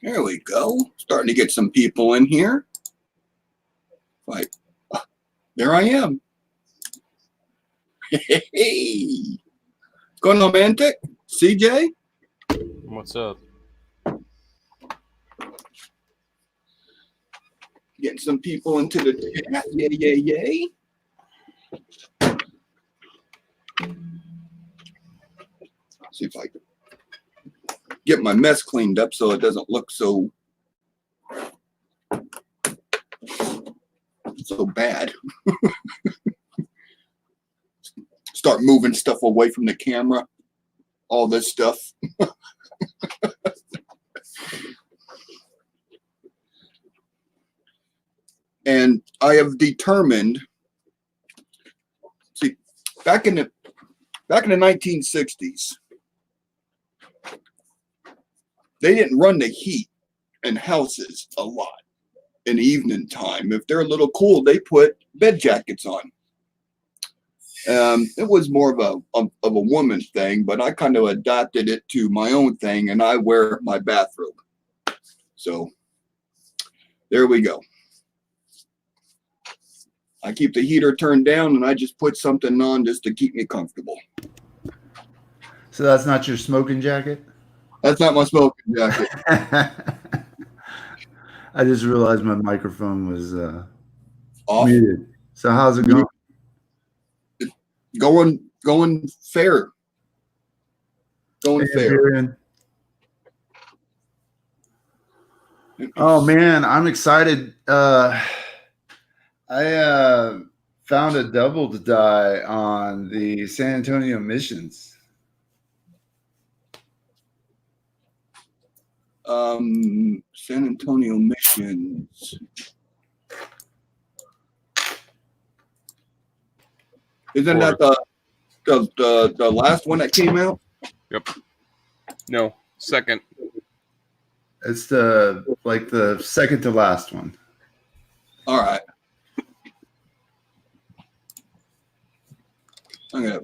There we go. Starting to get some people in here. Like, there I am. Hey, going on, Mantic? CJ? What's up? Getting some people into the chat. Yay, yay, yay. See if I can get my mess cleaned up so it doesn't look so bad. Start moving stuff away from the camera. All this stuff. And I have determined, see, back in the 1960s, they didn't run the heat in houses a lot in the evening time. If they're a little cool, they put bed jackets on. It was more of a woman thing, but I kind of adapted it to my own thing, and I wear my bathrobe. So there we go. I keep the heater turned down, and I just put something on just to keep me comfortable. So that's not your smoking jacket? That's not my smoking jacket. I just realized my microphone was off. Muted. So how's it going? Going fair. Going fair. Oh man, I'm excited. I found a double to die on the San Antonio missions. San Antonio missions. Isn't that the last one that came out? Yep. No, second. It's the second to last one. All right. I'm gonna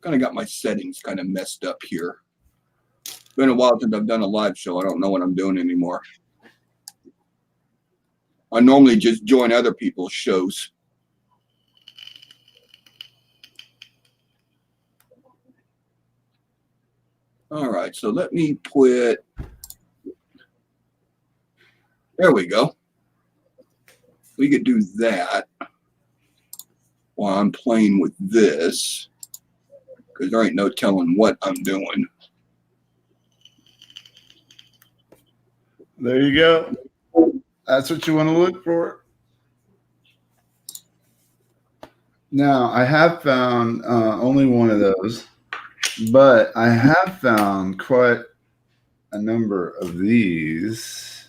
kind of got my settings kind of messed up here. Been a while since I've done a live show. I don't know what I'm doing anymore. I normally just join other people's shows. All right, so let me put, there we go. We could do that while I'm playing with this, because there ain't no telling what I'm doing. There you go. That's what you want to look for. Now, I have found only one of those, but I have found quite a number of these.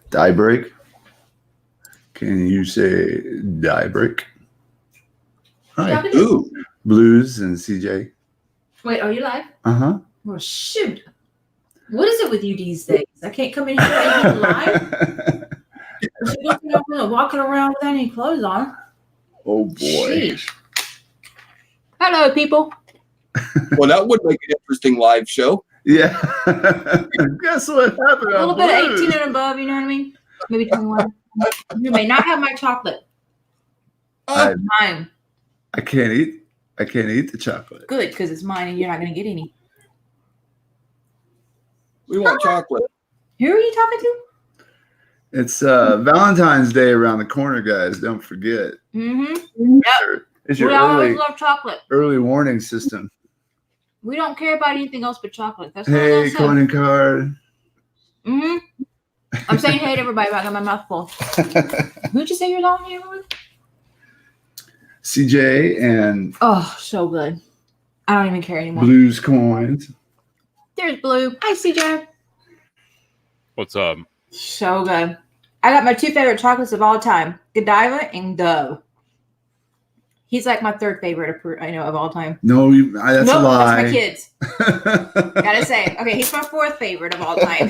Die break. Can you say die break? Hi. Ooh. Blues and CJ. Wait, are you live? Uh-huh. Well, shoot. What is it with you these days? I can't come in here and live. Walking around without any clothes on. Oh, boy. Sheesh. Hello, people. Well, that would make an interesting live show. Yeah. Guess what happened? A little bit of 18 and above, you know what I mean? Maybe 21. You may not have my chocolate. Mine. I can't eat the chocolate. Good, because it's mine and you're not going to get any. We want chocolate. Who are you talking to? It's Valentine's Day around the corner, guys. Don't forget. Mm-hmm. Yep. It's your we always love chocolate. Early warning system. We don't care about anything else but chocolate. That's hey, coin card. Mm-hmm. I'm saying hey to everybody, but I got my mouth full. Who'd you say you're talking here with? CJ and oh, so good. I don't even care anymore. Blues coins. There's Blue. Hi, CJ. What's up? So good. I got my 2 favorite chocolates of all time: Godiva and Dove. He's like my 3rd favorite of all time. No, that's a lie. That's my kids. Gotta say, okay, he's my 4th favorite of all time.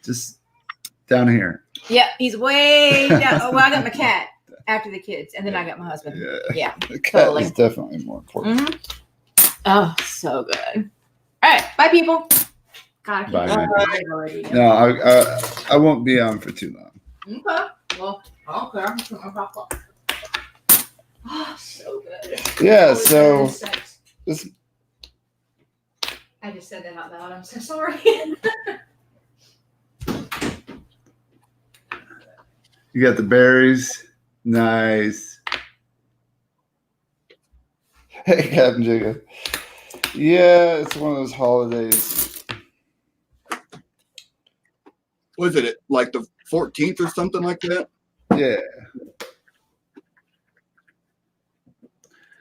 Just down here. Yeah, he's way down. Oh, well, I got my cat after the kids, and then I got my husband. Yeah, The cat totally. is definitely more important. Mm-hmm. Oh, so good. All right, bye, people. God, Bye, man. already. No, I won't be on for too long. Okay. Well, okay. Oh, so good. Yeah, so this, I just said that out loud. I'm so sorry. you got the berries. Nice. Hey, Captain Jacob. Yeah, it's one of those holidays. Was it like the 14th or something like that? Yeah.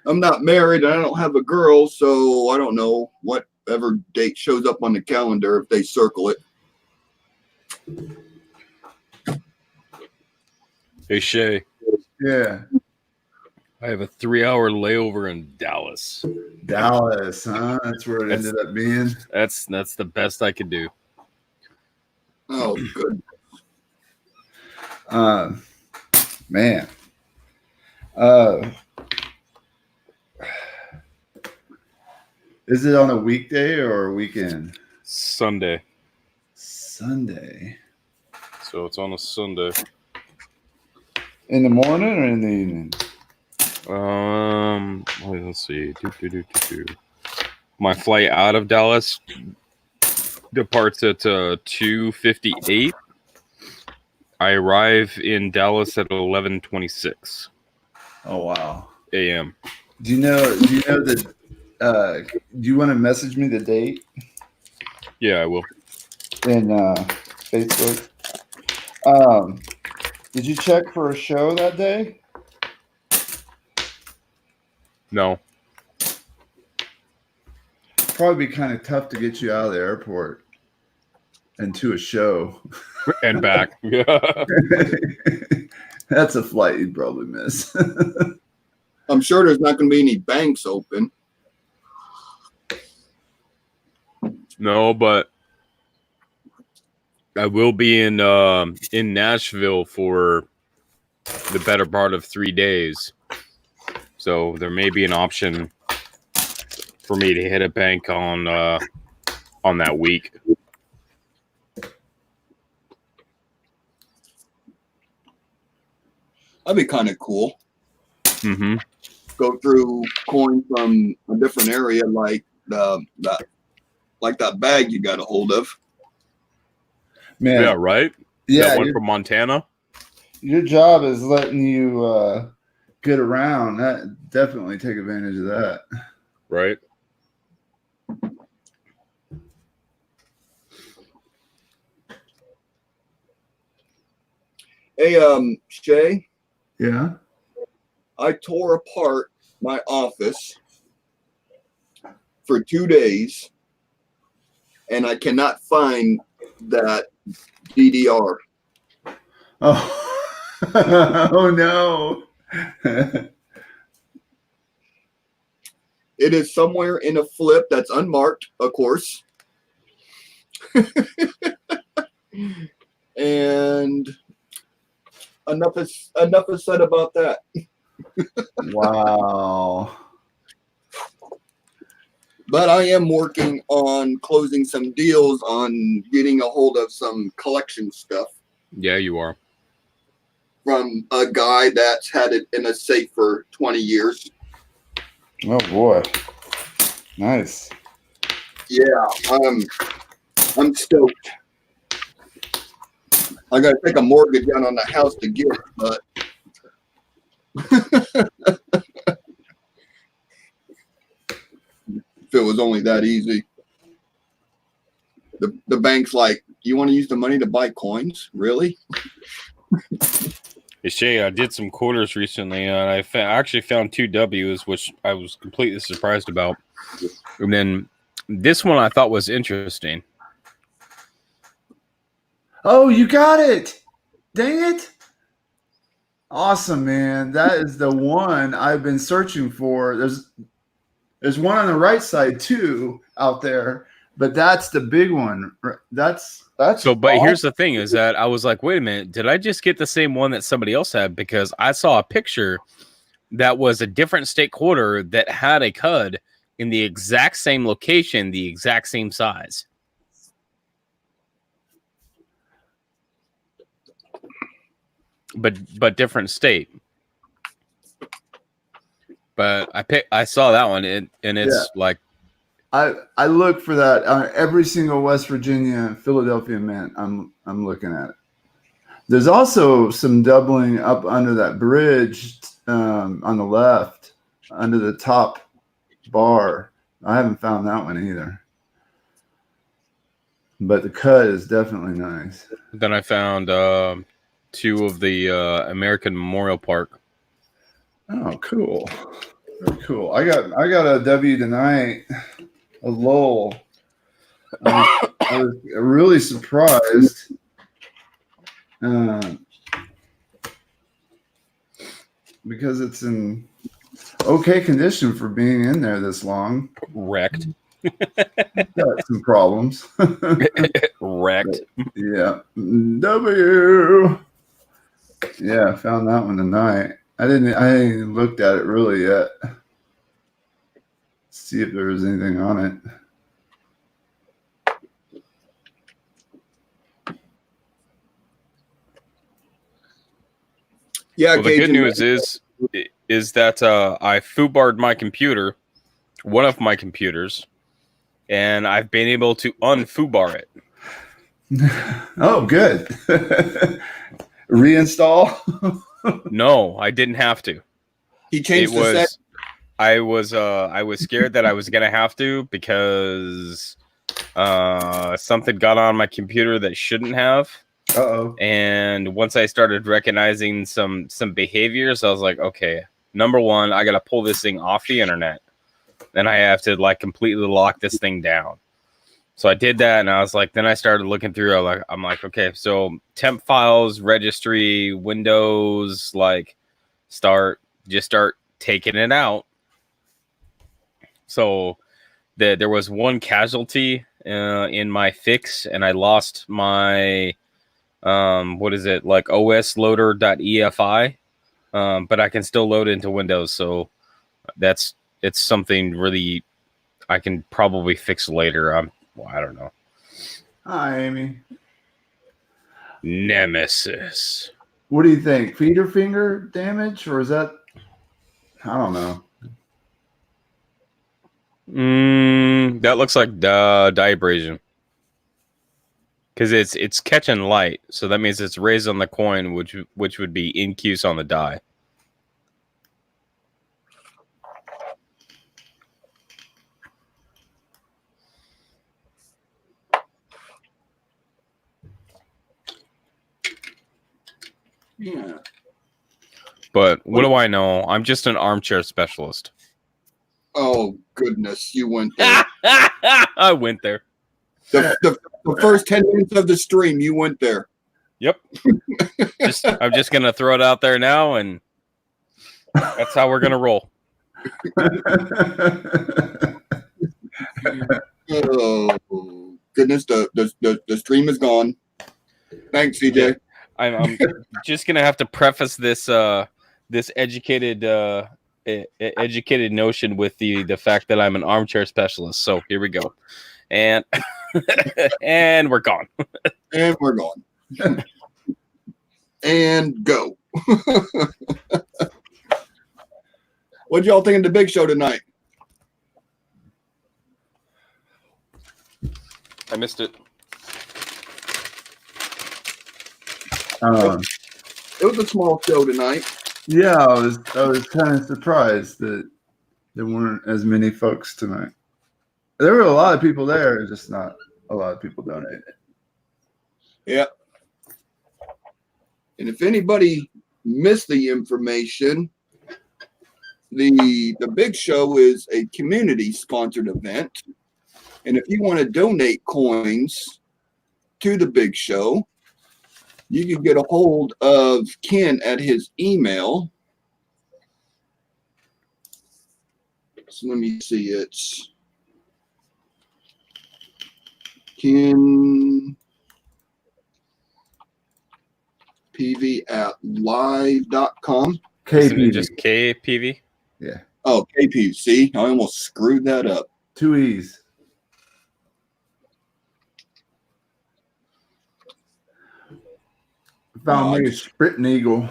I'm not married and I don't have a girl, so I don't know whatever date shows up on the calendar if they circle it. Hey Shay, Yeah. I have a 3-hour layover in Dallas. Dallas, huh? That's where it ended up being. That's the best I could do. Oh, good. Man. Is it on a weekday or a weekend? Sunday. Sunday. So it's on a Sunday. In the morning or in the evening? Wait, let's see. My flight out of Dallas departs at 2:58. I arrive in Dallas at 11:26 Oh wow. a.m. Do you know that do you want to message me the date Yeah, I will. in Facebook? Did you check for a show that day? No. Probably be kind of tough to get you out of the airport and to a show. And back. That's a flight you'd probably miss. I'm sure there's not going to be any banks open. No, but I will be in Nashville for the better part of 3 days. So there may be an option for me to hit a bank on that week. That'd be kind of cool. Mm-hmm. Go through coin from a different area, like that bag you got a hold of. Man, Yeah, right? yeah, That one from Montana? your job is letting you get around. That definitely take advantage of that. Right. Hey, Shay, Yeah. I tore apart my office for 2 days, and I cannot find that DDR. Oh, oh no. It is somewhere in a flip that's unmarked, of course. And enough is said about that. Wow. But I am working on closing some deals on getting a hold of some collection stuff Yeah, you are. from a guy that's had it in a safe for 20 years. Oh boy. Nice. Yeah, I'm stoked. I got to take a mortgage down on the house to get it, but if it was only that easy. The bank's like, you want to use the money to buy coins? Really? Hey, Shay, I did some quarters recently, and I actually found 2 W's, which I was completely surprised about. And then this one I thought was interesting. Oh, you got it. Dang it. Awesome, man. That is the one I've been searching for. There's one on the right side too out there, but that's the big one. That's So, but awesome. here's the thing: is that I was like, wait a minute, did I just get the same one that somebody else had? Because I saw a picture that was a different state quarter that had a cud in the exact same location, the exact same size. But different state. But I saw that one and it's like I look for that on every single West Virginia, Philadelphia mint. I'm looking at it. There's also some doubling up under that bridge on the left, under the top bar. I haven't found that one either. But the cut is definitely nice. then I found two of the American Memorial Park. Oh, cool. Very cool. I got a W tonight, a Lowell. I was really surprised. Because it's in okay condition for being in there this long. Wrecked. Got some problems. Wrecked. Yeah. W. Yeah, I found that one tonight. I ain't looked at it really yet. See if there was anything on it. Yeah, Well, the good news is that I foobarred my computer, one of my computers, and I've been able to unfoobar it. Oh, good. Reinstall? No, I didn't have to. he changed the set. I was scared that I was gonna have to because something got on my computer that shouldn't have. Uh-oh. And once I started recognizing some behaviors, I was like, okay, number one, I gotta pull this thing off the internet. Then I have to like completely lock this thing down. So I did that, and I was like, then I started looking through. I'm like, okay, so temp files, registry, Windows, like start taking it out. So there was one casualty in my fix, and I lost my what is it, like osloader.efi, but I can still load into Windows. So it's something really I can probably fix later. I don't know. Hi, Amy. Nemesis. What do you think? Feeder finger damage, or is that? I don't know. That looks like dye abrasion. Because it's catching light, so that means it's raised on the coin, which would be incuse on the die. Yeah. But what do I know? I'm just an armchair specialist. Oh goodness, you went there. I went there. The first 10 minutes of the stream, you went there. Yep. I'm just gonna throw it out there now, and that's how we're gonna roll. Oh goodness, the stream is gone. Thanks, CJ. I'm just gonna have to preface this this educated notion with the fact that I'm an armchair specialist. So here we go, and and we're gone. And we're gone. And go. What y'all think of the Big Show tonight? I missed it. It was a small show tonight. Yeah, I was kind of surprised that there weren't as many folks tonight. There were a lot of people there, just not a lot of people donated. Yeah. And if anybody missed the information, the Big Show is a community-sponsored event. And if you want to donate coins to the Big Show, you can get a hold of Ken at his email. So let me see. It's Ken Peavey at live.com. Isn't it just K Peavey? Yeah. Oh, KP. See, I almost screwed that up. 2 E's. Found me a spitting eagle.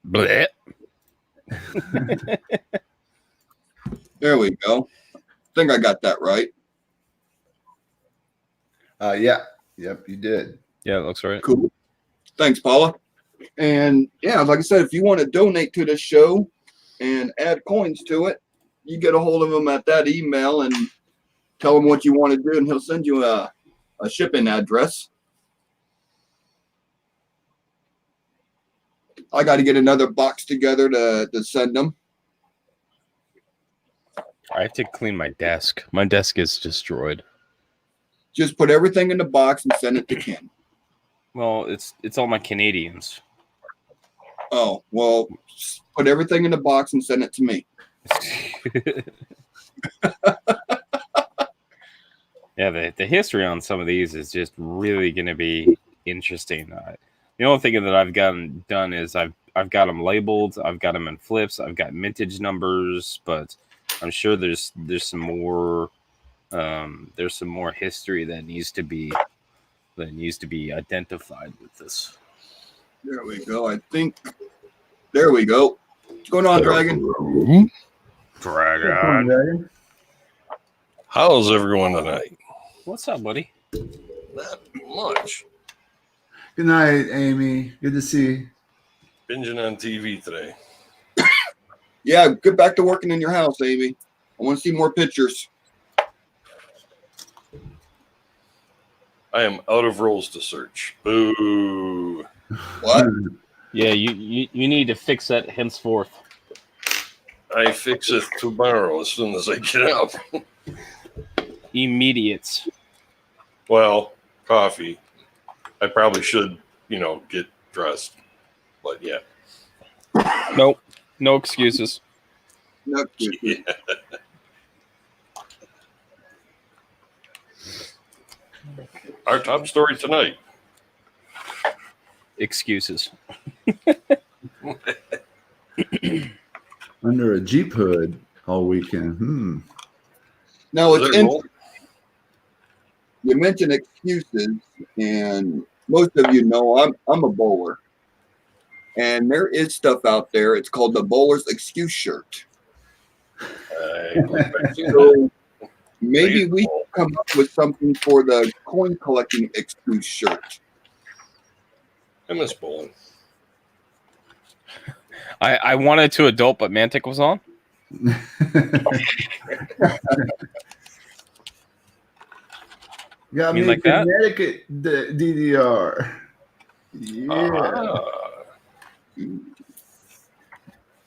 Blech. There we go. I think I got that right. Yeah. Yep, you did. Yeah, it looks right. Cool. Thanks, Paula. And yeah, like I said, if you want to donate to this show and add coins to it, you get a hold of him at that email and tell him what you want to do, and he'll send you a shipping address. I got to get another box together to send them. I have to clean my desk. My desk is destroyed. Just put everything in the box and send it to Ken. Well, it's all my Canadians. Oh, well, put everything in the box and send it to me. Yeah, the history on some of these is just really going to be interesting. The only thing that I've gotten done is I've got them labeled. I've got them in flips. I've got mintage numbers, but I'm sure there's some more history that needs to be identified with this. There we go. I think. There we go. What's going on, Dragon? Dragon. How's everyone tonight? What's up, buddy? Not much. Good night, Amy. Good to see you. Binging on TV today. Yeah, get back to working in your house, Amy. I want to see more pictures. I am out of roles to search. Boo. What? Yeah, you need to fix that henceforth. I fix it tomorrow as soon as I get up. Immediate. Well, coffee. I probably should, get dressed. But yeah. Nope. No excuses. No, Yeah. Our top story tonight. Excuses. Under a Jeep hood all weekend. No, Is it's there a roll? you mentioned excuses, and most of you know I'm a bowler, and there is stuff out there. It's called the bowler's excuse shirt. So maybe we should come up with something for the coin collecting excuse shirt. I miss bowling. I wanted to adult, but Mantic was on. Got You me like that? Connecticut DDR. Yeah.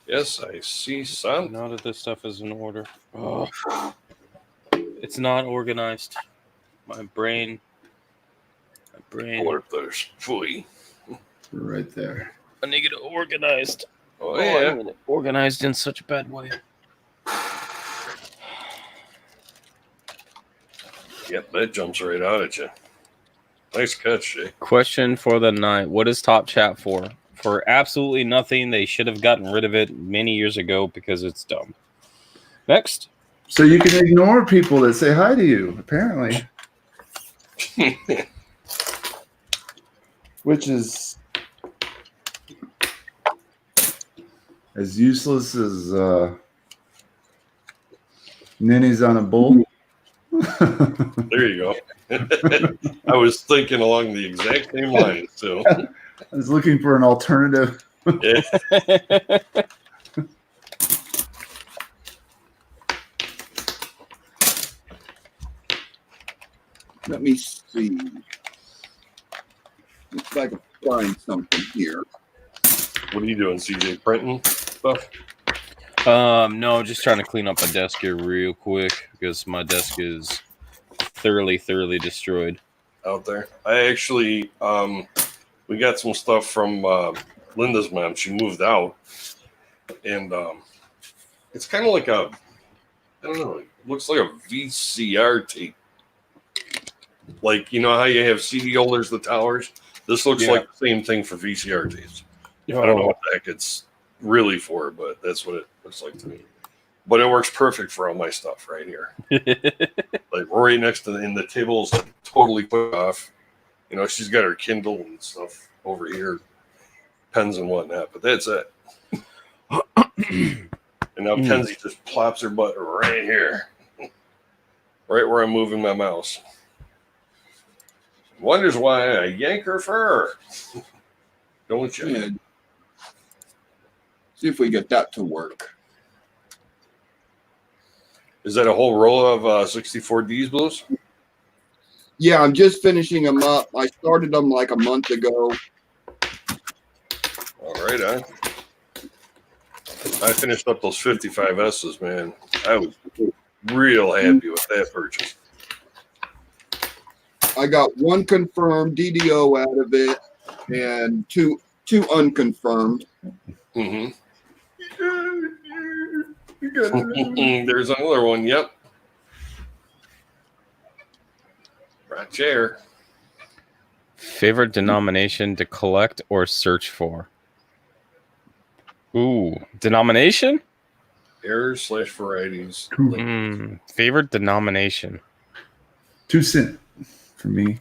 Yes, I see some. None of this stuff is in order. Oh. It's not organized. My brain. Or there's fully. Right there. I need it organized. Oh, I yeah. need it organized in such a bad way. Yep, that jumps right out at you. Nice catch, Jay. Question for the night. What is Top Chat for? For absolutely nothing. They should have gotten rid of it many years ago because it's dumb. Next. So you can ignore people that say hi to you, apparently. Which is as useless as ninnies on a bull. There you go. I was thinking along the exact same lines, too. I was looking for an alternative. Yeah. Let me see. Looks like I can find something here. What are you doing, CJ? Printing stuff? No, just trying to clean up my desk here real quick because my desk is thoroughly destroyed. out there. I actually, we got some stuff from Linda's mom. She moved out, and it's kind of like I don't know, it looks like a VCR tape. Like, you know how you have CD holders, the towers? This looks like the same thing for VCR tapes. I don't know what the heck it's really for, but that's what it looks like to me. But it works perfect for all my stuff right here. Like right next to the table's totally put off. You know, she's got her Kindle and stuff over here, pens and whatnot, but that's it. And now Kenzie just plops her butt right here, right where I'm moving my mouse. Wonders why I yank her fur. Don't you? Yeah. See if we get that to work. Is that a whole roll of 64Ds, Blues? Yeah, I'm just finishing them up. I started them like a month ago. All right, huh? I finished up those 55S's, man. I was real happy with that purchase. I got one confirmed DDO out of it and two unconfirmed. Mm-hmm. There's another one. Yep. Right chair. Favorite denomination to collect or search for? Ooh, denomination? Errors/varieties. Favorite denomination? 2 cent for me.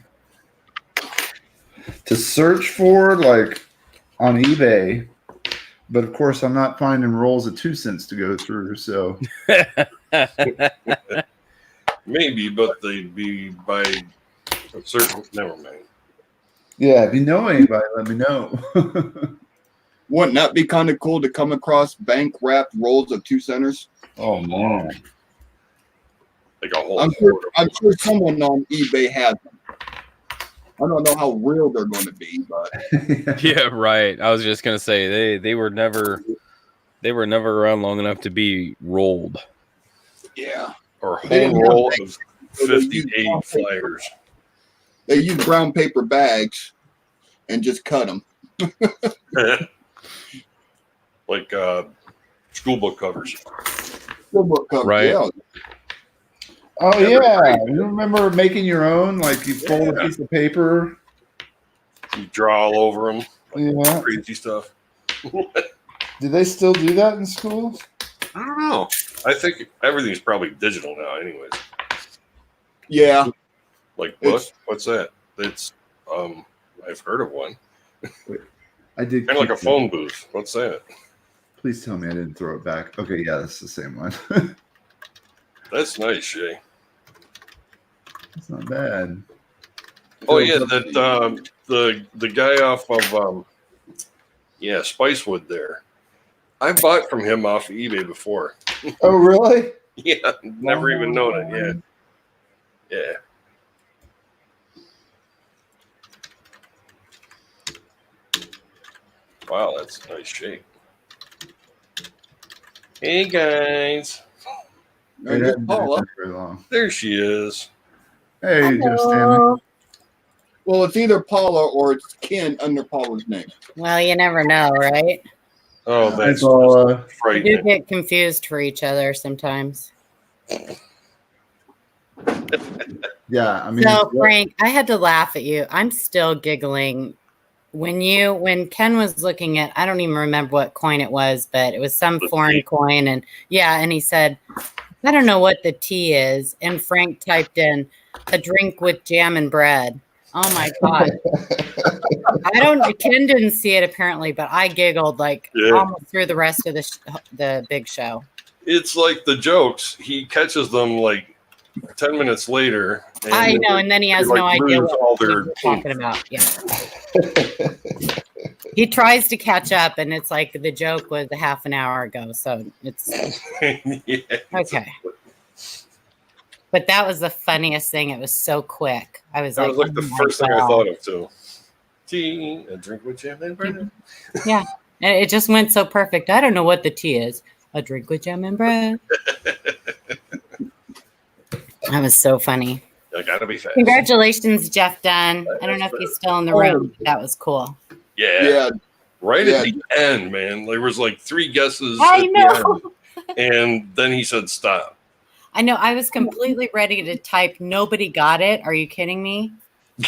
To search for, like, on eBay, but of course I'm not finding rolls of 2 cents to go through, so. Maybe, but they'd be by a certain. Never mind. Yeah, if you know anybody, let me know. Wouldn't that be kind of cool to come across bank wrapped rolls of 2 centers? Oh man. Like a whole. I'm sure someone on eBay has them. I don't know how real they're going to be, but Yeah, right. I was just gonna say they were never around long enough to be rolled. yeah. Or They whole didn't have roll banks, of so they used 58 brown paper. flyers. They use brown paper bags and just cut them. Like school book covers. Right. Yeah. Oh yeah, you remember making your own? Like you fold a piece of paper. You draw all over them. Yeah. Crazy stuff. Do they still do that in school? I don't know. I think everything's probably digital now, anyways. Yeah. Like what? What's that? It's I've heard of one. I did. Kind of like a keep phone it. booth. What's that? Please tell me I didn't throw it back. Okay, yeah, that's the same one. That's nice, Shay. It's not bad. Oh yeah, that the guy off of Spicewood there. I bought from him off of eBay before. Oh really? Yeah, never even known it. Yeah. Wow, that's a nice shape. Hey guys, And It hasn't been Paula. very long. there she is. Hey, just Stanley. Hello. Well, it's either Paula or it's Ken under Paula's name. Well, you never know, right? Oh, that's It's all, just We do frightening. get confused for each other sometimes. Yeah, I mean, So, Frank, I had to laugh at you. I'm still giggling. When Ken was looking at, I don't even remember what coin it was, but it was some The foreign T. coin. And he said, I don't know what the T is. And Frank typed in a drink with jam and bread. Oh my God. Ken didn't see it apparently, but I giggled like almost through the rest of the big show. It's like the jokes. He catches them like 10 minutes later. And I know, and then he has no idea lose all what their we're talking about. Yeah. He tries to catch up, and it's like the joke was a half an hour ago, so it's Yeah. okay. But that was the funniest thing. It was so quick. I was That like, was like the oh my first thing I God. thought of too. Tea, a drink with jam and bread. Yeah, and it just went so perfect. I don't know what the tea is. A drink with jam and bread. That was so funny. I gotta be fast. Congratulations, Jeff Dunn. I don't know if he's still in the room. But that was cool. Yeah. Right Yeah. at the end, man. There was like 3 guesses I at know. the end, and then he said stop. I know. I was completely ready to type, nobody got it. Are you kidding me?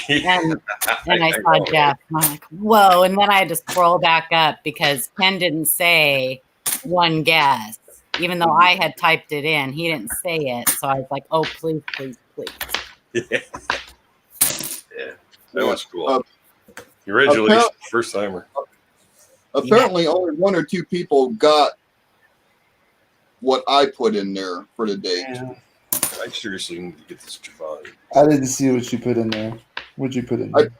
And I saw know. Jeff. And I'm like, whoa. And then I had to scroll back up because Ken didn't say one guess. Even though I had typed it in, he didn't say it. So I was like, oh, please, please, please. Yeah, that was cool. Congratulations, apparently- first timer. Apparently, only 1 or 2 people got what I put in there for the date. Man, I seriously need to get this Javon. I didn't see what you put in there. What'd you put in there?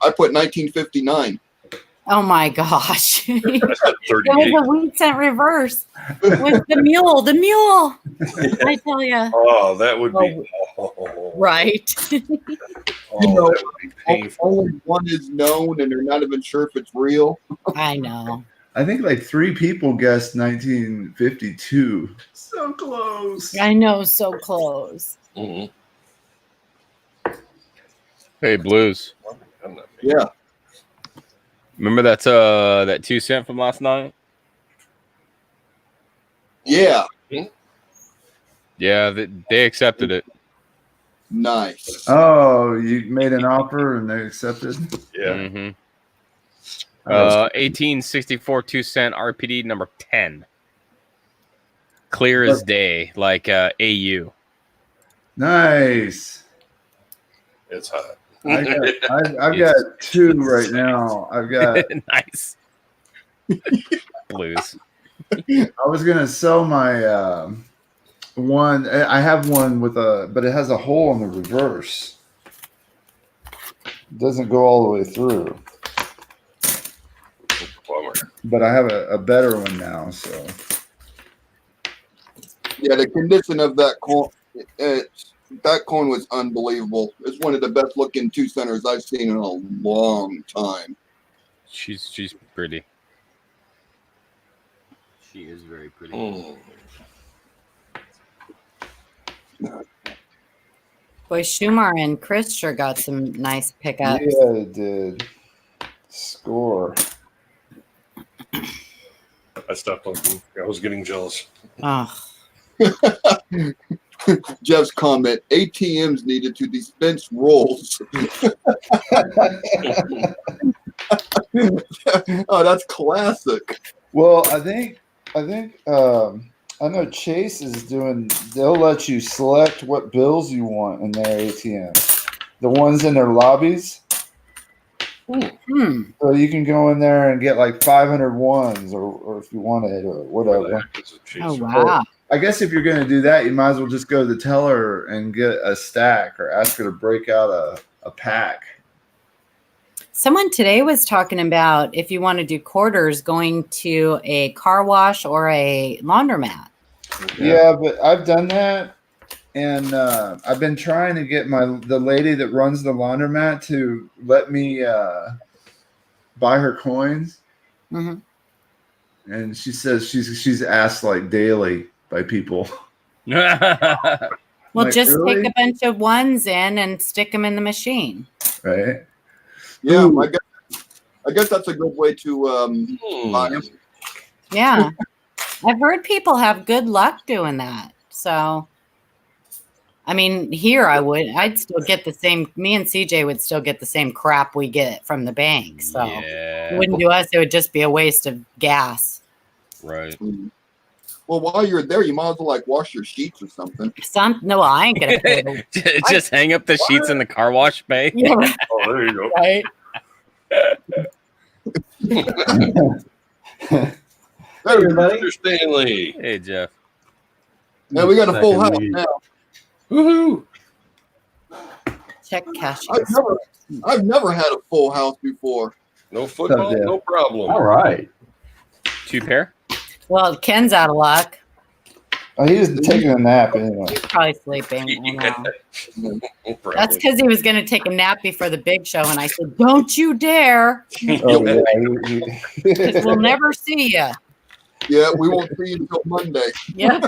I put 1959. Oh my gosh. I said It 38. was a wheat cent reverse with the mule. The mule. I tell you. Oh, that would be Right. Oh, You know, that would be painful. Only one is known, and they're not even sure if it's real. I know. I think like 3 people guessed 1952. So close. I know. So close. Mhm. Hey, Blues. I'm not- Yeah. Remember that 2 cent from last night? Yeah. Yeah, they accepted it. Nice. Oh, you made an offer and they accepted? Yeah. Mm-hmm. 1864 2 cent RPD number 10. Clear as day, like AU. Nice. It's hot. I've got 2 right now. I've got. Nice. Blues. I was gonna sell my one. I have one with but it has a hole in the reverse. It doesn't go all the way through. Bummer. But I have a better one now. So Yeah, the condition of that coin, that coin was unbelievable. It's one of the best looking 2 centers I've seen in a long time. She's pretty. She is very pretty. Mm. Boy, Schumer and Chris sure got some nice pickups. yeah, it did. Score. I stopped looking. I was getting jealous. Oh, Jeff's comment: ATMs needed to dispense rolls. Oh, that's classic. Well, I think I know Chase is doing. They'll let you select what bills you want in their ATM. The ones in their lobbies. hmm. So you can go in there and get like 500 ones, or if you want it, or whatever. Oh, wow. I guess if you're going to do that, you might as well just go to the teller and get a stack, or ask her to break out a pack. Someone today was talking about if you want to do quarters, going to a car wash or a laundromat. Yeah, but I've done that, and I've been trying to get the lady that runs the laundromat to let me buy her coins, Mhm. and she says she's asked like daily by people. Well, Like, just really? take a bunch of ones in and stick them in the machine. Right? Yeah, Ooh. I guess that's a good way to buy them. Yeah. I've heard people have good luck doing that. So, I mean, here I'd still get the same, me and CJ would still get the same crap we get from the bank. So, it Yeah. wouldn't do us. It would just be a waste of gas. Right. Well, while you're there, you might as well like wash your sheets or something. No, I ain't going to pay the Just hang up the sheets in the car wash bay. yeah, Oh, there you go. right. Hey, everybody. Mr. Stanley. Hey, Jeff. now we got a full house Second now. Woohoo. Check cash. I've never had a full house before. No football, Yeah. no problem. All right. 2 pair? Well, Ken's out of luck. Oh, he was taking a nap anyway. He's probably sleeping. I know. No That's problem. because he was going to take a nap before the big show, and I said, "Don't you dare, Oh yeah, because we'll never see you." Yeah, we won't see you until Monday. Yeah,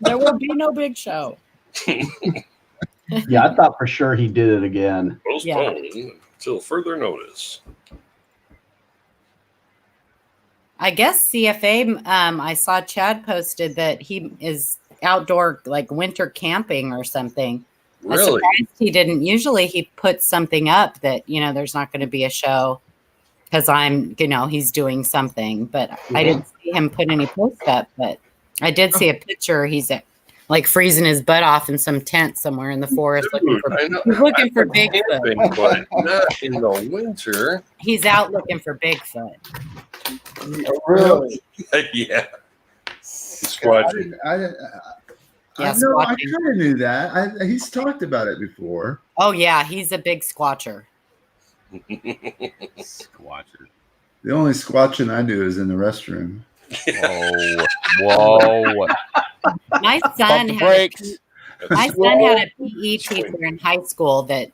there will be no big show. Yeah, I thought for sure he did it again. Postponed until further notice. I guess CFA, I saw Chad posted that he is outdoor, like winter camping or something. I was Really? surprised he didn't. Usually he puts something up that, there's not going to be a show because he's doing something. But I didn't see him put any post up. But I did see a picture. He's like freezing his butt off in some tent somewhere in the forest Dude, looking for Bigfoot. camping, but not in the winter. He's out looking for Bigfoot. Really? Yeah. Squatching. I Yeah, know. I squatching. kind of knew that. He's talked about it before. Oh yeah, he's a big squatcher. Squatcher. The only squatching I do is in the restroom. Whoa. My Pump son the had brakes. My son had a PE teacher in high school that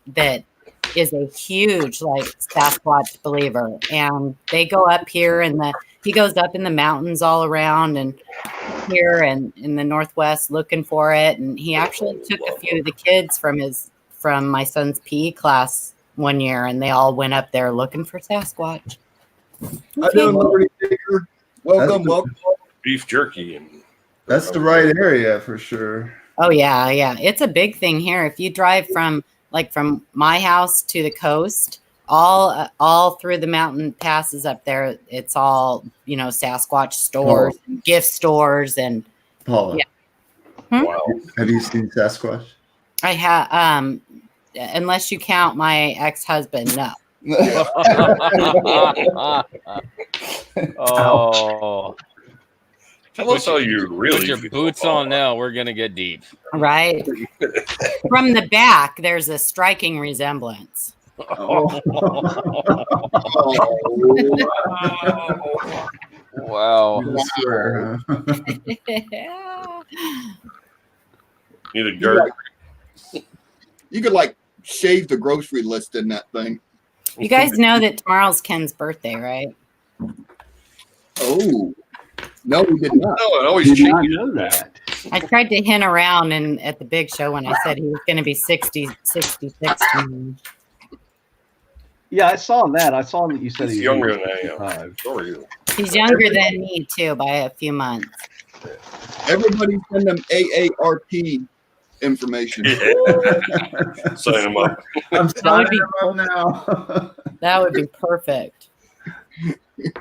is a huge like Sasquatch believer, and they go up here he goes up in the mountains all around and here and in the Northwest looking for it. And he actually took a few of the kids from my son's PE class one year, and they all went up there looking for Sasquatch. I know Liberty Digger. Welcome. Beef jerky and That's the right area for sure. Oh yeah. It's a big thing here. If you drive from my house to the coast, all through the mountain passes up there, it's all Sasquatch stores, and gift stores, and Paula, wow. have you seen Sasquatch? I have. Unless you count my ex-husband, no. Oh. Tell us how you really Put your feel boots about on now. We're gonna get deep. Right from the back, there's a striking resemblance. Wow. I swear, huh? Need a guard. You could like shave the grocery list in that thing. You guys know that tomorrow's Ken's birthday, right? Oh, no, we did not. No, it always Did not changes. know that. I tried to hint around at the big show when I said he was going to be 66 tomorrow. Yeah, I saw that. I saw that you said He's he's younger than I am. 65. So are you. He's younger than me too by a few months. Everybody send them AARP information. Sign him up. I'm would signing be him up now. That would be perfect. It's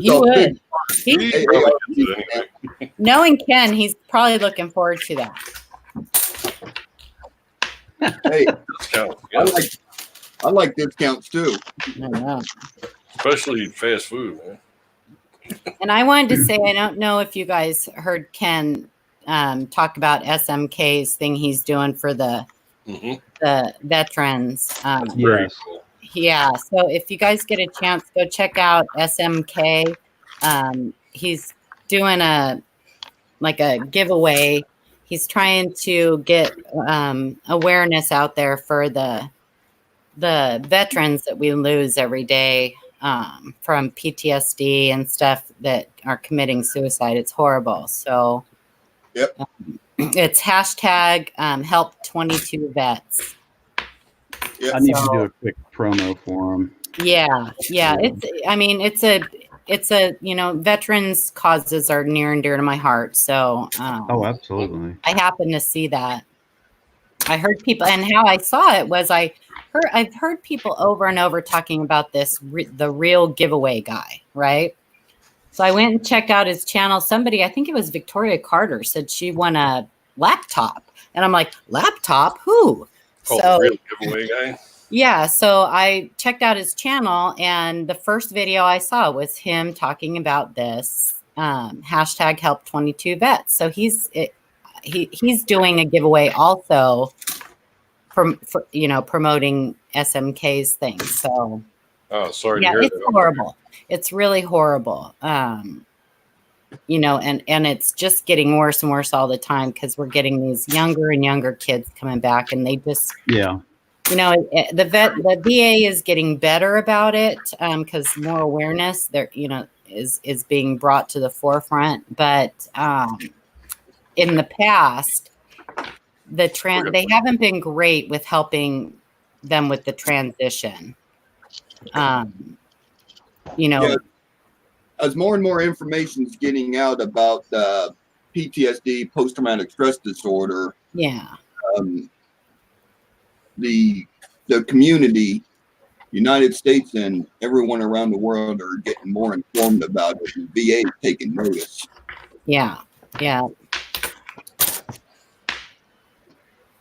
You all would. big. He, He probably gets it anyway. knowing Ken, he's probably looking forward to that. Hey, Discount. I like discounts too. I know. Especially fast food, man. And I wanted to say, I don't know if you guys heard Ken talk about SMK's thing he's doing for the veterans. Very Yes. cool. Yeah, so if you guys get a chance, go check out SMK. He's doing a giveaway. He's trying to get awareness out there for the veterans that we lose every day from PTSD and stuff that are committing suicide. It's horrible. So Yep. It's hashtag help 22 vets. I need to do a quick promo for him. Yeah. It's a veterans causes are near and dear to my heart. So Oh, absolutely. I happened to see that. I heard people, and how I saw it was I've heard people over and over talking about this, the real giveaway guy, right? So I went and checked out his channel. Somebody, I think it was Victoria Carter, said she won a laptop. And I'm like, laptop? Who? Oh, So real giveaway guy. yeah, so I checked out his channel, and the first video I saw was him talking about this hashtag help 22 vets. So he's doing a giveaway also for promoting SMK's thing. So Oh, sorry to yeah, hear it's that. horrible. It's really horrible. And it's just getting worse and worse all the time because we're getting these younger and younger kids coming back, and they just Yeah. the VA is getting better about it because more awareness there is being brought to the forefront. But in the past, they haven't been great with helping them with the transition. Yeah, as more and more information is getting out about PTSD, post-traumatic stress disorder, the community, United States and everyone around the world are getting more informed about it. And VA is taking notice. Yeah.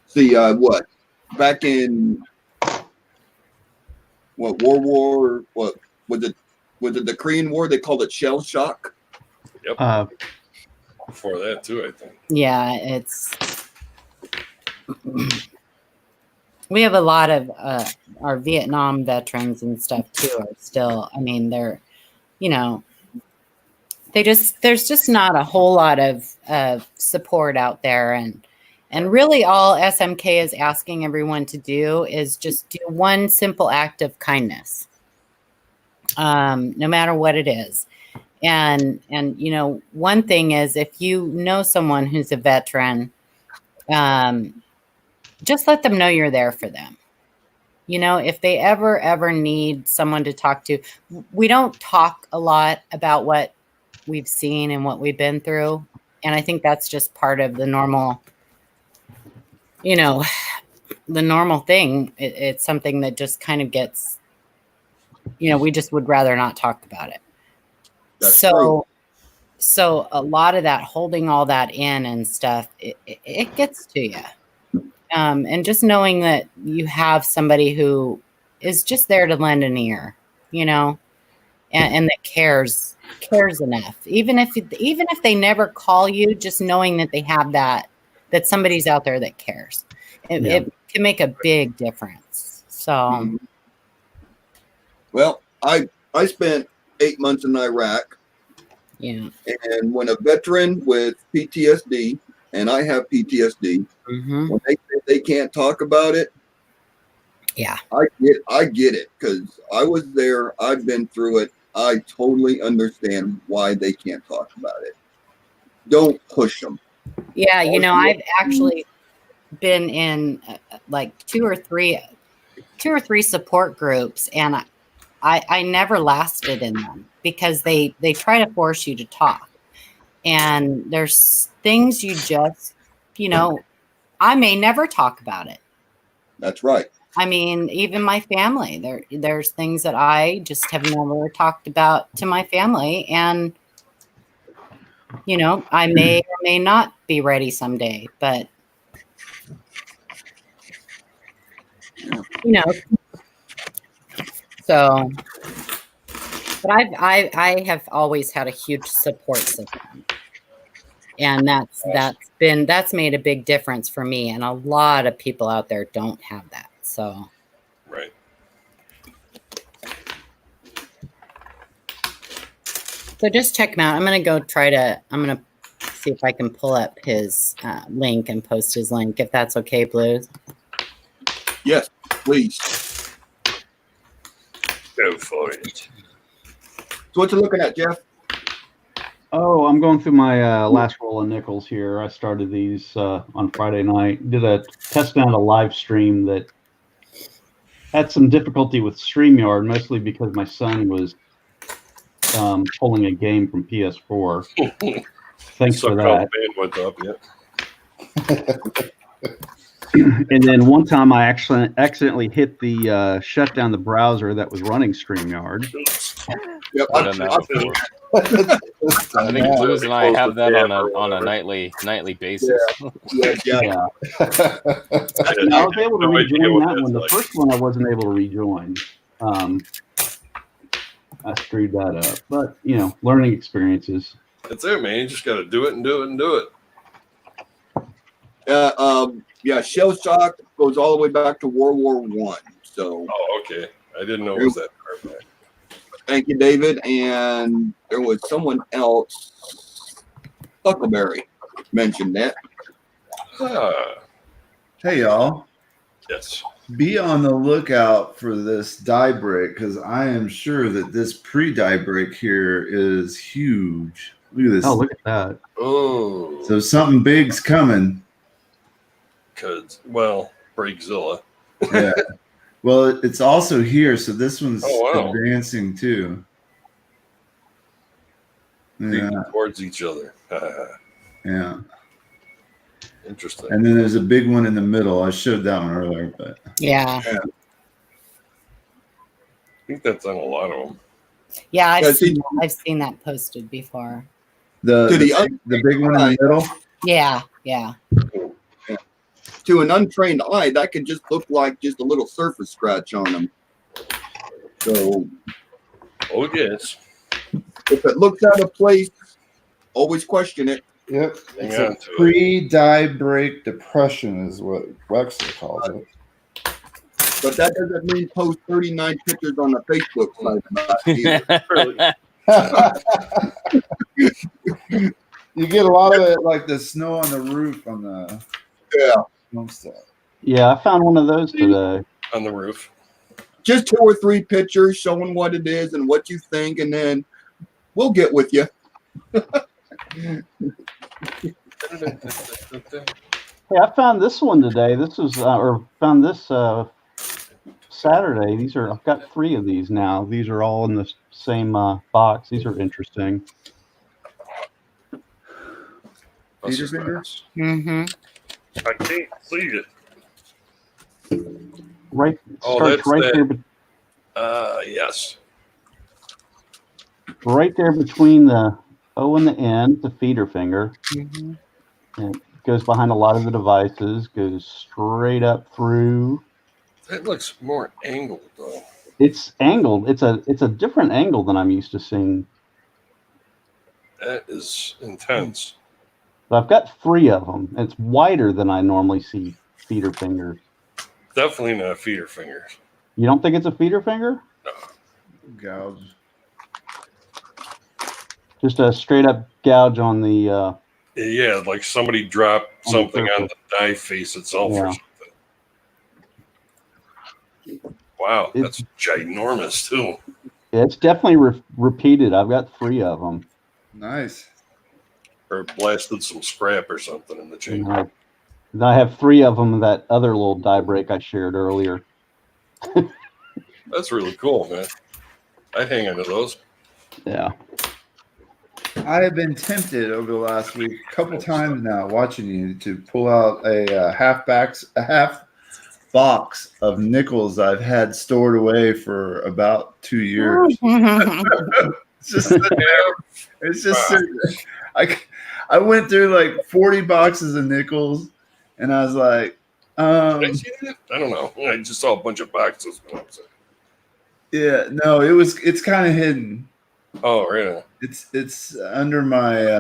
See, back in World War, what was it? Was it the Korean War? They called it shell shock. Yep. Before that too, I think. Yeah, we have a lot of our Vietnam veterans and stuff too are still, I mean, they're, there's just not a whole lot of support out there. And really all SMK is asking everyone to do is just do one simple act of kindness, no matter what it is. And one thing is, if you know someone who's a veteran, just let them know you're there for them. If they ever need someone to talk to, we don't talk a lot about what we've seen and what we've been through. And I think that's just part of the normal, the normal thing. It's something that just kind of gets, we just would rather not talk about it. That's true. So a lot of that, holding all that in and stuff, it gets to you. And just knowing that you have somebody who is just there to lend an ear, and that cares enough. Even if they never call you, just knowing that they have that somebody's out there that cares. It can make a big difference. So, well, I spent 8 months in Iraq. Yeah. And when a veteran with PTSD, and I have PTSD, when they say they can't talk about it, I get it, because I was there. I've been through it. I totally understand why they can't talk about it. Don't push them. Yeah, I've actually been in like two or three support groups, and I never lasted in them because they try to force you to talk. And there's things you just, I may never talk about it. That's right. I mean, even my family, there's things that I just have never talked about to my family. And, I may or may not be ready someday, but, so, but I have always had a huge support system. And that's made a big difference for me. And a lot of people out there don't have that. So, right. So just check him out. I'm going to see if I can pull up his link and post his link, if that's okay, Blues. Yes, please. Go for it. So what you looking at, Jeff? Oh, I'm going through my last roll of nickels here. I started these on Friday night. Did a test on a live stream that had some difficulty with StreamYard, mostly because my son was pulling a game from PS4. Thanks for that. Bandwidth up, And then one time I actually accidentally hit the shut down the browser that was running StreamYard. Yep, I've done that before. I think Blues and I have that on a nightly basis. Yeah. I was able to rejoin that one. The first one I wasn't able to rejoin. I screwed that up. But, learning experiences. That's it, man. You just got to do it and do it and do it. Shell shock goes all the way back to World War I. So. Oh, okay. I didn't know it was that far back. Thank you, David. And there was someone else, Huckleberry, mentioned that. Hey, y'all. Yes. Be on the lookout for this die break, because I am sure that this pre-die break here is huge. Look at this. Oh, look at that. Oh. So something big's coming. because, well, Breakzilla. Yeah. Well, it's also here, so this one's Oh, wow. advancing too. Yeah. Towards each other. Yeah. Interesting. And then there's a big one in the middle. I showed that one earlier, but Yeah. I think that's on a lot of them. Yeah, Yeah, I've seen that posted before. To the big one in the middle. Yeah, yeah. to an untrained eye, that could just look like just a little surface scratch on them. So, Oh, yes. if it looks out of place, always question it. Yep. Hang It's on a to it. pre-die break depression is what Wexler calls it. But that doesn't mean post 39 pictures on the Facebook site about it either. You get a lot of it like the snow on the roof on the Yeah. homestead. Yeah, I found one of those today. On the roof. Just 2 or 3 pictures showing what it is and what you think, and then we'll get with you. Hey, I found this one today. This was, or found this Saturday. I've got 3 of these now. These are all in the same box. These are interesting. That's Peter just finger? nice. Mm-hmm. I can't see it. Right, Oh, starts that's right that. there, Yes. right there between the O and the N, the feeder finger. Mm-hmm. And it goes behind a lot of the devices. Goes straight up through. That looks more angled, though. It's angled. It's a different angle than I'm used to seeing. That is intense. But I've got 3 of them. It's wider than I normally see feeder fingers. Definitely not feeder fingers. You don't think it's a feeder finger? Gouge. Just a straight up gouge on the. Yeah, like somebody dropped On the something on surface. the die face itself or Yeah. something. Wow, that's ginormous, too. It's definitely repeated. I've got 3 of them. Nice. Or blasted some scrap or something in the chain. And I have 3 of them. That other little die break I shared earlier. That's really cool, man. I'd hang on to those. Yeah. I have been tempted over the last week, a couple times now, watching you to pull out a half box of nickels I've had stored away for about 2 years. It's just sitting there. It's just sitting there. I went through like 40 boxes of nickels, and I was like, Did I see that? I don't know. I just saw a bunch of boxes. yeah, no, it's kind of hidden. Oh, really? It's under my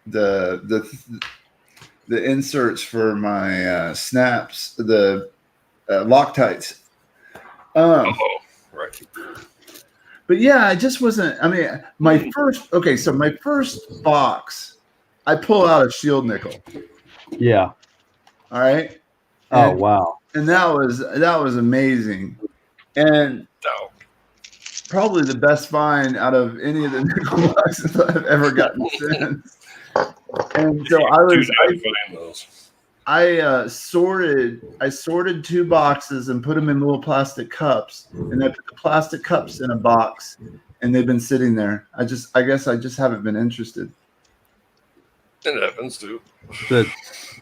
the inserts for my snaps, the Loctites. Oh, right. But yeah, I just wasn't. I mean, my first box, I pull out a shield nickel. Yeah. All right. Oh And- wow. And that was amazing, and No. probably the best find out of any of the nickel boxes I've ever gotten since. And so I sorted 2 boxes and put them in little plastic cups, and I put the plastic cups in a box, and they've been sitting there. I guess I just haven't been interested. It happens, too. The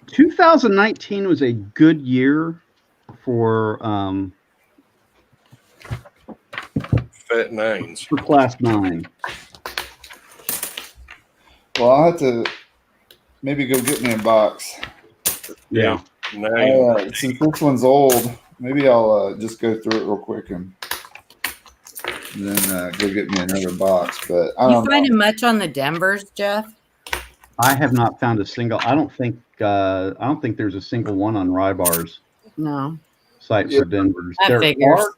2019 was a good year for Fat nines. Class 9. Well, I'll have to maybe go get me a box. Yeah. Nine. Since this one's old, maybe I'll just go through it real quick and then go get me another box. But I You don't know. finding much on the Denvers, Jeff? I have not found a single. I don't think there's a single one on Rybar's No. site for Denver's. That There figures. are.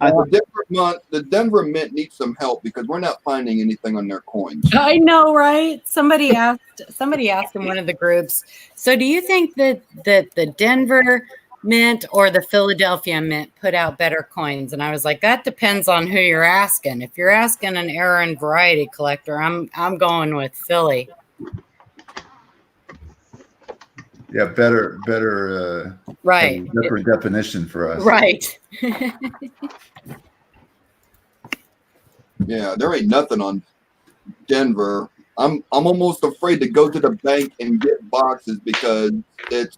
I, The Denver Mint needs some help because we're not finding anything on their coins. I know, right? Somebody asked in one of the groups. So do you think that the Denver Mint or the Philadelphia Mint put out better coins? And I was like, that depends on who you're asking. If you're asking an era and variety collector, I'm going with Philly. Yeah, better, Right. different definition for us. Right. Yeah, there ain't nothing on Denver. I'm almost afraid to go to the bank and get boxes because it's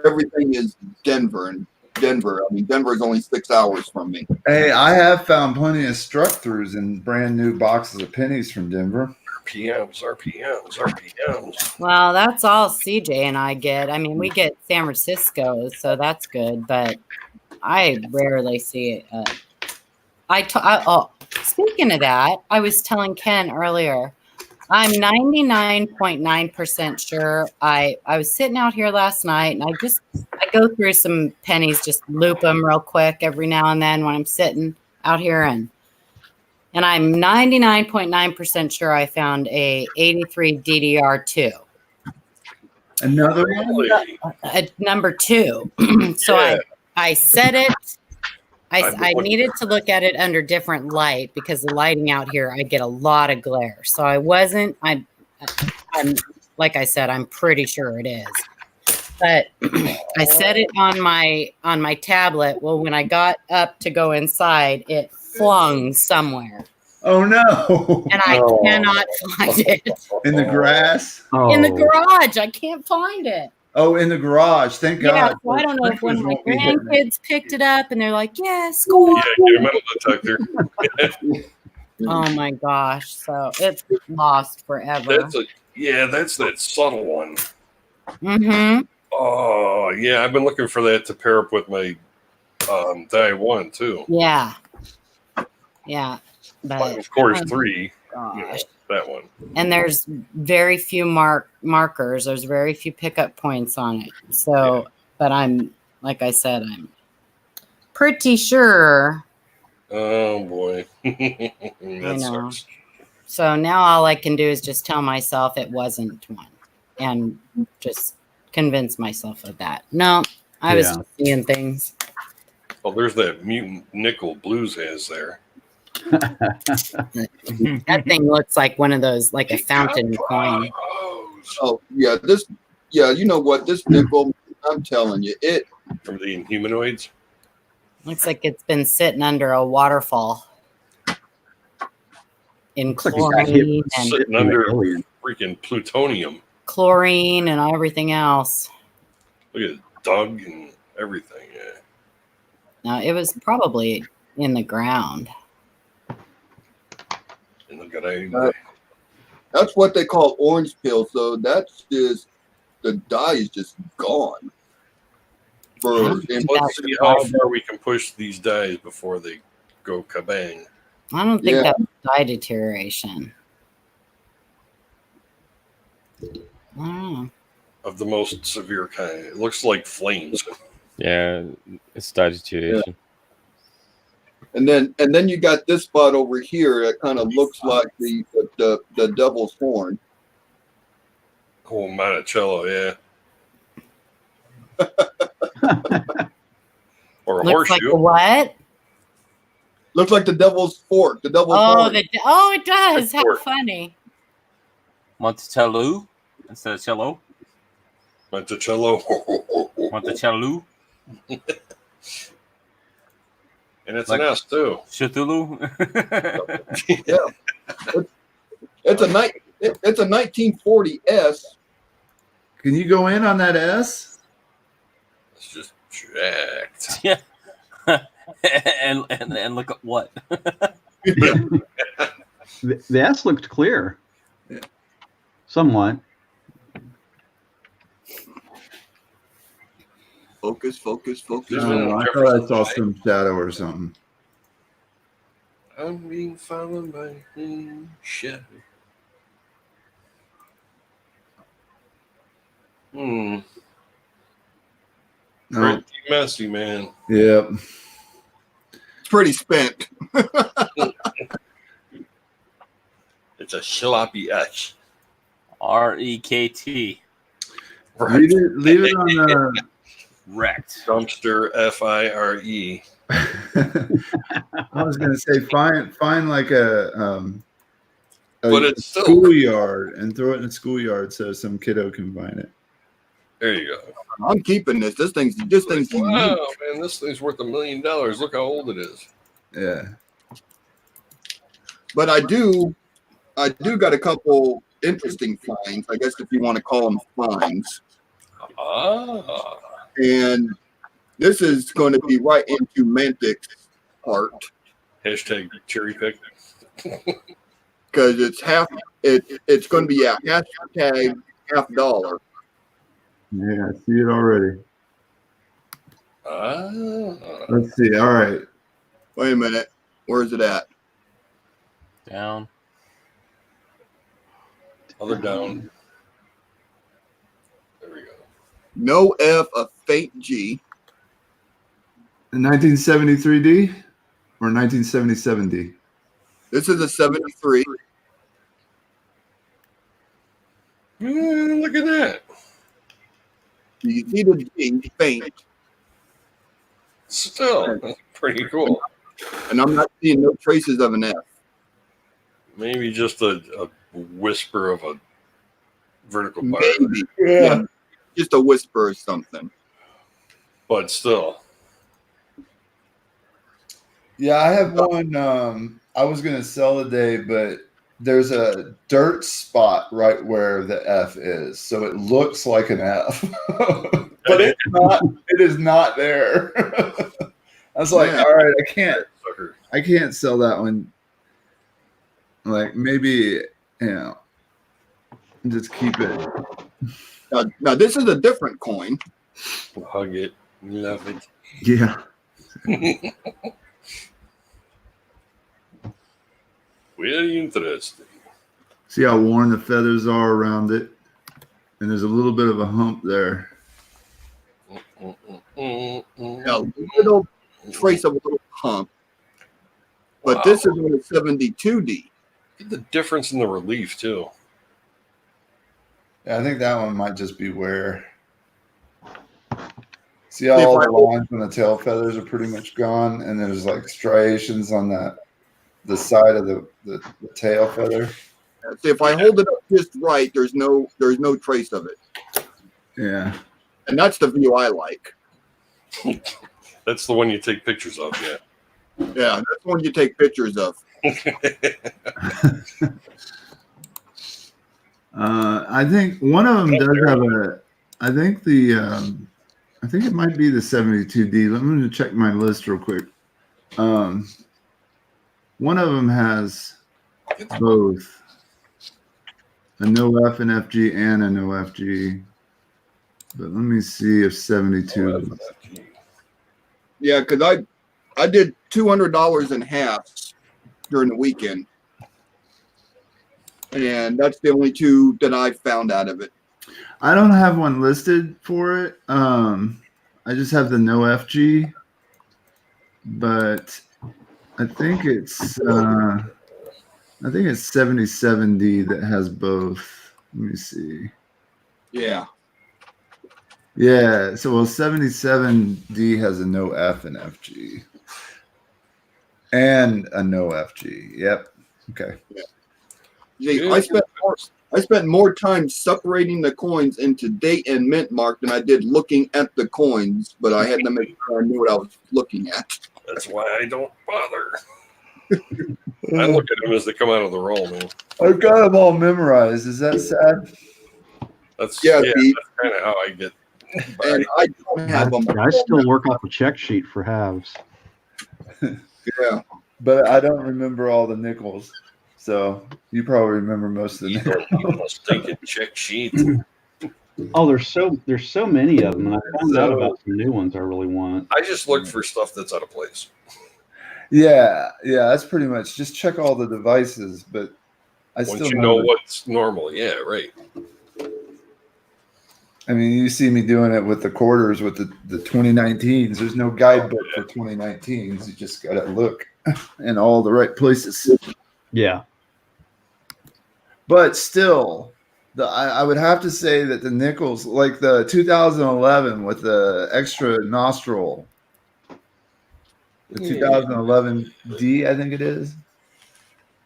everything is Denver and Denver. I mean, Denver is only 6 hours from me. Hey, I have found plenty of struck throughs in brand new boxes of pennies from Denver. RPMs. Well, that's all CJ and I get. I mean, we get San Francisco, so that's good, but I rarely see it. Speaking of that, I was telling Ken earlier, I'm 99.9% sure. I was sitting out here last night and I go through some pennies, just loop them real quick every now and then when I'm sitting out here and I'm 99.9% sure I found a 83 DDR2. Another one? Really? Number 2. So Yeah. I set it. I I've been needed to look at it under different light because the lighting out here, I get a lot of glare. So I'm like I said, I'm pretty sure it is. But I set it on my tablet. Well, when I got up to go inside, it flung somewhere. Oh no! And I cannot find it. In the grass? Oh, In the garage. I can't find it. Oh, in the garage. Thank Yeah, God. so I don't know if one of my Won't be hitting it. grandkids picked it up and they're like, yeah, score. Yeah, get a metal detector. Oh my gosh. So it's lost forever. That's that subtle one. Mm-hmm. Oh yeah, I've been looking for that to pair up with my Die 1 too. Yeah. Yeah. But Of course, 3. gosh. That one. And there's very few markers. There's very few pickup points on it. So, but I'm, like I said, I'm pretty sure. Oh boy, I that know. sucks. So now all I can do is just tell myself it wasn't one and just convince myself of that. No, I was Yeah. just seeing things. Well, there's that mutant nickel Blues has there. That thing looks like one of those, like a fountain coin. Oh yeah, you know what? This nickel, I'm telling you, it From the Inhumanoids. Looks like it's been sitting under a waterfall in Looks like it got hit chlorine and Sitting under freaking plutonium. chlorine and everything else. Look at it, dug and everything. Yeah. Now it was probably in the ground. And look at it. that's what they call orange peel. So that's just the dye is just gone. Let's see how far we can push these dies before they go kabang. I don't think Yeah. that's dye deterioration. I don't know. Of the most severe kind. It looks like flames. Yeah, it's deterioration. And then you got this spot over here that kind of looks like the devil's horn. Oh, Monticello, yeah. Or a Looks like horseshoe. a what? Looks like the devil's fork. The devil's horn. It does. How Fork. funny. Monticello instead of cello. Monticello. Monticello. And it's Like- an S too. Cthulhu. It's a 1940 S. Can you go in on that S? It's just jacked. Yeah. and look at what? The S looked clear. Yeah. Somewhat. Focus. No, I thought I saw some shadow or something. I'm being followed by shadow. No. Pretty messy, man. Yep. It's pretty spent. It's a sloppy S. REKT. Leave it on the. Wrecked. Dumpster FIRE. I was gonna say find like a But it's still schoolyard and throw it in the schoolyard so some kiddo can find it. There you go. I'm keeping this. This thing's unique. Wow, man, this thing's worth $1 million. Look how old it is. Yeah. But I do got a couple interesting finds, I guess if you want to call them finds. Ah. And this is going to be right into Mantic's part. Hashtag cherry pick. Because it's it's going to be a hashtag $50. Yeah, I see it already. Ah. Let's see. All right. Wait a minute. Where's it at? Down. Other down. There we go. No F, a faint G. The 1973D or 1977D? This is a 73. Look at that. You see the G faint. Still, that's pretty cool. And I'm not seeing no traces of an F. Maybe just a whisper of a vertical bar. Maybe. Yeah. Just a whisper or something. But still. Yeah, I have one. I was going to sell today, but there's a dirt spot right where the F is. So it looks like an F. But it's not. It is not there. I was like, all right, I can't sell that one. Like maybe, just keep it. Now this is a different coin. Hug it. Love it. Yeah. Very interesting. See how worn the feathers are around it, and there's a little bit of a hump there. A little trace of a little hump. But this is on a 72D. The difference in the relief too. Yeah, I think that one might just be wear. See how all the lines on the tail feathers are pretty much gone, and there's like striations on the side of the tail feather. See, if I hold it up just right, there's no trace of it. Yeah. And that's the view I like. That's the one you take pictures of, yeah. Yeah, that's the one you take pictures of. I think one of them does have a. I think I think it might be the 72D. Let me check my list real quick. One of them has both a no F and FG and a no FG. But let me see if 72. Yeah, because I did $200 in halves during the weekend. And that's the only two that I found out of it. I don't have one listed for it. I just have the no FG. But I think it's 77D that has both. Let me see. Yeah. Yeah, so 77D has a no F and FG. And a no FG. Yep. Okay. Yeah. See, I spent more time separating the coins into date and mint mark than I did looking at the coins, but I had to make sure I knew what I was looking at. That's why I don't bother. I look at them as they come out of the roll, man. I've got them all memorized. Is that sad? That's Pete. that's kind of how I get. And I don't have them. I still work off a check sheet for halves. Yeah. But I don't remember all the nickels. So you probably remember most of the nickels. Stinking check sheet. Oh, there's so many of them, and I found out about some new ones I really want. I just look for stuff that's out of place. Yeah, that's pretty much just check all the devices, but Once you know what's normal, yeah, right. I mean, you see me doing it with the quarters with the 2019s. There's no guidebook for 2019s. You just got to look in all the right places. Yeah. But still, I would have to say that the nickels, like the 2011 with the extra nostril, the 2011D, I think it is.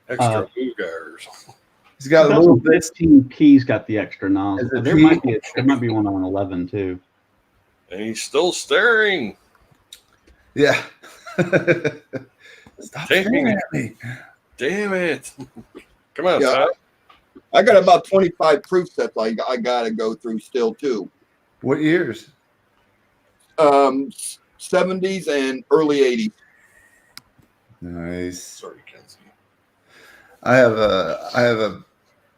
Extra boogars. He's got a little bit. 2015P's got the extra nozzle. Is it There might be one on 11 too. And he's still staring. Yeah. Stop staring at me. Damn it. Come on, Yeah. son. I got about 25 proof sets I got to go through still, too. What years? 70s and early 80s. Nice. Sorry, Kenzie. I have a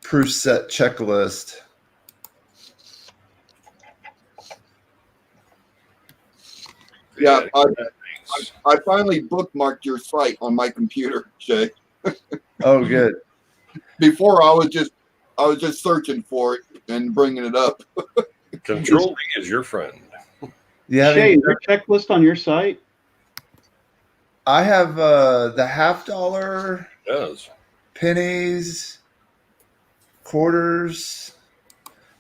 proof set checklist. Yeah, I finally bookmarked your site on my computer, Shay. Oh, good. Before I was just searching for it and bringing it up. Control D is your friend. Yeah, Shay, is there a checklist on your site? I have the $50, Yes. pennies, quarters,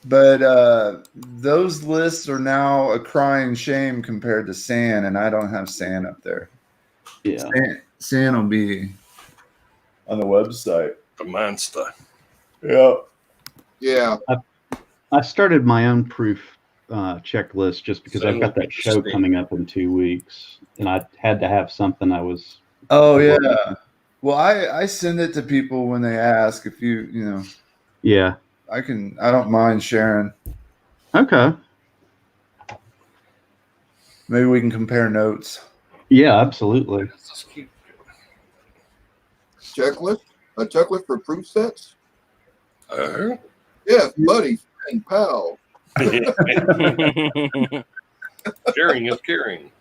but those lists are now a crying shame compared to sand, and I don't have sand up there. Yeah. Sand will be on the website. The monster. Yeah. Yeah. I started my own proof checklist just because I've got that show Interesting. coming up in 2 weeks, and I had to have something I was. Oh yeah. Well, I send it to people when they ask. If you know, Yeah. I don't mind sharing. Okay. Maybe we can compare notes. Yeah, absolutely. Let's just keep Checklist? A checklist for proof sets? going. Yes, buddy and pal. Sharing is caring.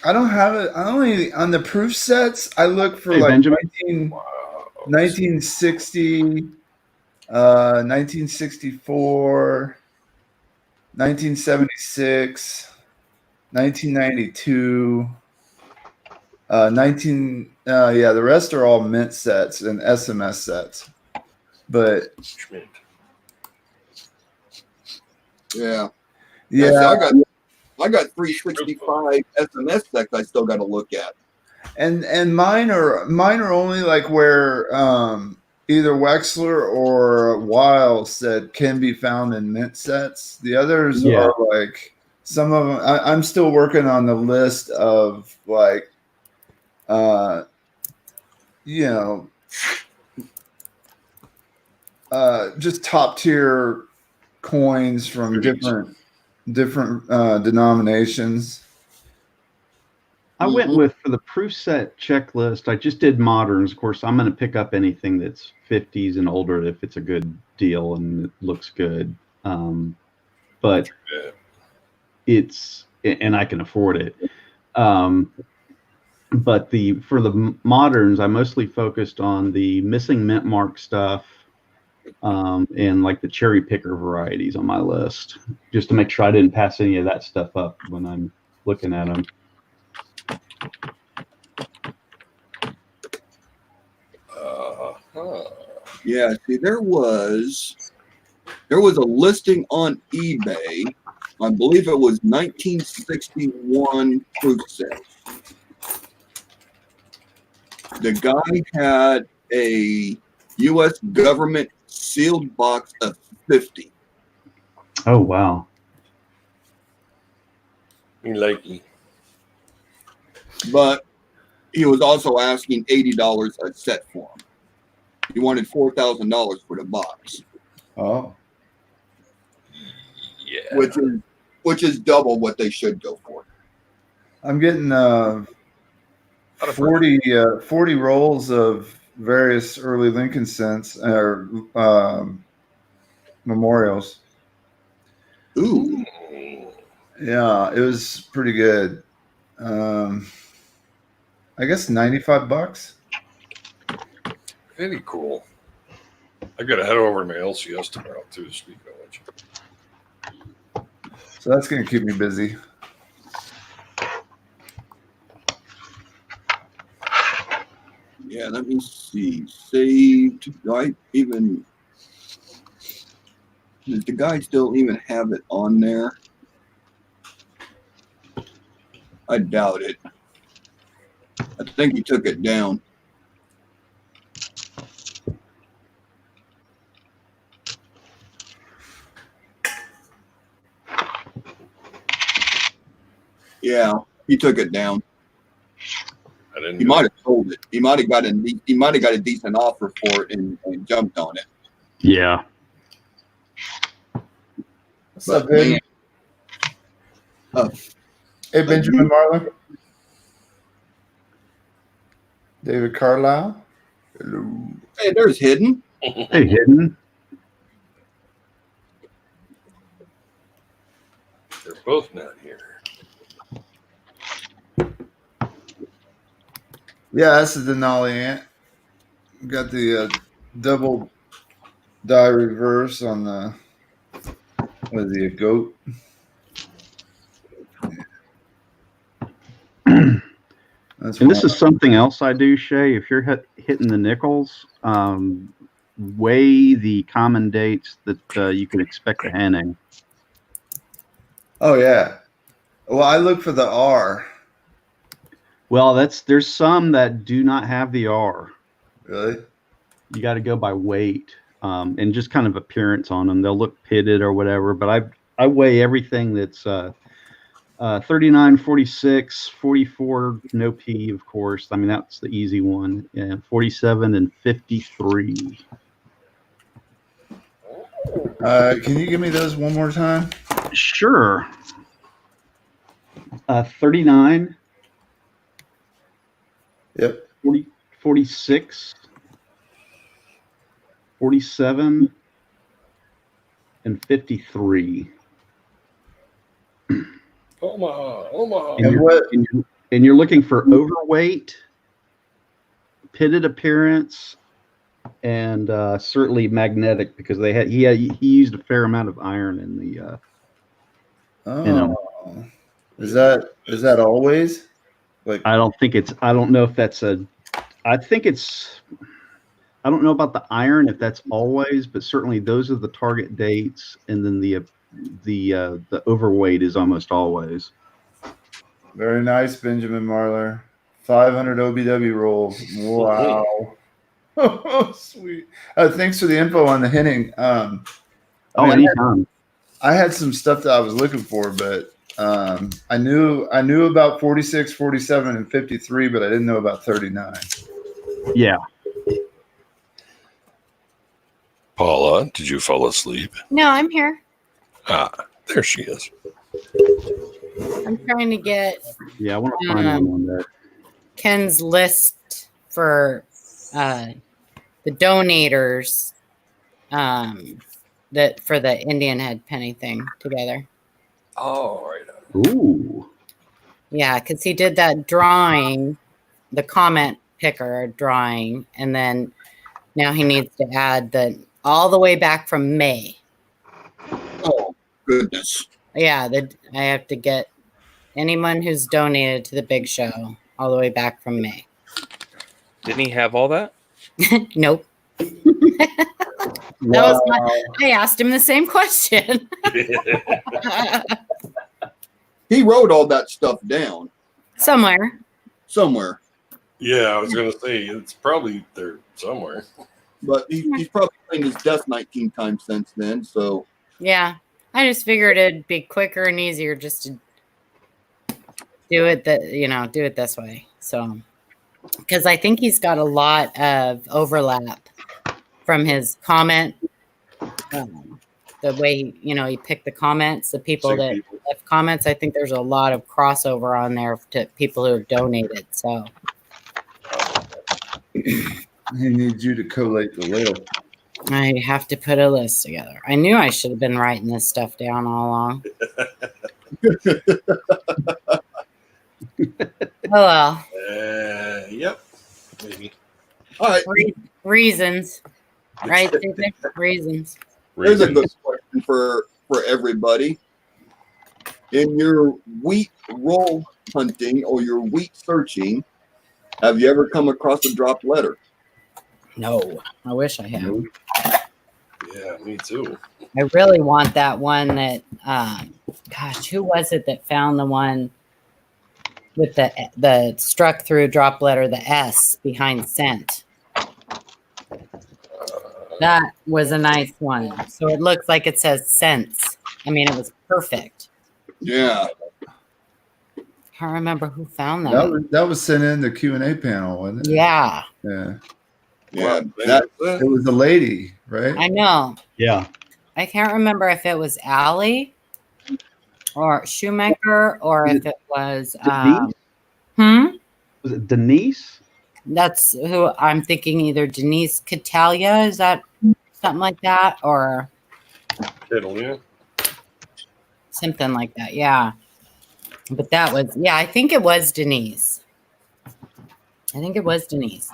I don't have it. I only on the proof sets. I look for Hey, like Benjamin. 1960, 1964, 1976, 1992, yeah, the rest are all mint sets and SMS sets. But Schmidt. Yeah. yeah, So I got 365 SMS sets I still got to look at. and mine are only like where either Wexler or Wild said can be found in mint sets. The others Yeah. are like some of them. I'm still working on the list of like, you know, just top tier coins from different denominations. I went with, for the proof set checklist, I just did moderns. Of course, I'm going to pick up anything that's 50s and older if it's a good deal and it looks good. But and I can afford it. But for the moderns, I mostly focused on the missing mint mark stuff and like the cherry picker varieties on my list, just to make sure I didn't pass any of that stuff up when I'm looking at them. Yeah, see, there was a listing on eBay. I believe it was 1961 proof set. The guy had a U.S. government sealed box of 50. Oh, wow. Me likey. But he was also asking $80 a set for him. He wanted $4,000 for the box, Oh, Yeah. which is double what they should go for. I'm getting 40 rolls of various early Lincoln cents or memorials. Ooh, Yeah, it was pretty good. I guess $95. Very cool. I got to head over to my LCS tomorrow too. Speaking of which, So that's going to keep me busy. yeah. Let me see. Saved. Do I even? Does the guy still even have it on there? I doubt it. I think he took it down. Yeah, he took it down. I didn't. He do might it. have sold it. He might have got a decent offer for it and jumped on it. Yeah. What's up, But man, baby? Hey, Benjamin Marler. David Carlisle. Hello. hey, there's Hidden. Hey, Hidden. They're both not here. Yeah, that's the Denali ant. We got the double die reverse on the, what is he, a goat? That's And this fine. is something else I do, Shay. If you're hitting the nickels, weigh the common dates that you can expect a henning. Oh, yeah. Well, I look for the R. Well, there's some that do not have the R. Really? You got to go by weight and just kind of appearance on them. They'll look pitted or whatever, but I weigh everything that's 39, 46, 44, no P, of course. I mean, that's the easy one. Yeah, 47 and 53. Can you give me those one more time? Sure. 39, Yep. 40, 46, 47, and 53. Omaha. And And you're, what? and you're looking for overweight, pitted appearance, and certainly magnetic because he used a fair amount of iron in the Oh. Is that always? Like, I don't know if that's I don't know about the iron if that's always, but certainly those are the target dates, and then the overweight is almost always. very nice, Benjamin Marler. 500 OBW rolls. Wow. Sweet. Thanks for the info on the henning. Anytime. I had some stuff that I was looking for, but I knew about 46, 47, and 53, but I didn't know about 39. Yeah. Paula, did you fall asleep? No, I'm here. Ah, there she is. I'm trying to get Yeah, I want to find one there. Ken's list for the donators that for the Indian head penny thing together. Oh, right. Ooh. Yeah, because he did that drawing, the comment picker drawing, and then now he needs to add the all the way back from May. Oh goodness. Yeah, I have to get anyone who's donated to the big show all the way back from May. Didn't he have all that? Nope. Wow. I asked him the same question. He wrote all that stuff down Somewhere. somewhere, Yeah, I was gonna say it's probably there somewhere. but he's probably playing his death 19 times since then. So Yeah. I just figured it'd be quicker and easier just to do it do it this way. So because I think he's got a lot of overlap from his comment. The way he picked the comments, the people Same that people. left comments. I think there's a lot of crossover on there to people who have donated. So He needs you to collate the list. I have to put a list together. I knew I should have been writing this stuff down all along. Oh well. Yep. Maybe. all right, Reasons. Right? Reasons. here's a good question for everybody. In your wheat roll hunting or your wheat searching, have you ever come across a dropped letter? No. I wish I had. Yeah, me too. I really want that one that gosh, who was it that found the one with the struck through drop letter, the S behind sent? That was a nice one. So it looks like it says cents. I mean, it was perfect. Yeah. can't remember who found that. That was sent in the Q&A panel, wasn't it? Yeah, Yeah. Yeah, It was a lady, right? I know. Yeah. I can't remember if it was Allie or Shoemaker or if it was Denise? Was it Denise? That's who I'm thinking, either Denise Catalia, is that something like that, or Catalina. something like that. Yeah. But that was, I think it was Denise. I think it was Denise.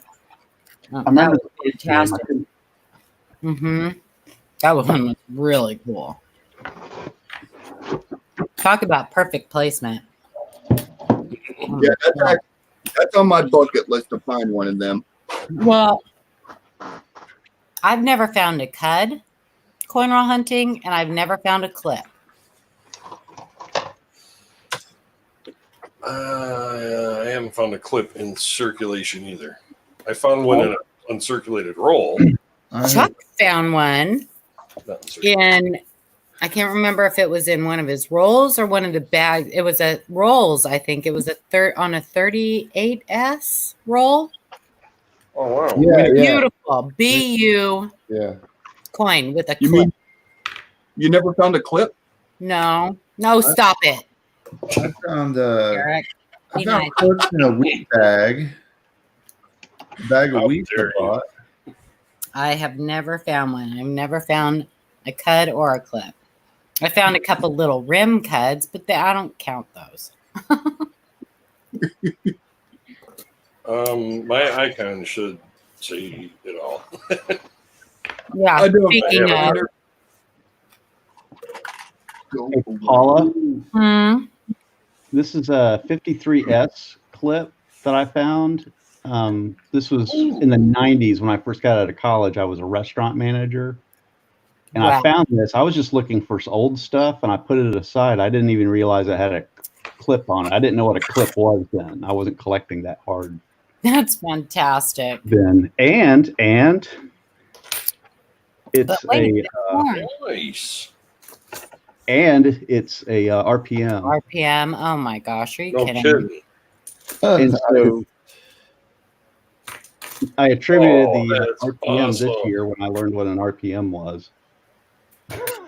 I remember that was fantastic. That one was really cool. Talk about perfect placement. Yeah, that's on my bucket list to find one of them. Well, I've never found a cud coin roll hunting, and I've never found a clip. I haven't found a clip in circulation either. I found one in an uncirculated roll. Chuck found one Not circulated. in, I can't remember if it was in one of his rolls or one of the bags. It was a rolls, I think. It was on a 38S roll. Oh wow! Yeah, Beautiful BU coin with a You clip. mean you never found a clip? No, stop it, I found Eric. I found clips in a wheat bag. A bag of wheat I bought. I have never found one. I've never found a cud or a clip. I found a couple little rim cuds, but I don't count those. My icon should say it all. Yeah. I do. Speaking Yeah. of, Hey, Paula, this is a 53S clip that I found. This was in the 90s when I first got out of college. I was a restaurant manager. And I found this. I was just looking for old stuff, and I put it aside. I didn't even realize I had a clip on it. I didn't know what a clip was then. I wasn't collecting that hard that's fantastic. then. And it's But wait, Nice. it's a RPM. RPM. Oh my gosh, are you No kidding? kidding. And so I attributed the that's RPM this awesome. year when I learned what an RPM was.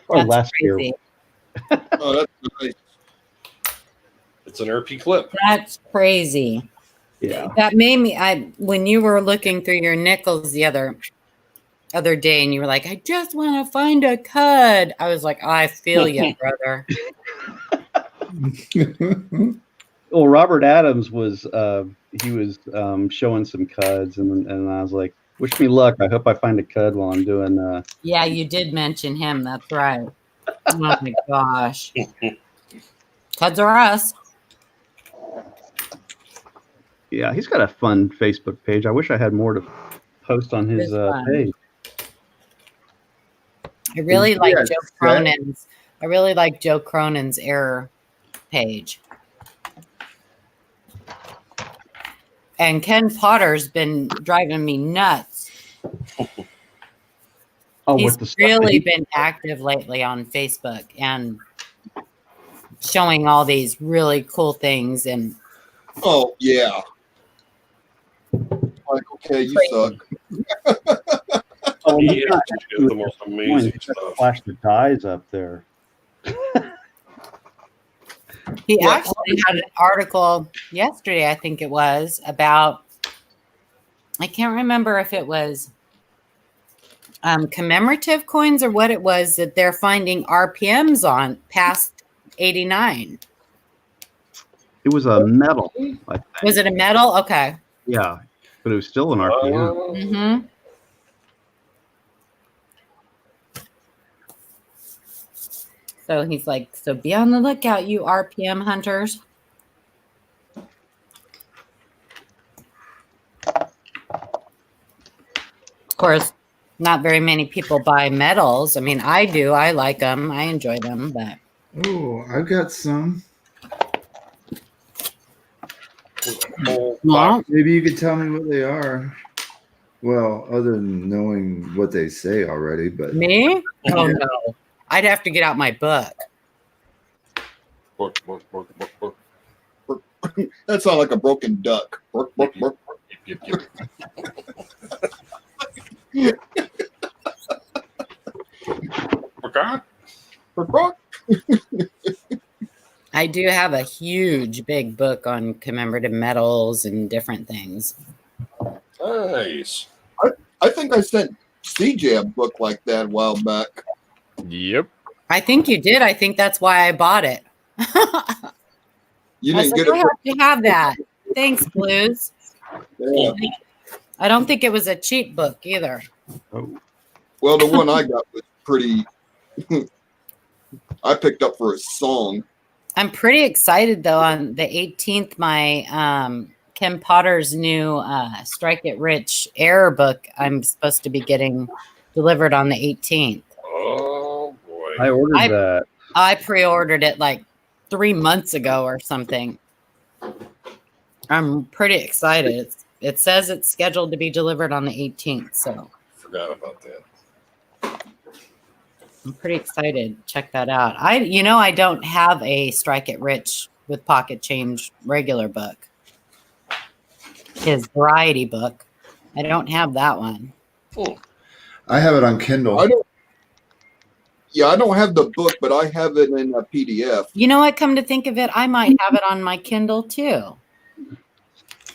Or That's last crazy. year. Oh, that's nice. It's an RP clip. That's crazy. Yeah. That made me. When you were looking through your nickels the other day, and you were like, "I just want to find a cud," I was like, "I feel you, brother." Well, Robert Adams was showing some cuds, and I was like, "Wish me luck. I hope I find a cud while I'm doing." Yeah, you did mention him. That's right. Oh my gosh, cuds are us. Yeah, he's got a fun Facebook page. I wish I had more to post on his page. I really like Yes, Joe Cronin's. I really like Joe Cronin's error page. And Ken Potter's been driving me nuts. Oh, He's with the stuff really that been active lately on Facebook and showing all these really cool things. And Oh yeah. Like, okay, you suck. Oh, He he's got actually got the most amazing he's got to stuff. flash the dies up there. he actually had an article yesterday, I think it was, about, I can't remember if it was commemorative coins or what it was, that they're finding RPMs on past 89. It was a metal, I think. Was it a metal? Okay. Yeah, but it was still an RPM. Mm-hmm. So he's like, so be on the lookout, you RPM hunters. Of course, not very many people buy medals. I mean, I do. I like them. I enjoy them, but Oh, I've got some. Whole no. Maybe you could tell me what they are. Well, other than knowing what they say already, but Me? Oh no. I'd have to get out my book. book. That sounds like a broken duck. Burk, burk, burk. Yep, yep. Okay. Burk, burk. I do have a huge big book on commemorative medals and different things. Nice. I think I sent CJ a book like that a while back. Yep. I think you did. I think that's why I bought it. You I didn't said, get I it. have to have that. Thanks, Blues. Yeah. I don't think it was a cheap book either. Oh, Well, the one I got was pretty. I picked up for a song. I'm pretty excited though. On the 18th, my Kim Potter's new Strike It Rich error book I'm supposed to be getting delivered on the 18th. Oh boy. I ordered that. I pre-ordered it like 3 months ago or something. I'm pretty excited. It says it's scheduled to be delivered on the 18th, so Forgot about that. I'm pretty excited. Check that out. I don't have a Strike It Rich with pocket change regular book. His variety book. I don't have that one. I have it on Kindle. I don't have the book, but I have it in a PDF. You know what? Come to think of it, I might have it on my Kindle too.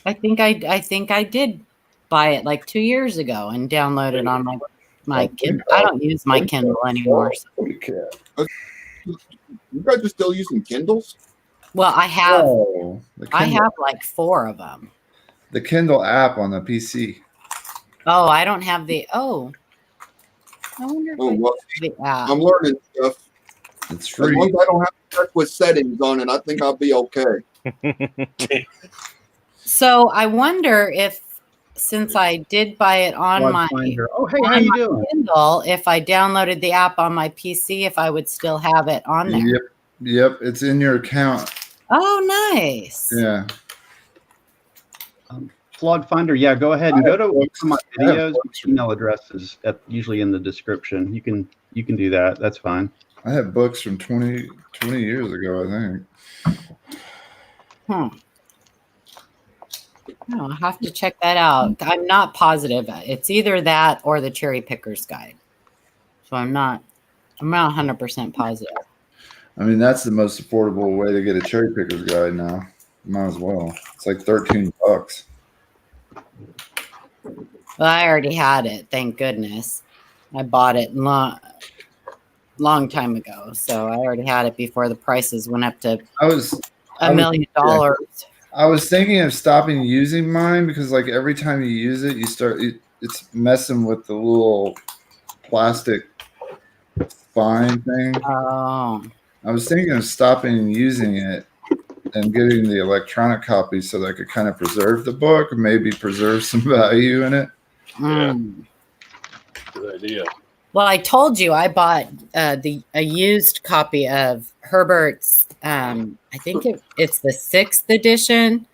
I think I did buy it like 2 years ago and download it on my Kindle. I don't use my Kindle anymore. So. You guys are still using Kindles? Well, I have Oh, I have like 4 of them. the Kindle app on the PC. Oh, I don't have the I wonder if Oh, well, the app. I'm learning stuff. It's As free. long as I don't have to touch with settings on it, I think I'll be okay. So I wonder if, since I did buy it on Well, my Oh, hey, how you doing? Kindle, if I downloaded the app on my PC, if I would still have it on there. Yep, it's in your account. Oh, nice. Yeah. Flawed Finder. Yeah, go ahead and go to one of my I have videos. books. Email address is usually in the description. You can do that. That's fine. I have books from 20 years ago, I think. I'll have to check that out. I'm not positive. It's either that or the Cherry Picker's Guide. So I'm not 100% positive. I mean, that's the most affordable way to get a cherry picker's guide now. Might as well. It's like $13. Well, I already had it. Thank goodness. I bought it long time ago. So I already had it before the prices went up to $1 million. I was thinking of stopping using mine because, like, every time you use it, it's messing with the little plastic spine thing. Oh. I was thinking of stopping using it and getting the electronic copy so that I could kind of preserve the book, maybe preserve some value in it. Mm. Good idea. Well, I told you I bought a used copy of Herbert's. I think it's the 6th edition,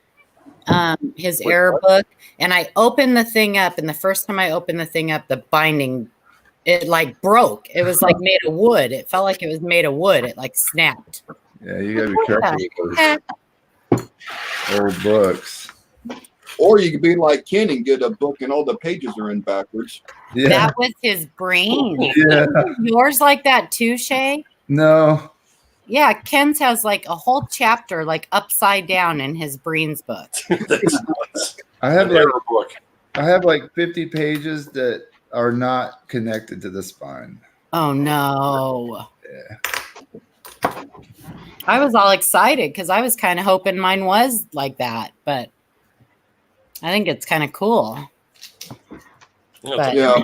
his error book. And I opened the thing up, and the first time I opened the thing up, the binding, it like broke. It was like made of wood. It felt like it was made of wood. It like snapped. Yeah, you gotta be careful with those old books. Or you could be like Ken and get a book and all the pages are in backwards. Yeah, That was his brain. yeah. Yours like that too, Shay? No, Yeah, Ken's has like a whole chapter like upside down in his Breen's book. That's nuts. I have An like error book. 50 pages that are not connected to the spine. Oh no. Yeah. I was all excited because I was kind of hoping mine was like that, but I think it's kind of cool. But Yeah.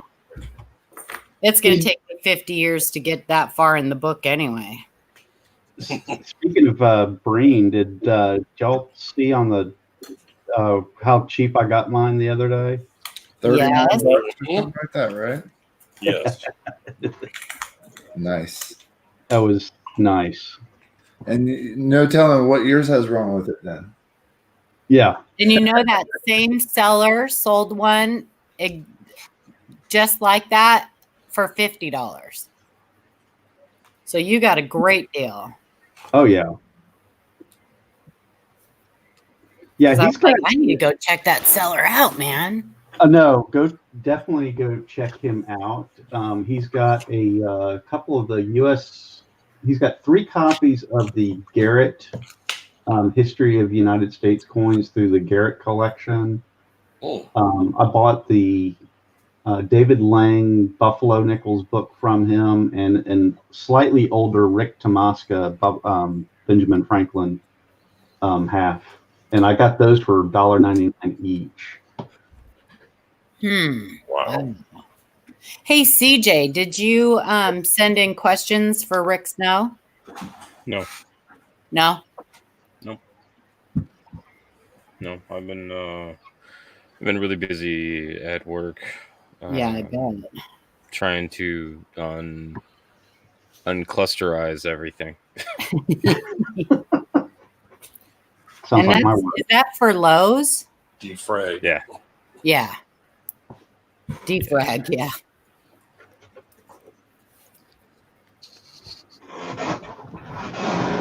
it's going to take me 50 years to get that far in the book anyway. Speaking of Breen, did y'all see on the how cheap I got mine the other day? $39 Yes. or something like that, right? Yes. Nice. That was nice. And no telling what yours has wrong with it then. Yeah. And you know that same seller sold one just like that for $50. So you got a great deal. Oh yeah. Yeah, 'Cause I he's was got. like, I need to go check that seller out, man. No, definitely go check him out. He's got a couple of the U.S. He's got 3 copies of the Garrett History of United States Coins through the Garrett collection. Oh, I bought the David Lang Buffalo Nickels book from him, and slightly older Rick Tomaska Benjamin Franklin half, and I got those for $1.99 each. wow. Hey, CJ, did you send in questions for Rick Snow? No, No? no. I've been really busy at work. Yeah, I bet. Trying to unclusterize everything. Sounds And like my work. is that for Lowe's? Defrag. Yeah. Yeah. Defrag, yeah.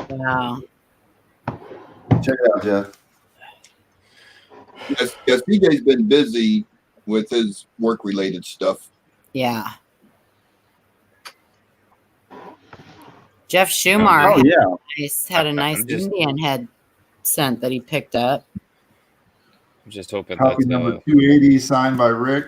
Wow. Check it out, Jeff. Yes, CJ's been busy with his work-related stuff. Yeah. Jeff Schumacher Oh yeah, had a nice I'm just- Indian head scent that he picked up. I'm just hoping Copy that's number 280 signed by Rick.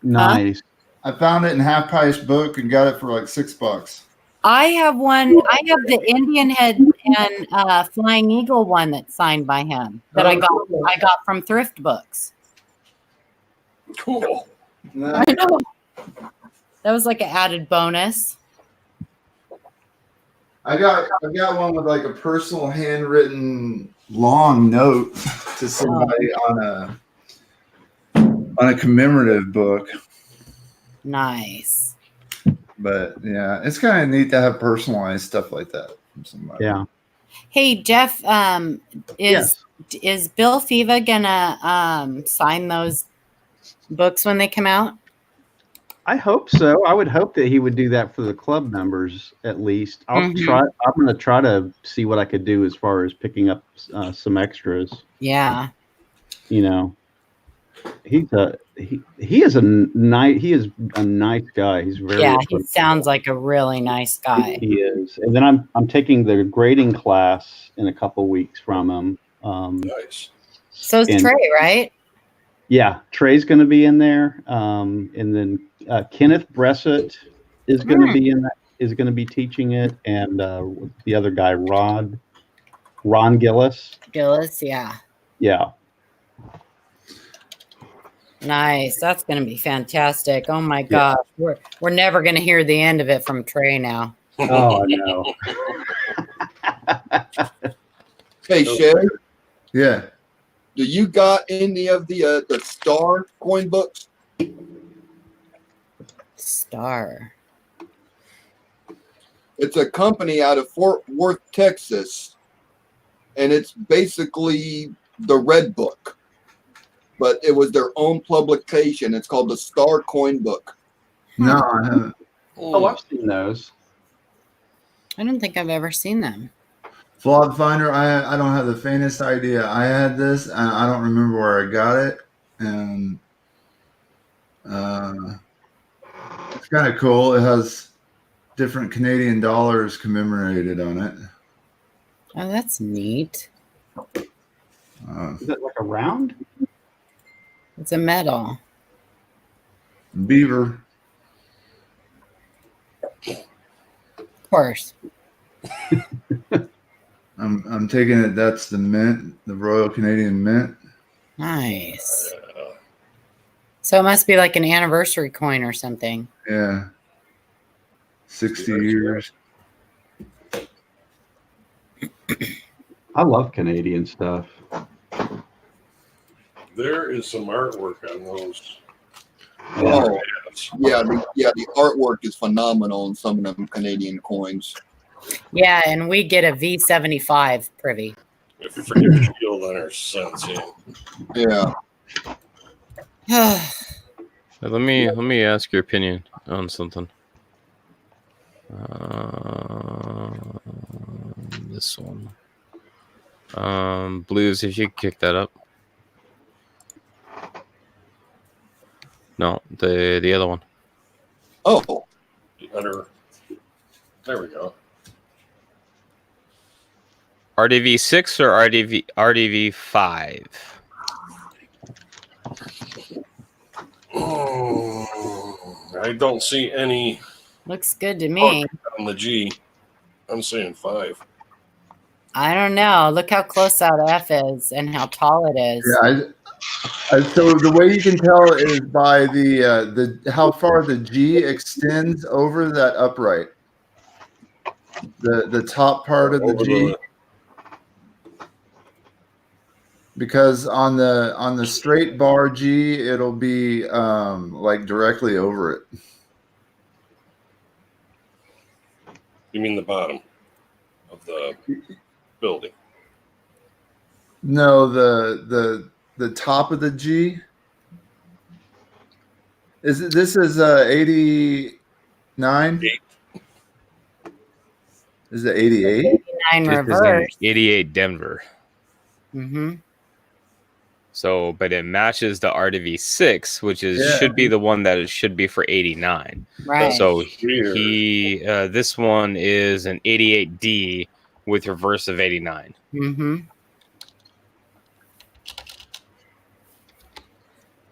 nice. I found it in half price book and got it for like $6. I have one. I have the Indian head and Flying Eagle one that's signed by him that I got from Thrift Books. Cool. I know. That was like an added bonus. I got one with like a personal handwritten long note to somebody on a commemorative book. Nice. But yeah, it's kind of neat to have personalized stuff like that from somebody. Yeah. Hey Jeff, Yes. is Bill Fiva gonna sign those books when they come out? I hope so. I would hope that he would do that for the club members at least. I'm going to try to see what I could do as far as picking up some extras. Yeah. You know, he is a nice guy. He's very Yeah, he approachable. sounds like a really nice guy. He is. And then I'm taking the grading class in a couple weeks from him. Nice. So is And- Trey, right? Yeah, Trey's going to be in there, and then Kenneth Bressett is going to be in that. Is going to be teaching it, and the other guy, Ron Gillis. Gillis, yeah. Yeah, Nice. That's going to be fantastic. Oh my gosh. We're never going to hear the end of it from Trey now. oh, I know. Hey, Shay, Yeah. do you got any of the Star coin books? Star. It's a company out of Fort Worth, Texas, and it's basically the Red Book, but it was their own publication. It's called the Star Coin Book. No, I haven't. Oh, I've seen those. I don't think I've ever seen them. Flawed Finder, I don't have the faintest idea. I had this, and I don't remember where I got it, and it's kind of cool. It has different Canadian dollars commemorated on it. Oh, that's neat. Is it like a round? It's a medal. Beaver. Of course. I'm taking it. That's the mint, the Royal Canadian Mint. Nice. So it must be like an anniversary coin or something. Yeah, 60 years. I love Canadian stuff. There is some artwork on those. Oh, yeah, the artwork is phenomenal in some of them Canadian coins. Yeah, and we get a V75 privy. If you forget Shield on our sense, yeah. Yeah. Let me ask your opinion on something. This one. Blues, if you could kick that up. No, the other one. Oh, Under. There we go. RDV 6 or RDV 5? I don't see any Looks good to me. on the G. I'm saying 5. I don't know. Look how close that F is and how tall it is. Yeah, so the way you can tell is by the how far the G extends over that upright. The top part of the Over G. Because on the straight bar G, it'll be like directly over it. You mean the bottom of the building? No, the top of the G. This is 89? 8. Is it 88? 89 This is an reverse. 88 Denver. Mm-hmm. So, but it matches the RDV 6, which is Yeah. should be the one that it should be for 89. Right. So Weird. this one is an 88D with reverse of 89. Mm-hmm.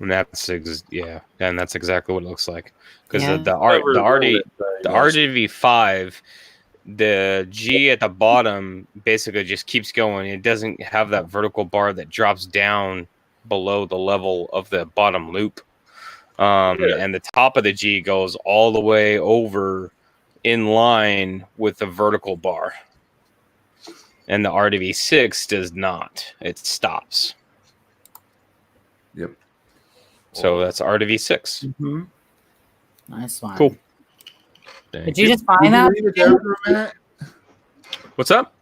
And that's exactly what it looks like. Because Yeah. the RDV 5, the G at the bottom basically just keeps going. It doesn't have that vertical bar that drops down below the level of the bottom loop. And the top of the G goes all the way over in line with the vertical bar. And the RDV 6 does not. It stops. Yep. So that's RDV 6. Mm-hmm. Nice one. Cool. Did you just find that? Leave it there for a minute. What's up?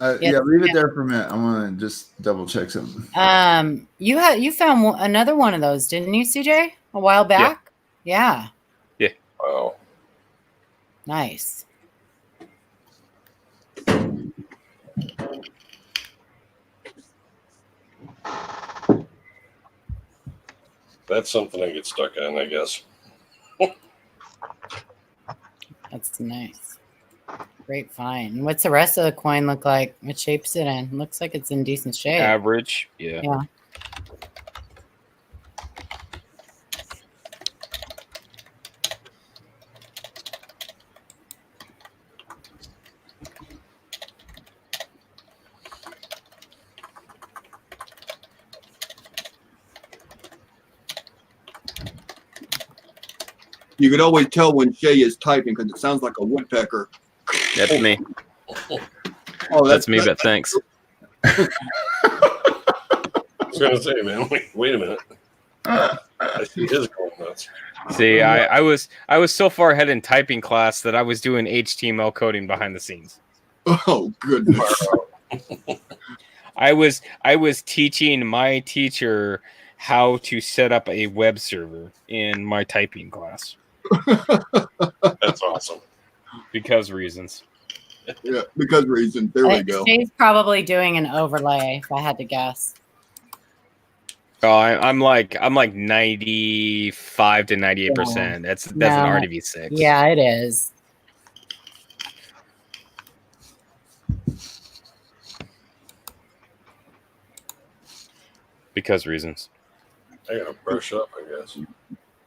Yeah, leave it there for a minute. I want to just double check something. You found another one of those, didn't you, CJ? A while back? Yeah. Wow. Nice. That's something I get stuck on, I guess. That's nice. Great find. What's the rest of the coin look like? What shape's it in? Looks like it's in decent shape. Average. Yeah. Yeah. you could always tell when Shay is typing because it sounds like a woodpecker. That's me. Oh, That's me, but thanks. I was going to say, man, wait a minute. I see his going nuts. See, I was so far ahead in typing class that I was doing HTML coding behind the scenes. Oh, goodness. I was teaching my teacher how to set up a web server in my typing class. That's awesome. Because reasons. Yeah, because reason. There we go. She's probably doing an overlay, if I had to guess. Oh, I'm like 95 to 98%. That's an RDV6. Yeah, it is. Because reasons. I gotta brush up, I guess.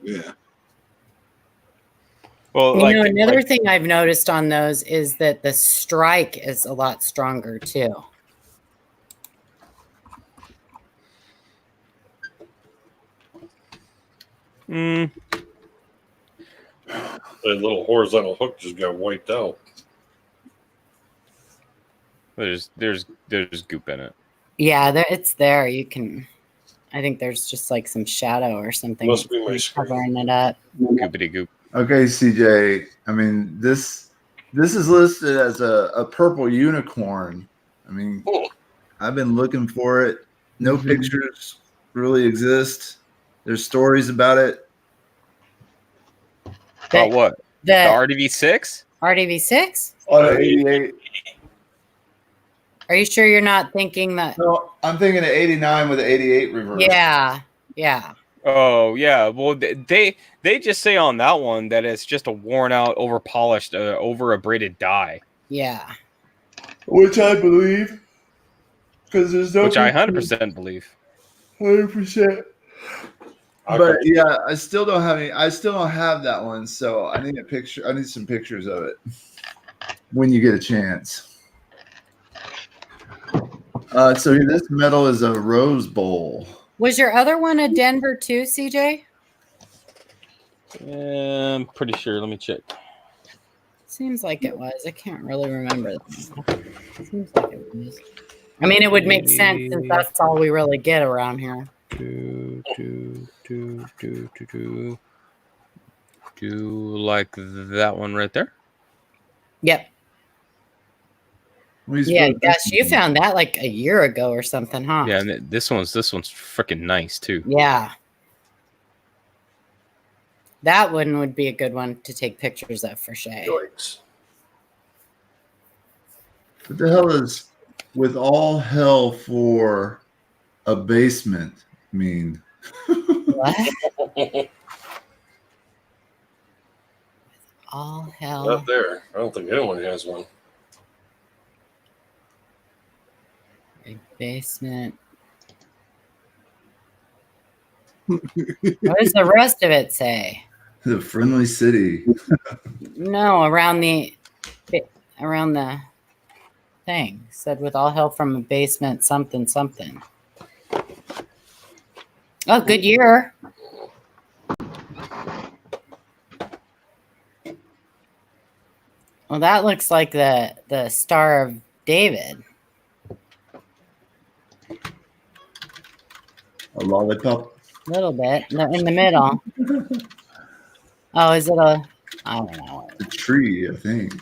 Yeah. Well, Another thing I've noticed on those is that the strike is a lot stronger too. That little horizontal hook just got wiped out. There's goop in it. Yeah, it's there. You can. I think there's just like some shadow or something. Must be my screen. Covering it up. Goopity goop. Okay, CJ. I mean, this is listed as a purple unicorn. I mean, I've been looking for it. No pictures really exist. There's stories about it. About what? The RDV6? RDV6? On 88. Are you sure you're not thinking that? No, I'm thinking of 89 with the 88 reverse. Yeah, yeah. Oh yeah, well they just say on that one that it's just a worn out, over polished, over abraded die, Yeah. Which I believe, because there's no. which I 100% believe. 100%. Okay. But yeah, I still don't have any. I still don't have that one, so I need a picture. I need some pictures of it when you get a chance. So this medal is a Rose Bowl. Was your other one a Denver too, CJ? I'm pretty sure. Let me check. Seems like it was. I can't really remember. Seems like it was. I mean, it would make sense since that's all we really get around here. Do like that one right there? Yep. Yeah, gosh, you found that like a year ago or something, huh? Yeah, and this one's freaking nice too. Yeah. That one would be a good one to take pictures of for Shay. Yikes. What the hell is with all hell for a basement mean? What? All hell. Not there. I don't think anyone has one. A basement. What does the rest of it say? The friendly city. No, around the thing. Said with all help from a basement, something, something. Oh, good year. Well, that looks like the Star of David. A lollipop. A little bit. In the middle. Oh, is it a... I don't know. A tree, I think.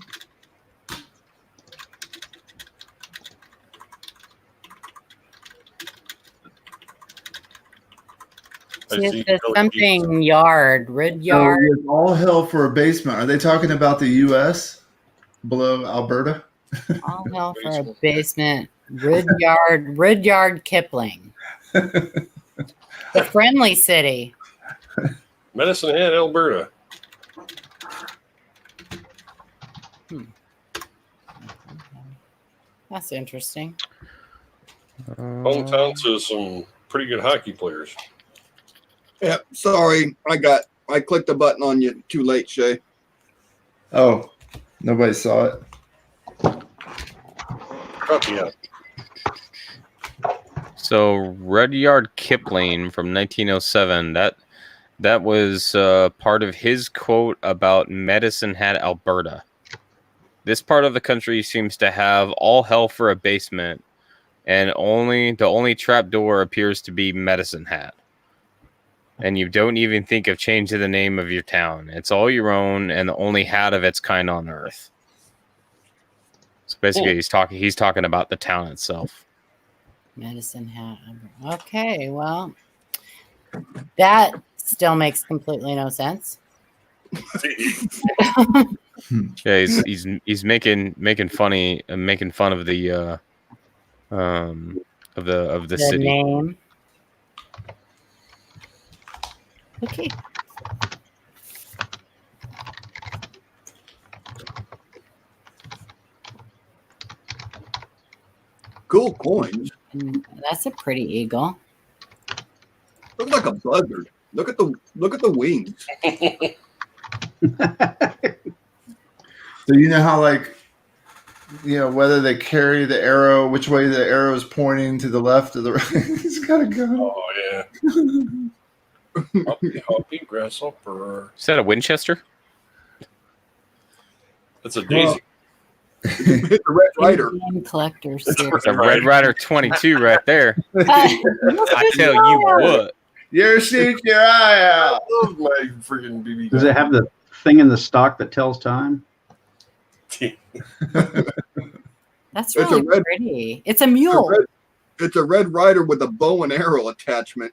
See, it says something yard, rid yard. So with all hell for a basement. Are they talking about the U.S. below Alberta? All hell for a basement. Rudyard Kipling. The friendly city. Medicine Hat, Alberta. That's interesting. Hometown to some pretty good hockey players. Yeah, sorry, I clicked the button on you too late, Shay. Oh, nobody saw it. Copy out. So Rudyard Kipling from 1907. That was part of his quote about Medicine Hat, Alberta. This part of the country seems to have all hell for a basement, and the only trapdoor appears to be Medicine Hat. And you don't even think of changing the name of your town. It's all your own and the only hat of its kind on earth. So basically, he's talking about the town itself. Medicine Hat. Okay, well, that still makes completely no sense. Yeah, he's making fun of the city. Name. Okay. Cool coins. That's a pretty eagle. Looks like a buzzard. Look at the wings. So you know how whether they carry the arrow, which way the arrow is pointing, to the left or the right. He's got a gun. Oh, yeah. Hoppy grasshopper. Is that a Winchester? That's a daisy. It's a Red Rider. Indian collector It's series. a Red Rider 22 right there. I tell you what. You shoot your eye out. I love my freaking BB Does it have the thing in the stock that tells time? That's It's a really red- pretty. It's a mule. It's a Red Rider with a bow and arrow attachment.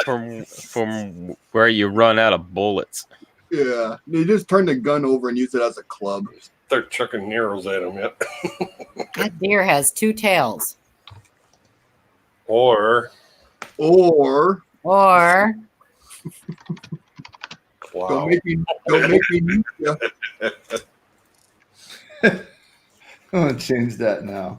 From where you run out of bullets. Yeah, you just turn the gun over and use it as a club. start chucking arrows at him yet. That deer has 2 tails. Or Or wow. Don't make me meet you. I'm gonna change that now.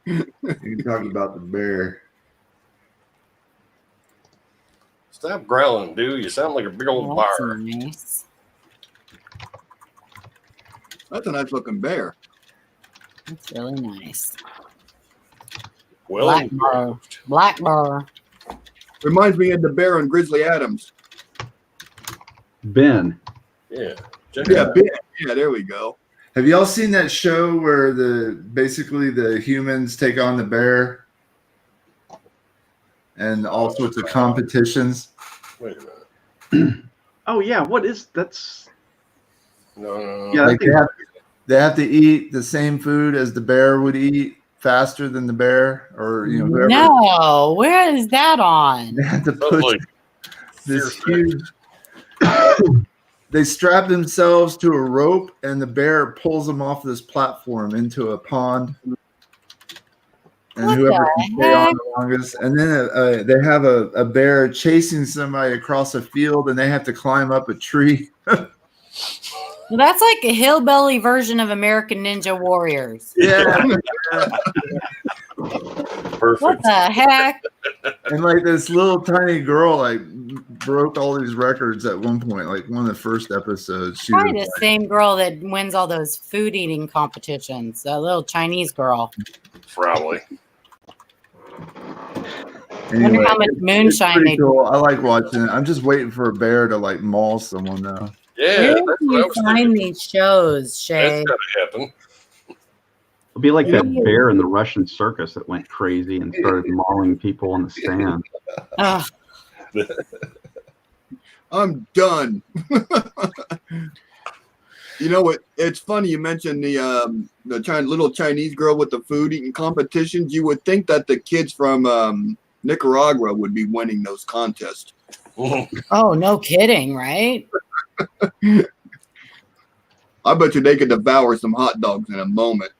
You talk about the bear. Stop growling, dude. You sound like a big old oh, bar. that's nice. That's a nice looking bear. That's really nice. Well, Black bar. Black bar. Reminds me of the bear on Grizzly Adams. Ben. yeah. Check Yeah, it out. Ben. Yeah, there we go. Have y'all seen that show where basically the humans take on the bear and all sorts of competitions? Wait a minute. Oh yeah, what is that's? No. Yeah, I Like think they have to eat the same food as the bear would eat faster than the bear, or whoever. No, where is that on? They have to Sounds push like this fierce, huge. They strap themselves to a rope, and the bear pulls them off this platform into a pond. And What whoever the can stay on heck? the longest, and then they have a bear chasing somebody across a field, and they have to climb up a tree. Well, that's like a hillbilly version of American Ninja Warriors. Yeah, perfect. What the heck? and like this little tiny girl like broke all these records at one point. Like one of the first episodes, she Probably was the same girl that wins all those food eating competitions. A little Chinese girl. Probably. Wonder how much it's moonshine pretty they cool. I like watching it. I'm just waiting for a bear to like maul someone though. Yeah, Where that's do what I you was find thinking. these shows, Shay? That's gotta happen. it'll be like that Yeah. bear in the Russian circus that went crazy and started mauling people on the stand. Ugh. I'm done. You know what? It's funny you mentioned the little Chinese girl with the food eating competitions. You would think that the kids from Nicaragua would be winning those contests. Oh, no kidding, right? I bet you they could devour some hot dogs in a moment.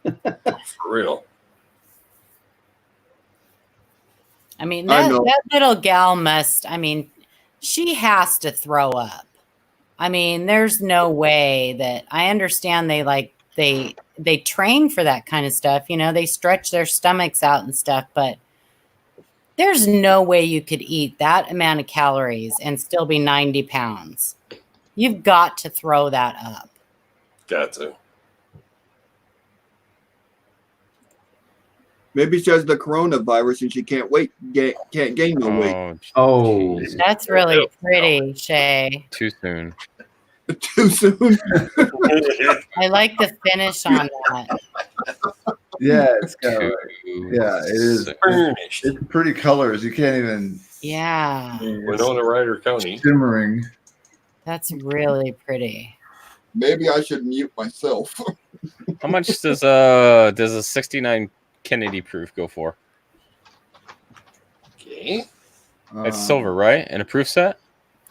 For real. I mean, I that know. little gal must, I mean, she has to throw up. I mean, there's no way that I understand they train for that kind of stuff. They stretch their stomachs out and stuff, but there's no way you could eat that amount of calories and still be 90 pounds. You've got to throw that up. Got to. Maybe she has the coronavirus and she can't gain no weight. Oh, jeez. That's really pretty, Shay. Too soon. Too soon. I like the finish on that. Yeah, it's got Too yeah, it is. soon. Furnished. It's pretty colors. You can't even Yeah, Winona Ryder County. shimmering. that's really pretty. Maybe I should mute myself. How much does a 69 Kennedy proof go for? Okay. It's silver, right? And a proof set?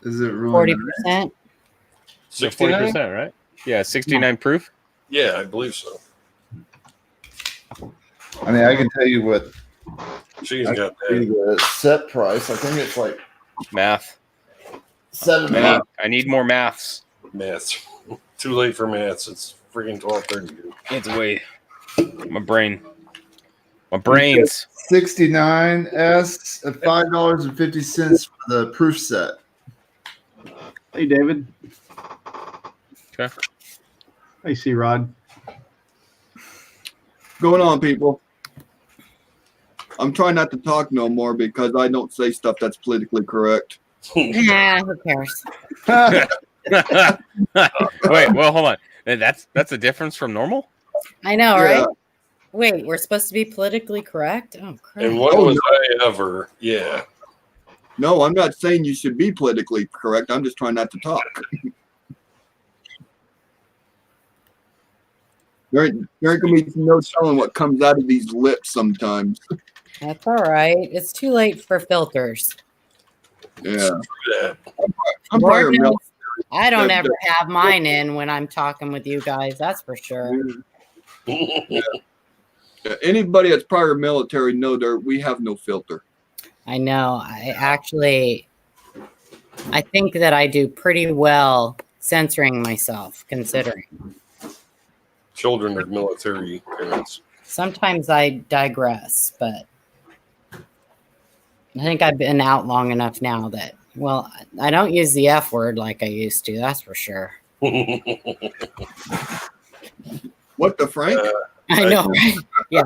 Is it really 40%. So 69? 40%, right? Yeah, 69 proof. Yeah, I believe so. I mean, I can tell you what She's I got can see that. the set price. I think it's like Math. $7. I need more maths. Maths. Too late for maths. It's freaking 12:30. It's way. My brain. My brains. 69S at $5.50 for the proof set. hey David. Okay. Hey C Rod. Going on, people. I'm trying not to talk no more because I don't say stuff that's politically correct. Nah, who cares? Wait, well, hold on. That's a difference from normal? I know, Yeah. right? Wait, we're supposed to be politically correct? Oh, crap. And when Oh, was I ever? Yeah. No, I'm not saying you should be politically correct. I'm just trying not to talk. There ain't gonna be no telling what comes out of these lips sometimes. That's all right. It's too late for filters. Yeah. Yeah. I'm Lord probably knows I don't Yeah, ever have mine in when I'm talking with you guys. That's for sure. anybody that's prior military know we have no filter. I know. I think that I do pretty well censoring myself, considering. Children of military parents. Sometimes I digress, but I think I've been out long enough now that, well, I don't use the F word like I used to. That's for sure. What the Frank? I know, right? Yeah.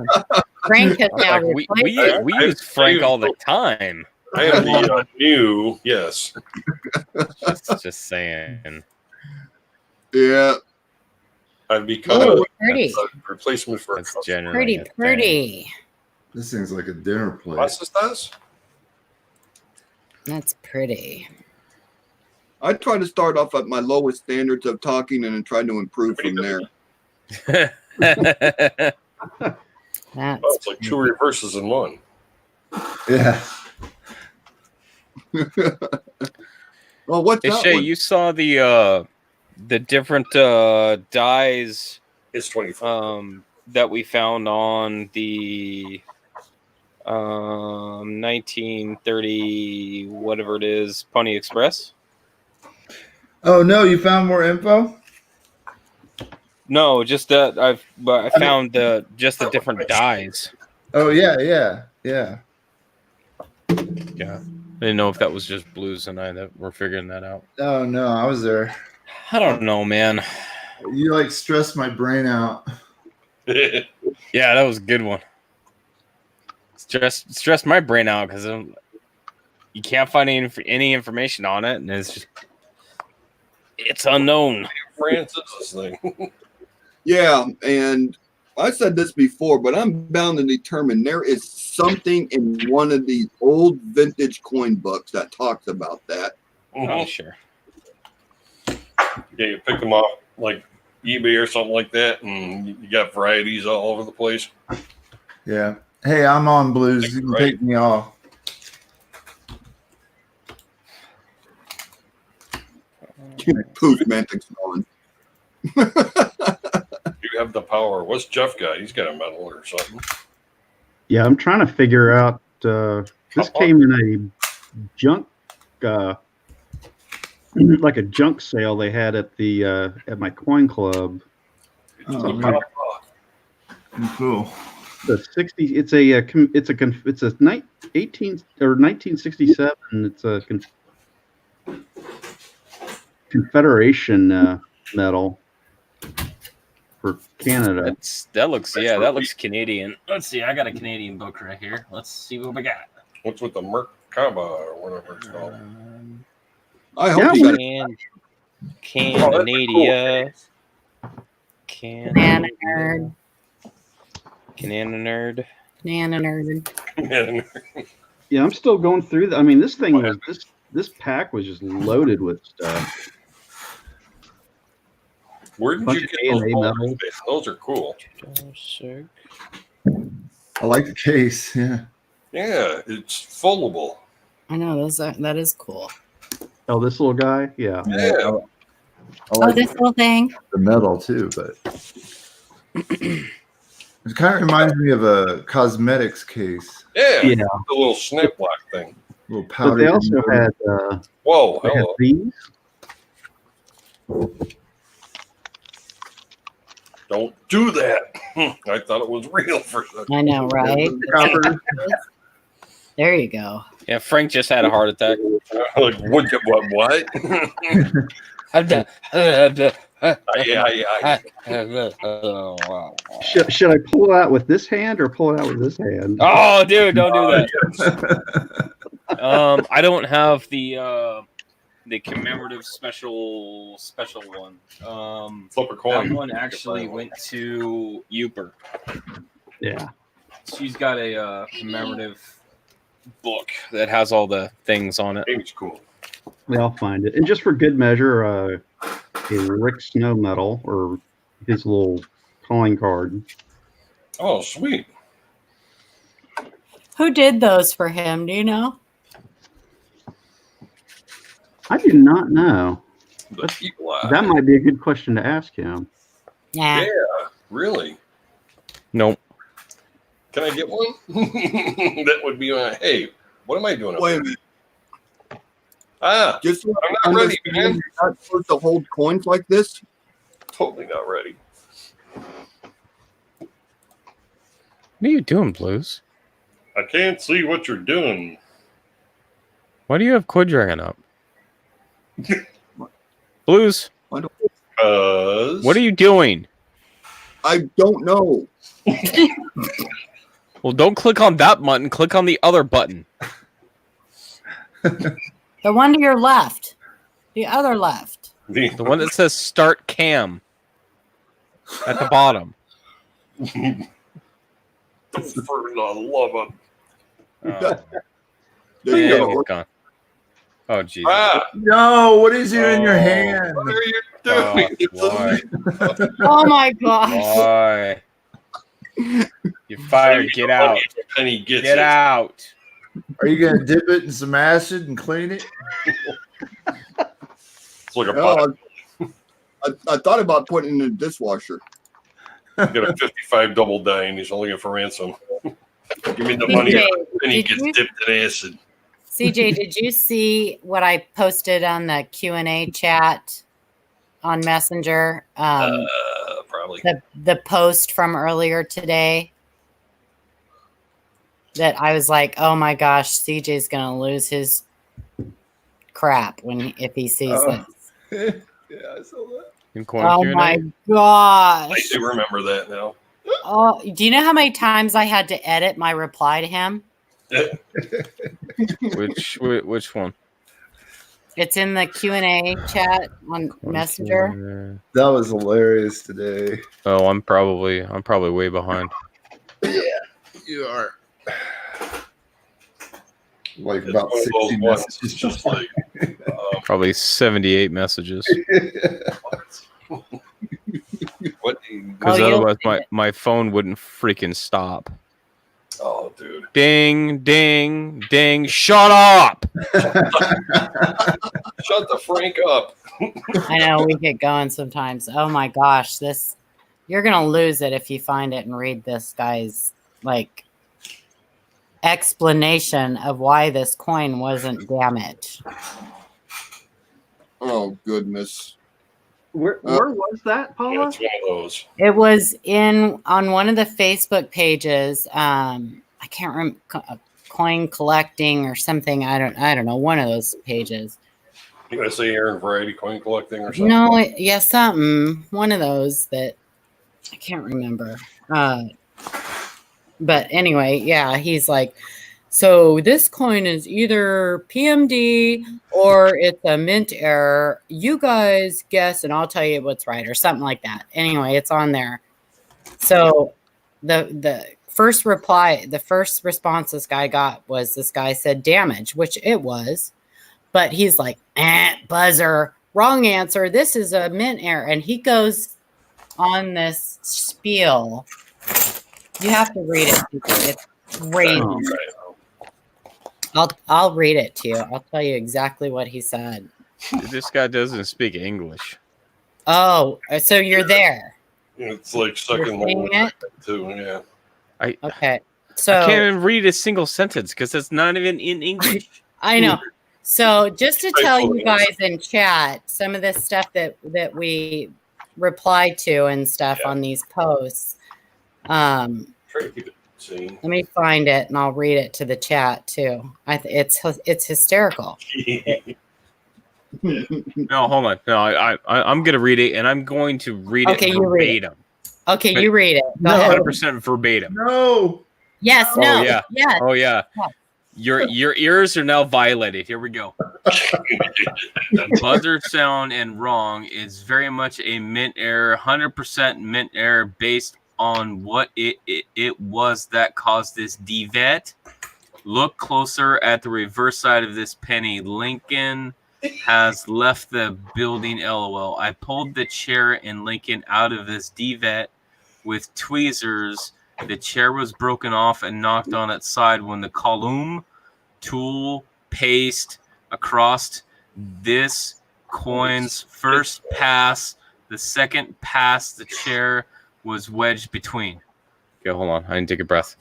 Frank has now Like, replaced we use Frank all the time. I am the new, yes. Just saying. Yeah. I've become Ooh, a pretty. replacement for a That's customer. generally Pretty. This thing's like a dinner plate. What's this does? That's pretty. I try to start off at my lowest standards of talking and then try to improve from there. That's Oh, it's like two reverses in one. Yeah. Well, what's Hey that Shay, one? you saw the different dyes It's 25. that we found on the 1930 whatever it is Pony Express? Oh no, you found more info? No, just that I found just the different dyes. Oh yeah. Yeah. I didn't know if that was just Blues and I that were figuring that out. Oh no, I was there. I don't know, man. You like stressed my brain out. Yeah, that was a good one. Stressed my brain out because you can't find any information on it, and it's unknown. France is this thing. Yeah, and I said this before, but I'm bound to determine there is something in one of these old vintage coin books that talks about that. Oh, sure. Yeah, you pick them off like eBay or something like that, and you got varieties all over the place. Yeah. Hey, I'm on Blues. You can Right. take me off. Poof, Mantic's gone. You have the power. What's Jeff got? He's got a medal or something. Yeah, I'm trying to figure out. This came in a junk, like a junk sale they had at the at my coin club. Oh, Look man. up, Cool. The 60. It's a 18 or 1967. It's a Confederation medal for Canada. That looks Canadian. Let's see. I got a Canadian book right here. Let's see what we got. What's with the Merkaba or whatever it's called? I hope Yeah, you got it. Canada. Banana nerd. Banana nerd. Banana nerd. Yeah, I'm still going through that. I mean, this thing was this pack was just loaded with stuff. Where did Bunch you of get A&A those? medals. Those are cool. I like the case. Yeah. Yeah, it's foldable. I know that is cool. Oh, this little guy? Yeah. Yeah. I Oh, like this little thing. the metal too, but it kind of reminds me of a cosmetics case. Yeah. Yeah. The little snap block thing. A little But powder. they also had Whoa, they had hello. these. Don't do that. I thought it was real for a second. I know, right? Copper. There you go. Yeah, Frank just had a heart attack. Like, what? Yeah. Should I pull it out with this hand or pull it out with this hand? Oh, dude, don't do that. I don't have the commemorative special one. Flip a That coin. one actually went to Uper. Yeah. She's got a commemorative book that has all the things on it. It's cool. Yeah, I'll find it. And just for good measure, a Rick Snow medal or his little calling card. Oh, sweet. Who did those for him? Do you know? I do not know. The eagle eye. That might be a good question to ask him. Yeah. Yeah, really. Nope. Can I get one? That would be my. Hey, what am I doing? Up Wait a there? minute. Ah, Just so I'm not ready, understand, man. you're not supposed to hold coins like this. Totally not ready. What are you doing, Blues? I can't see what you're doing. Why do you have Quid Dragon up? Blues, what are you doing? I don't know. Well, don't click on that button. Click on the other button. The one to your left. The other left. The one that says Start Cam at the bottom. For the love of. There Yeah, you go. he's gone. Oh, Jesus. Ah, No, what is you in your hand? what are you doing? Why? Oh my gosh. Why? You're fired. Get out. Penny gets Get it. out. Are you gonna dip it in some acid and clean it? It's like a No, I thought about putting it in the dishwasher. Get a 55 double die, and he's only in for ransom. Give me the money, CJ, and he did gets you- dipped in acid. CJ, did you see what I posted on the Q&A chat on Messenger? Probably. The post from earlier today that I was like, oh my gosh, CJ's gonna lose his crap if he sees Oh. this. Yeah, I saw that. In Coin Oh Q&A? my I gosh. do remember that now. Oh, do you know how many times I had to edit my reply to him? Which one? It's in the Q&A chat on Messenger. Q&A. That was hilarious today. Oh, I'm probably way behind. Yeah, you are. Like It's about one of 60 those ones. It's messages. just like, Probably 78 messages. what? Do you, Because Oh, you'll otherwise see it. my phone wouldn't freaking stop. oh, dude. Ding, ding, ding. Shut up! Shut the Frank up. I know we get going sometimes. Oh my gosh, you're gonna lose it if you find it and read this guy's explanation of why this coin wasn't damaged. Oh goodness. Where was that, Yeah, Paula? it's one of those. It was on one of the Facebook pages. I can't remember, coin collecting or something. I don't know, one of those pages. You gonna say Aaron Variety coin collecting or something? No, something. One of those that I can't remember. But anyway, yeah, he's like, so this coin is either PMD or it's a mint error. You guys guess, and I'll tell you what's right, or something like that. Anyway, it's on there. So the first response this guy got was this guy said damage, which it was. But he's like, buzzer, wrong answer. This is a mint error. And he goes on this spiel. You have to read it. It's crazy. Oh. I'll read it to you. I'll tell you exactly what he said. This guy doesn't speak English. Oh, so you're there. It's like You're sucking seeing it? too. Yeah. Okay. I So can't even read a single sentence because it's not even in English. I know. So just to tell you Straightforward. guys in chat, some of the stuff that we reply to and stuff Yeah. on these posts. Try to keep it sane. Let me find it and I'll read it to the chat too. It's hysterical. No, hold on. No, I'm gonna read it, and I'm going to read Okay, it you read it. verbatim. Okay, But- you read it. Go No. ahead. 100% verbatim. No. Yes, Oh, no. yeah. Yes. Oh yeah. Yeah. Your ears are now violated. Here we go. Buzzer sound and wrong is very much a mint error, 100% mint error based on what it was that caused this devet. Look closer at the reverse side of this penny. Lincoln has left the building, LOL. I pulled the chair and Lincoln out of this devet with tweezers. The chair was broken off and knocked on its side when the column tool paced across this coin's first pass. The second pass, the chair was wedged between. Okay, hold on. I need to take a breath.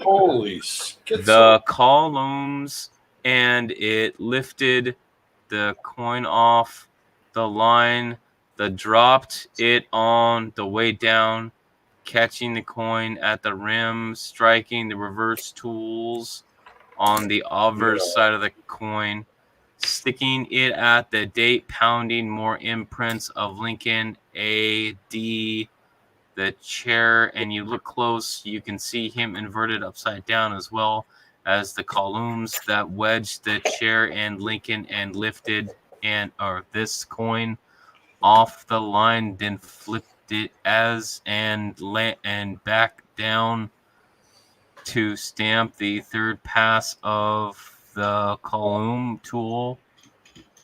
Holy schizo. The columns, and it lifted the coin off the line. The dropped it on the way down, catching the coin at the rim, striking the reverse tools on the obverse side of the coin, sticking it at the date, pounding more imprints of Lincoln A.D. the chair, and you look close, you can see him inverted upside down as well as the columns that wedged the chair and Lincoln and lifted this coin off the line, then flipped it and back down to stamp the third pass of the column tool.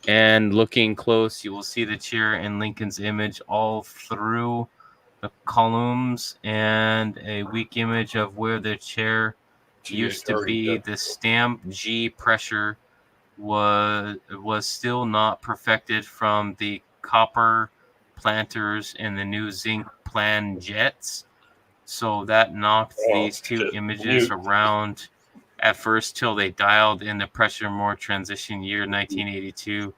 And looking close, you will see the chair and Lincoln's image all through the columns, and a weak image of where the chair used to be. The stamp G pressure was still not perfected from the copper planters and the new zinc planjets, so that knocked these two images around at first till they dialed in the pressure more. Transition year 1982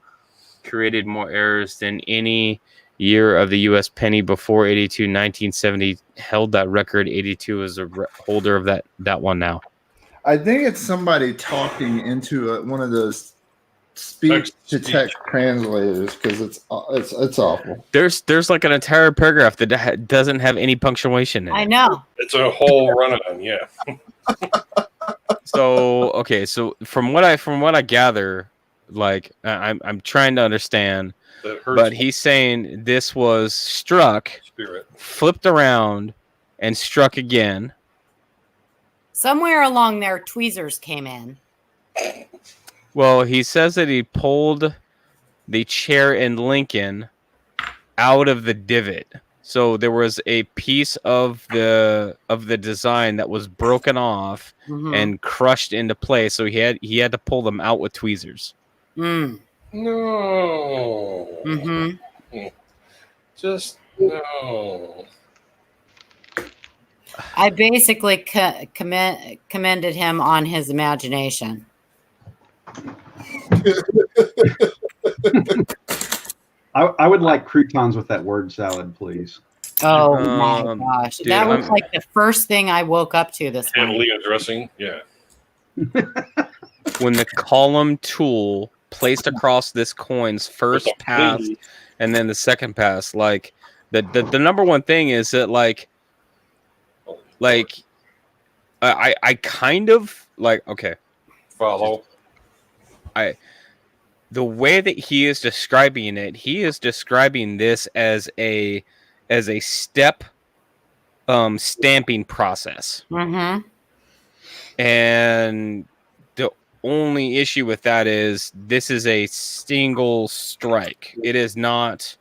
created more errors than any year of the U.S. penny before 82. 1970 held that record. 82 is a holder of that one now. I think it's somebody talking into one of those speech to text translators, because it's awful. There's like an entire paragraph that doesn't have any punctuation in it. I know. It's a whole run-on, yeah. So okay, so from what I gather, like I'm trying to understand, but he's saying this was struck, flipped around, and struck again. Somewhere along there, tweezers came in. Well, he says that he pulled the chair in Lincoln out of the divot. So there was a piece of the design that was broken off and crushed into place. So he had to pull them out with tweezers. Mm. No. Just no. I basically commended him on his imagination. I would like croutons with that word salad, please. Oh my gosh. Dude, that was like the first thing I woke up to this morning. Leah dressing, yeah. When the column tool placed across this coin's first pass and then the second pass, like the number one thing is that I kind of like, okay, follow. The way that he is describing it, he is describing this as a step stamping process. Mm-hmm. And the only issue with that is this is a single strike. It is not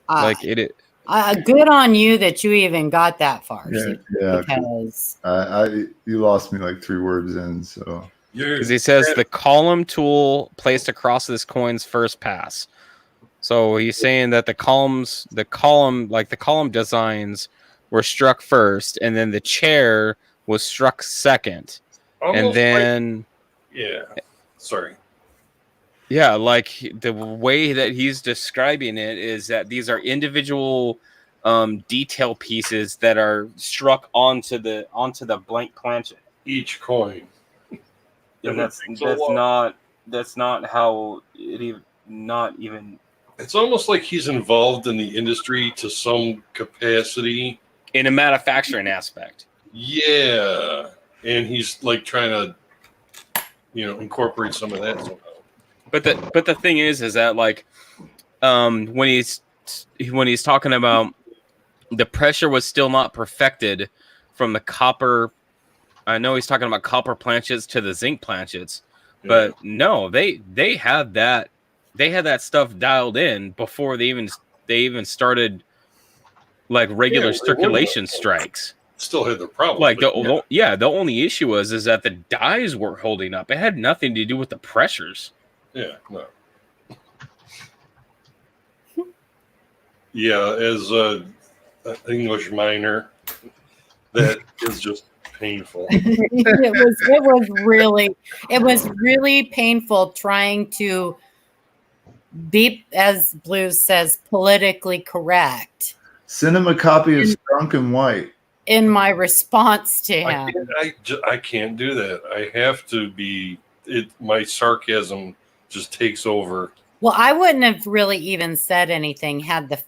like it. Good on you that you even got that far. Yeah, because you lost me like 3 words in. So because he says the column tool placed across this coin's first pass. So he's saying that the column designs were struck first, and then the chair was struck second, and then yeah, like the way that he's describing it is that these are individual detail pieces that are struck onto the blank planchet. Each coin. And that's not how it not even. It's almost like he's involved in the industry to some capacity. In a manufacturing aspect. Yeah. And he's like trying to, incorporate some of that somehow. But the thing is that like when he's talking about the pressure was still not perfected from the copper. I know he's talking about copper planchets to the zinc planchets, but no, they had that stuff dialed in before they even started like regular circulation strikes. still had the problem. Like but the only issue is that the dies weren't holding up. It had nothing to do with the pressures. yeah, no. Yeah, as an English minor, that is just painful. It was really painful trying to be, as Blues says, politically correct Send him a copy of Strunk and White. in my response to him. I can't do that. I have to be. My sarcasm just takes over. Well, I wouldn't have really even said anything had the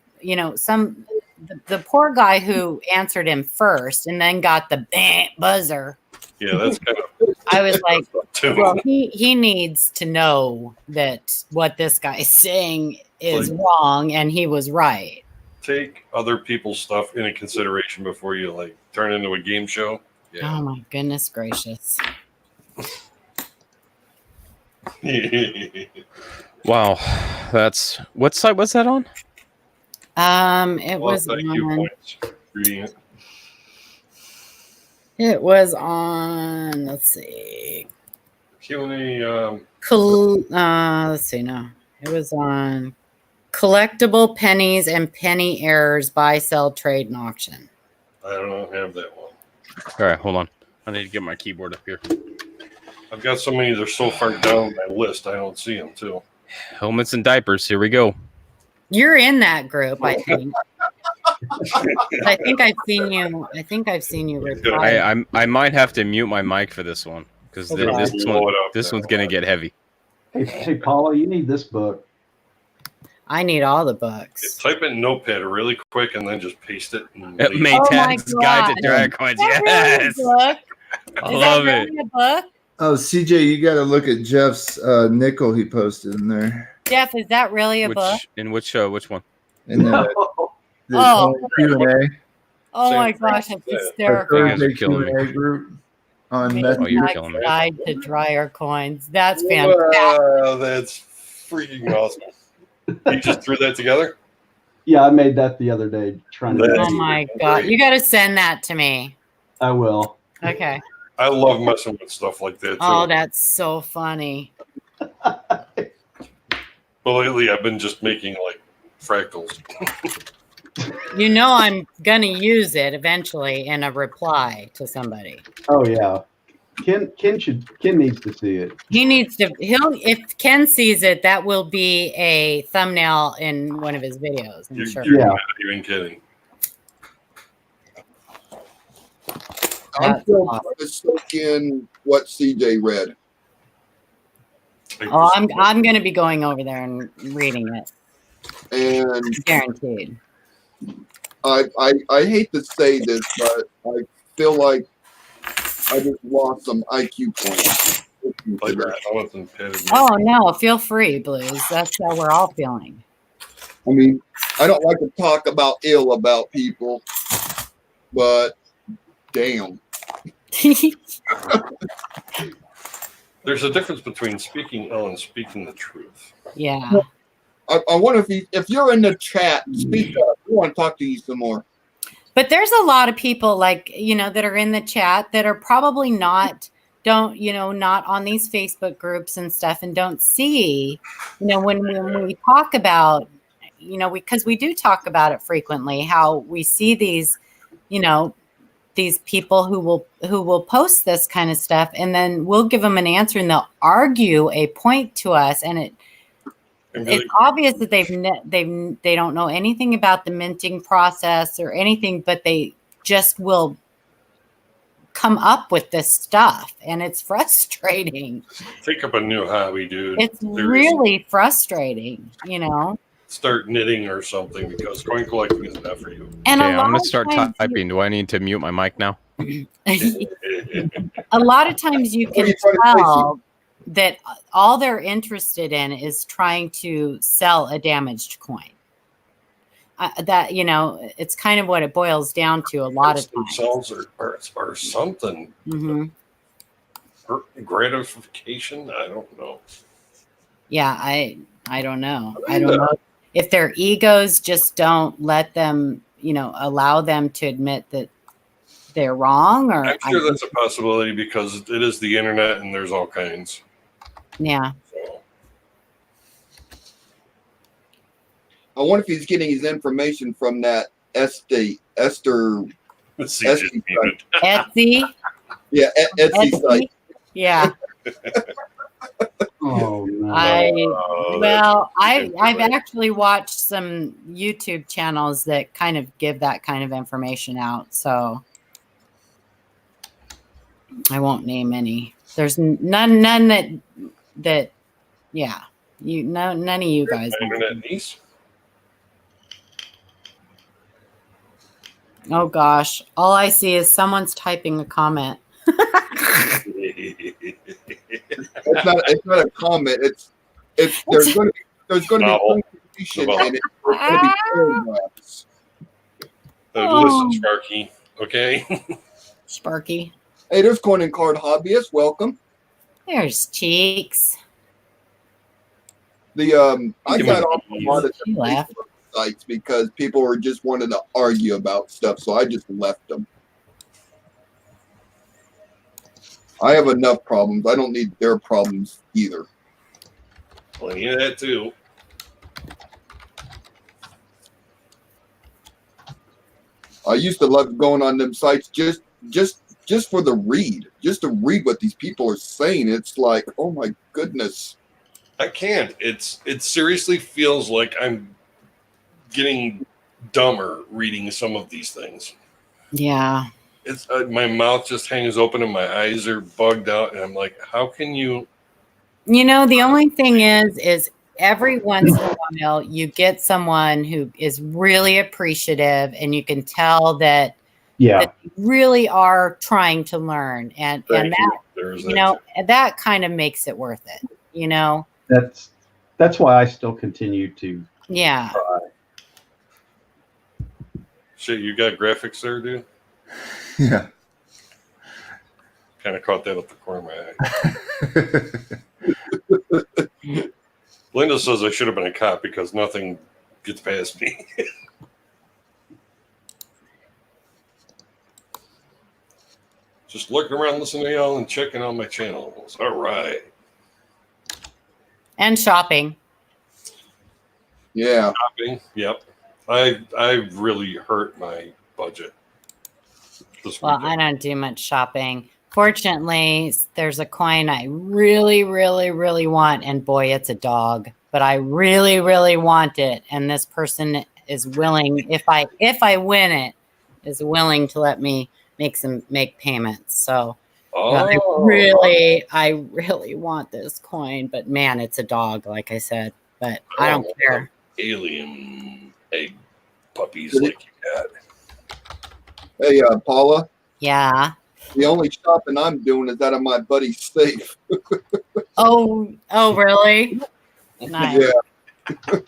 the poor guy who answered him first and then got the buzzer. Yeah, that's kind of. I was like, too. well, he needs to know that what this guy is saying is wrong, and he was right. Take other people's stuff into consideration before you turn into a game show. Yeah. Oh my goodness gracious! Wow, that's what site was that on? It Well, was thank you, on. points. Reading it. It was on. Let's see. Q&A. Let's see. No, it was on collectible pennies and penny errors, buy, sell, trade, and auction. I don't have that one. All right, hold on. I need to get my keyboard up here. I've got so many. They're so far down my list. I don't see them too. Helmets and diapers. Here we go. You're in that group, I think. I think I've seen you. I think I've seen you reply. I might have to mute my mic for this one because Okay. this one's gonna get heavy. Hey, Paula, you need this book. I need all the books. Type in Notepad really quick and then just paste it. And leave. Maytag's Guide to Dragon Coins. Yes, I love it. A book? Oh, CJ, you got to look at Jeff's nickel he posted in there. Jeff, is that really a book? Which one? In the Oh. Q&A. Oh my Same gosh, thing. it's Our hysterical. You guys are Thursday killing me. Q&A group on Maytag's Oh, you're Messenger. killing me. Guide to dryer coins. That's fantastic. Wow, that's freaking awesome. You just threw that together? Yeah, I made that the other day. Trying to. Oh my god, you got to send that to me. I will. Okay. I love messing with stuff like that too. Oh, that's so funny. But lately I've been just making fractals. You know I'm gonna use it eventually in a reply to somebody. Oh yeah. Ken needs to see it. He needs to. If Ken sees it, that will be a thumbnail in one of his videos. I'm sure. You're Yeah. not even kidding. I'm That's still awesome. trying to soak in what CJ read. Oh, I'm gonna be going over there and reading it, And guaranteed. I hate to say this, but I feel like I just lost some IQ points. Like Jonathan Pettit. Oh no, feel free, Blues. That's how we're all feeling. I mean, I don't like to talk ill about people, but damn. There's a difference between speaking ill and speaking the truth. Yeah. I wonder if you're in the chat, speak up. We want to talk to you some more. But there's a lot of people that are in the chat that are probably not on these Facebook groups and stuff and don't see, when we talk about, because we do talk about it frequently, how we see these, these people who will post this kind of stuff, and then we'll give them an answer and they'll argue a point to us, and it's obvious that they don't know anything about the minting process or anything, but they just will come up with this stuff, and it's frustrating. Take up a new hobby, dude. It's really frustrating, Start knitting or something, because coin collecting is not for you. And Okay, I'm gonna start typing. Do I need to mute my mic now? a lot of times you can tell that all they're interested in is trying to sell a damaged coin. It's kind of what it boils down to a lot of times. Themselves or something. Mm-hmm. Gratification? I don't know. Yeah, I don't know. I don't know if their egos just don't let them, allow them to admit that they're wrong, or I'm sure that's a possibility because it is the internet and there's all kinds. yeah. So, I wonder if he's getting his information from that Esther. let's see. Just muted. Etsy. Yeah, Etsy Etsy. site. Yeah. Oh no. I've actually watched some YouTube channels that kind of give that kind of information out. So I won't name any. There's none that yeah. None of you guys. My internet niece. Oh gosh. All I see is someone's typing a comment. It's not a comment. It's there's going to Novel. be information in it. There's going to be paragraphs. Listen, Sparky. Okay. Sparky. Hey, there's Coin and Card Hobbyist. Welcome. There's Cheeks. I got off a lot of She laughed. Facebook sites because people were just wanting to argue about stuff, so I just left them. I have enough problems. I don't need their problems either. Plenty of that too. I used to love going on them sites just for the read, just to read what these people are saying. It's like, oh my goodness. I can't. It seriously feels like I'm getting dumber reading some of these things. Yeah. It's my mouth just hangs open and my eyes are bugged out, and I'm like, how can you? You know, the only thing is every once in a while you get someone who is really appreciative, and you can tell that that they really are trying to learn, and that that kind of makes it worth it. You know, that's why I still continue to. Yeah. Try. Shit, you got graphics there, dude? Yeah. Kind of caught that up the corner of my eye. Linda says I should have been a cop because nothing gets past me. Just looking around, listening to y'all, and checking on my channels. All right. And shopping. Yeah. Shopping. Yep. I really hurt my budget. Well, I don't do much shopping. Fortunately, there's a coin I really, really, really want, and boy, it's a dog. But I really, really want it, and this person is willing, if I win it, is willing to let me make payments. So I really want this coin, but man, it's a dog, like I said. But I don't care. Alien egg puppies like you got. Hey, Paula. Yeah. The only shopping I'm doing is out of my buddy's safe. Oh, really? Nice. Yeah.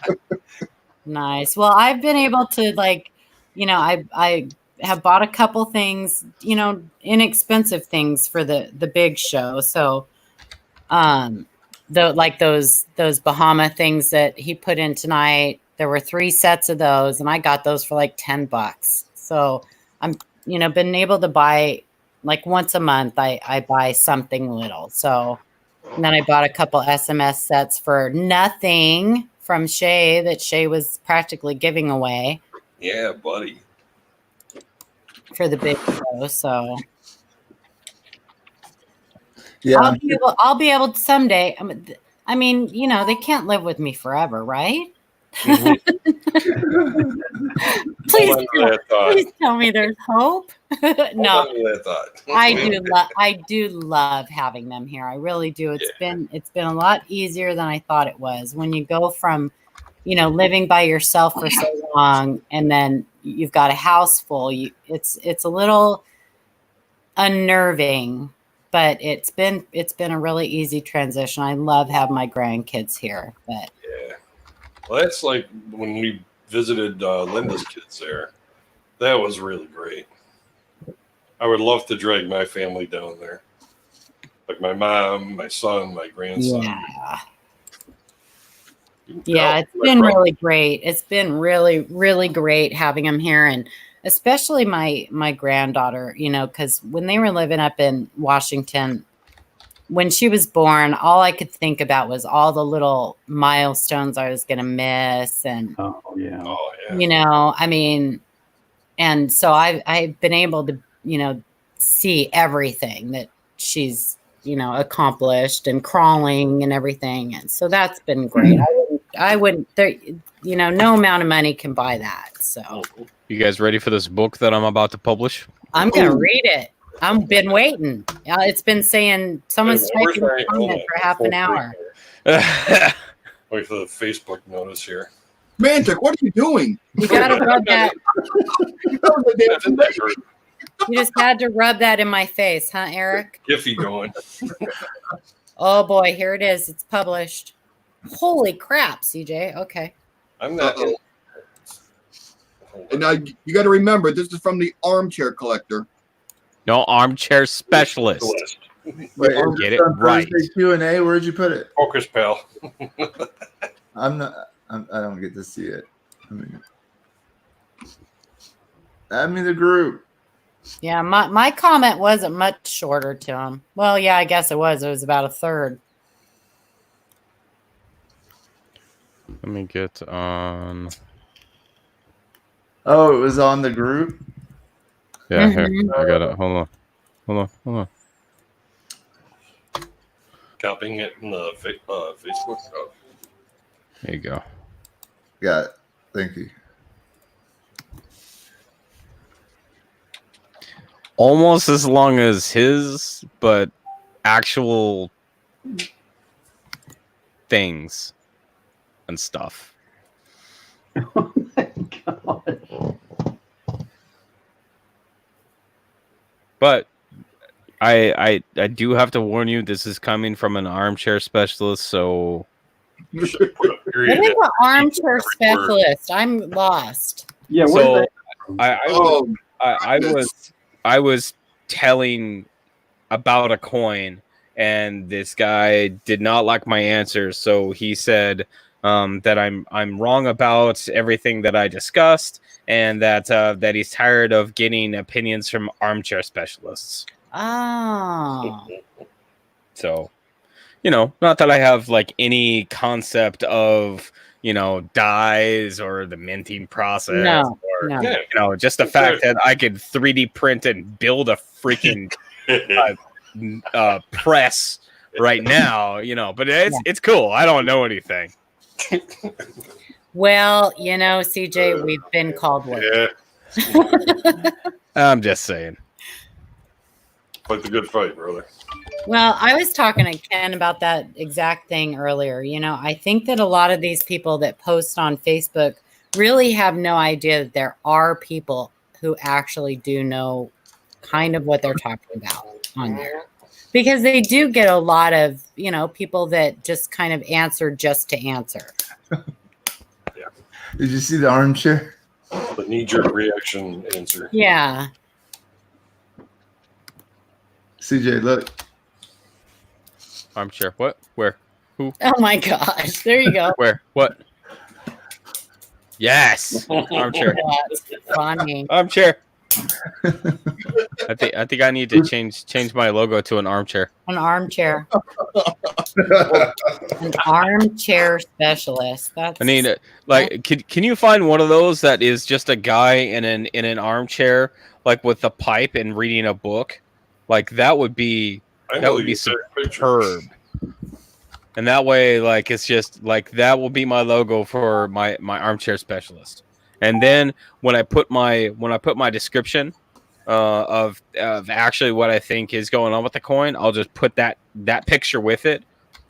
Nice. Well, I've been able to, like, you know, I have bought a couple things, you know, inexpensive things for the big show. So, those Bahama things that he put in tonight, there were 3 sets of those, and I got those for like $10. So I'm, you know, been able to buy like once a month. I buy something little. So, and then I bought a couple SMS sets for nothing from Shay that Shay was practically giving away. Yeah, buddy. For the big show. So yeah, I'll be able to someday. I mean, you know, they can't live with me forever, right? Mm-hmm. please tell me there's hope. No, I do love having them here. I really do. It's been a lot easier than I thought it was. When you go from, you know, living by yourself for so long, and then you've got a house full, it's a little unnerving, but it's been a really easy transition. I love having my grandkids here. But yeah. Well, that's like when we visited Linda's kids there. That was really great. I would love to drag my family down there. Like my mom, my son, my grandson. Yeah, it's been really great. It's been really, really great having them here. And especially my granddaughter, you know, because when they were living up in Washington, when she was born, all I could think about was all the little milestones I was going to miss. And, Oh yeah. you know, I mean, and so I've been able to, you know, see everything that she's, you know, accomplished and crawling and everything. And so that's been great. I wouldn't there, you know, no amount of money can buy that. So You guys ready for this book that I'm about to publish? I'm going to read it. I've been waiting. It's been saying someone's typing a comment for half an hour. Wait for the Facebook notice here. Mantic, what are you doing? You got to rub that. You just had to rub that in my face, huh, Eric? Giphy going. Oh boy, here it is. It's published. Holy crap, CJ. Okay. I'm not. And now you got to remember, this is from the Armchair Collector. No, armchair specialist. Wait, Get it on right. Thursday Q&A, where'd you put it? Focus, pal. I don't get to see it. Add me the group. Yeah, my comment wasn't much shorter to him. Well, yeah, I guess it was. It was about a third. Let me get on. Oh, it was on the group? Yeah, here. I got it. Hold on. Copying it in the Facebook. Oh. There you go. Got it. Thank you. Almost as long as his, but actual things and stuff. Oh my God. But I do have to warn you, this is coming from an armchair specialist, so You should put a What period is in. an armchair specialist? I'm lost. Yeah, so where's I was telling about a coin, and this guy did not like my answer, so he said that I'm wrong about everything that I discussed, and that he's tired of getting opinions from armchair specialists. Oh. So, you know, not that I have like any concept of, you know, dyes or the minting process, or No. Yeah. you know, just the fact that I could 3D print and build a freaking press right now, you know, but it's cool. I don't know anything. Well, you know, CJ, we've been called worse. Yeah. I'm just saying. Fight the good fight, brother. Well, I was talking to Ken about that exact thing earlier. You know, I think that a lot of these people that post on Facebook really have no idea that there are people who actually do know kind of what they're talking about on there. Because they do get a lot of, you know, people that just kind of answer just to answer. Did you see the armchair? The knee-jerk reaction answer. Yeah. CJ, look. Armchair. What? Where? Who? Oh my gosh. There you go. Where? What? Yes. Armchair. That's funny. Armchair. I think I need to change my logo to an armchair. An armchair. An armchair specialist. That's I need like can you find one of those that is just a guy in an armchair, like with a pipe and reading a book? Like that would be superb. And that way, like it's just like that will be my logo for my armchair specialist. And then when I put my description of actually what I think is going on with the coin, I'll just put that picture with it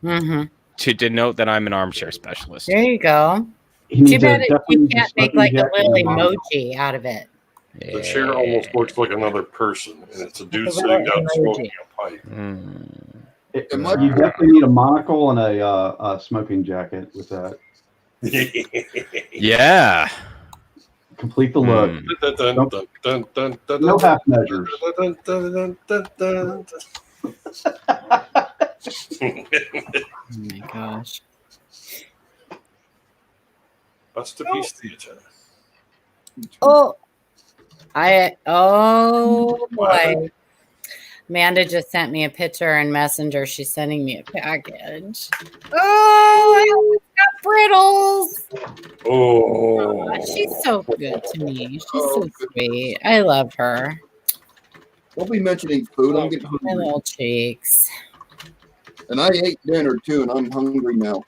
to denote that I'm an armchair specialist. There you go. He Too needs bad you definitely can't make smoking like a jacket little and a emoji out of it. The chair almost looks like another person, and it's a dude sitting down smoking a pipe. You definitely need a monocle and a smoking jacket with that. Yeah. Complete the look. No half measures. Oh my gosh. Masterpiece theater. Oh, Oh boy. Amanda just sent me a picture in Messenger. She's sending me a package. Oh, it's got brittles. Oh, She's so good to me. She's so sweet. I love her. Don't be mentioning food. I'm getting My hungry. little cheeks. And I ate dinner too, and I'm hungry now.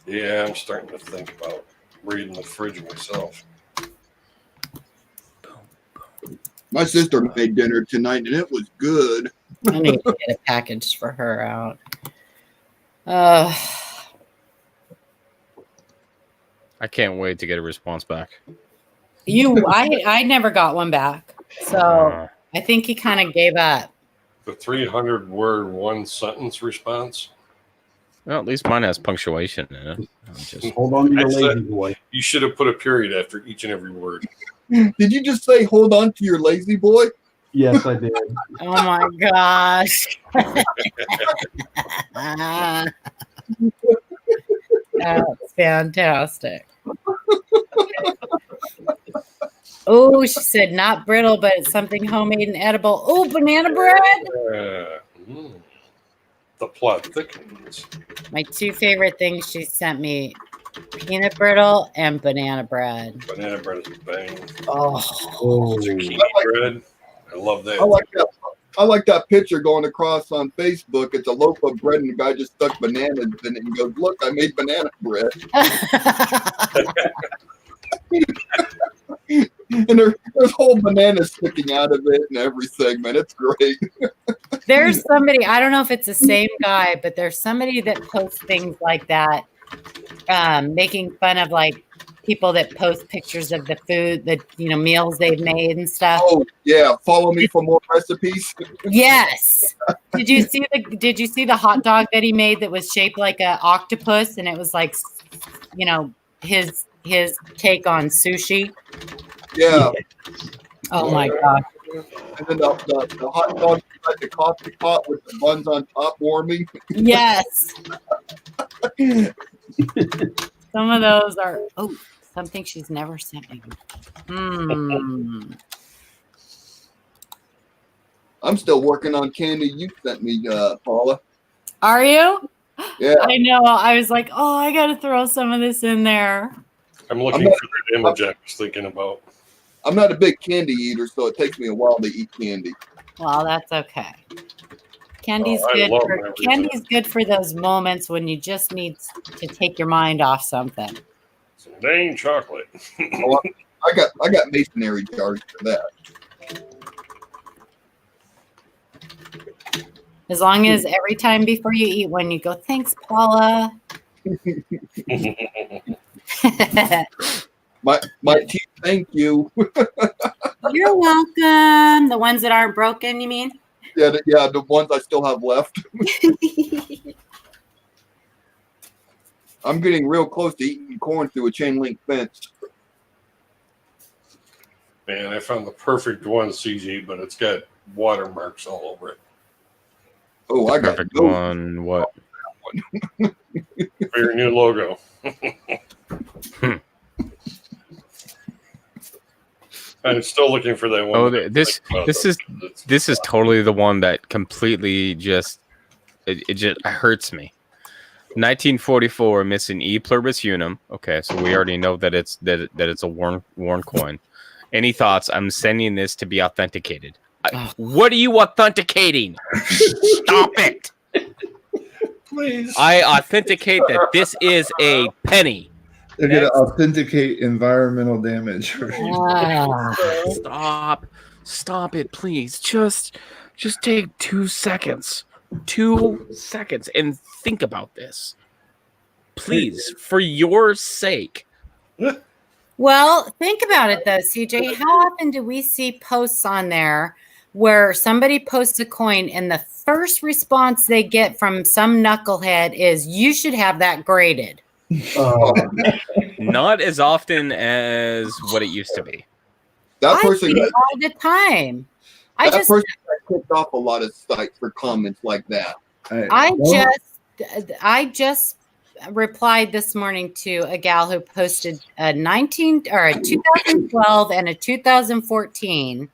yeah. I'm starting to think about reading the fridge myself. My sister made dinner tonight, and it was good. I need to get a package for her out. I can't wait to get a response back. I never got one back. So I think he kind of gave up. The 300-word one sentence response. Well, at least mine has punctuation in it. I'm just Hold on to your I said- lazy boy. You should have put a period after each and every word. Did you just say, hold on to your lazy boy? Yes, I did. Oh my gosh. That's fantastic. Oh, she said not brittle, but it's something homemade and edible. Oh, banana bread. The plot thickens. My two favorite things she sent me: peanut brittle and banana bread. Banana bread is a bang. Oh, Zucchini bread. I love that. I like that picture going across on Facebook. It's a loaf of bread, and the guy just stuck bananas in it and goes, "Look, I made banana bread." And there's whole bananas sticking out of it and everything, man. It's great. There's somebody, I don't know if it's the same guy, but there's somebody that posts things like that, making fun of like people that post pictures of the food, that meals they've made and stuff. Oh yeah, follow me for more recipes. Yes. Did you see the hot dog that he made that was shaped like an octopus, and it was like, his take on sushi? Yeah. Oh my gosh. And then the hot dog inside the coffee pot with the buns on top warming. Yes. Some of those are something she's never sent me. I'm still working on candy you sent me, Paula. Are you? Yeah. I know. I was like, I got to throw some of this in there. I'm looking for that image I was thinking about. I'm not a big candy eater, so it takes me a while to eat candy. Well, that's okay. Candy's good for those moments when you just need to take your mind off something. Some dang chocolate. I got masonry jars for that. As long as every time before you eat one, you go, "Thanks, Paula." My teeth, thank you. You're welcome. The ones that aren't broken, you mean? Yeah, the ones I still have left. I'm getting real close to eating corn through a chain link fence. Man, I found the perfect one, CG, but it's got watermarks all over it. Oh, I got perfect one. What? For your new logo. I'm still looking for that one. Oh, this is totally the one that completely just it just hurts me. 1944, missing E pluribus unum. Okay, so we already know that it's a worn coin. Any thoughts? I'm sending this to be authenticated. What are you authenticating? Stop it! Please. I authenticate that this is a penny. They're going to authenticate environmental damage. Stop it, please. Just take 2 seconds. 2 seconds and think about this. Please, for your sake. Well, think about it though, CJ. How often do we see posts on there where somebody posts a coin and the first response they get from some knucklehead is, "You should have that graded"? Not as often as what it used to be. That I person see it all the time. I person got kicked off a lot of sites for comments like that. just replied this morning to a gal who posted a 2012 and a 2014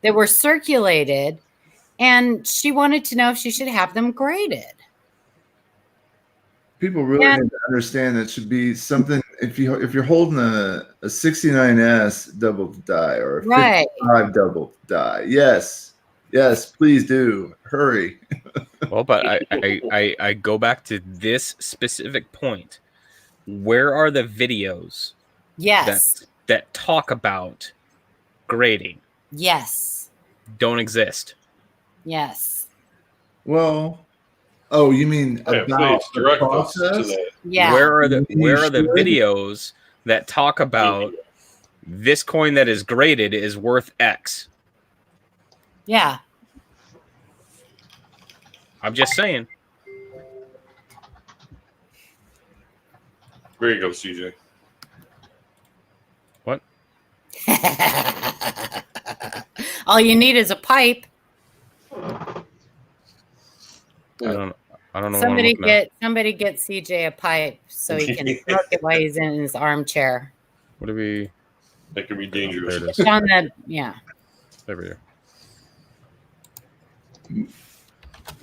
that were circulated, and she wanted to know if she should have them graded. People really need to understand that it should be something. If you're holding a 69S double die or a 55 double die, yes, please do hurry. Well, but I go back to this specific point. Where are the videos? Yes. That talk about grading? Yes. Don't exist. Yes. Well, oh, you mean about please the direct us to process? that. Yeah. Where are the videos that talk about this coin that is graded is worth X? Yeah. I'm just saying. There you go, CJ. What? All you need is a pipe. I don't know. Somebody get CJ a pipe so he can smoke it while he's in his armchair. What do we? That could be dangerous. There it is. It's on the There we go.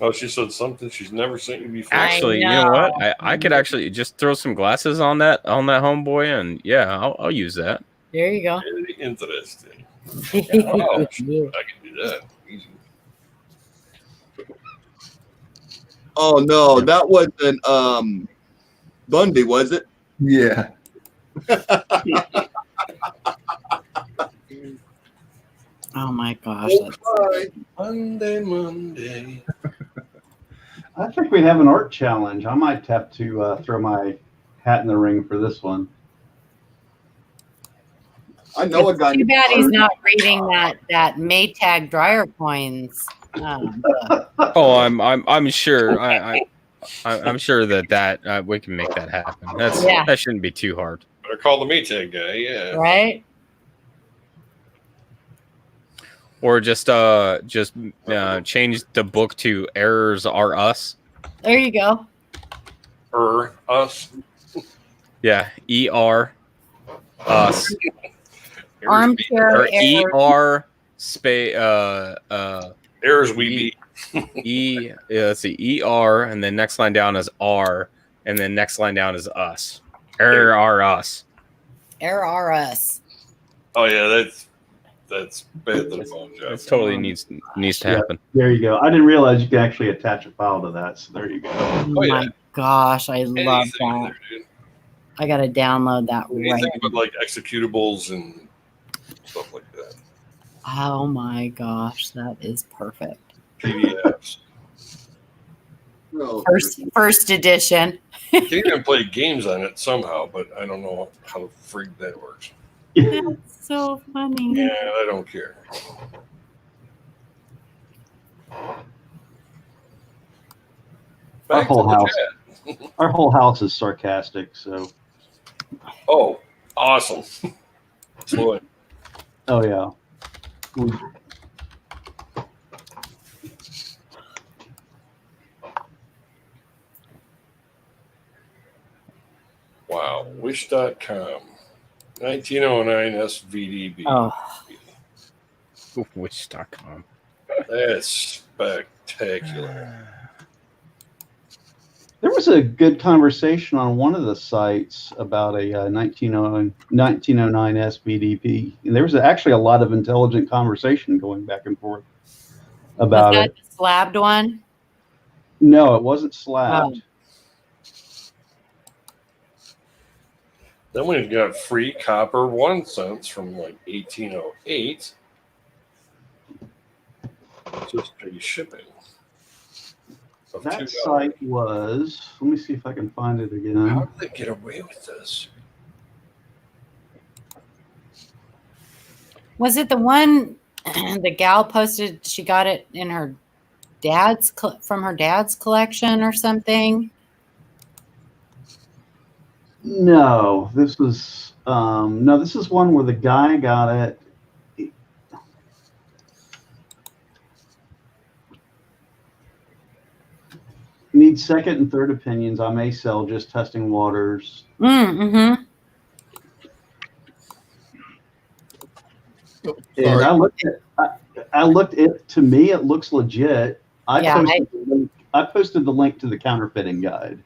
Oh, she said something she's never sent you before. Actually, you know what? I could actually just throw some glasses on that homeboy, and yeah, I'll use that. There you go. Very interesting. Yeah. Oh, I can do that. Easy. Oh no, that wasn't Bundy, was it? Yeah. Oh my gosh. Monday. I think we'd have an art challenge. I might have to throw my hat in the ring for this one. I know a guy. Too bad he's not reading that Maytag dryer coins. Oh, I'm sure. I'm sure that we can make that happen. That shouldn't be too hard. Better call the Maytag guy. Yeah. Right. Or just change the book to errors are us. There you go. Us. Yeah, ER us. Armchair Or ER space errors we beat. Let's see, ER, and then next line down is R, and then next line down is us. Error are us. Error are us. Oh yeah, that's bad to the bone, Jeff. That totally needs to happen. There you go. I didn't realize you could actually attach a file to that. So there you go. Oh my gosh, I love that. There, dude. I gotta download that Anything right. but like executables and stuff like that. Oh my gosh, that is perfect. PDFs. No. First edition. You can even play games on it somehow, but I don't know how the freak that works. That's so funny. Yeah, I don't care. Our Back to whole the house. chat. Our whole house is sarcastic. So. Oh, awesome. Boy. Oh yeah. Wow. Wish.com. 1909 SVDB. Oh. Wish.com. That's spectacular. There was a good conversation on one of the sites about a 1909 SVDP. And there was actually a lot of intelligent conversation going back and forth about Was that it. the slabbed one? No, it wasn't slabbed. Oh. Then we've got free copper 1 cents from like 1808. Just pay shipping. Of That $2. site was, let me see if I can find it How again. did they get away with this? Was it the one the gal posted? She got it in her dad's from her dad's collection or something. No, this was this is one where the guy got it. need second and third opinions, I may sell just testing waters. Mm-hmm. And I looked at, to me, it looks legit. I posted the link to the counterfeiting guide,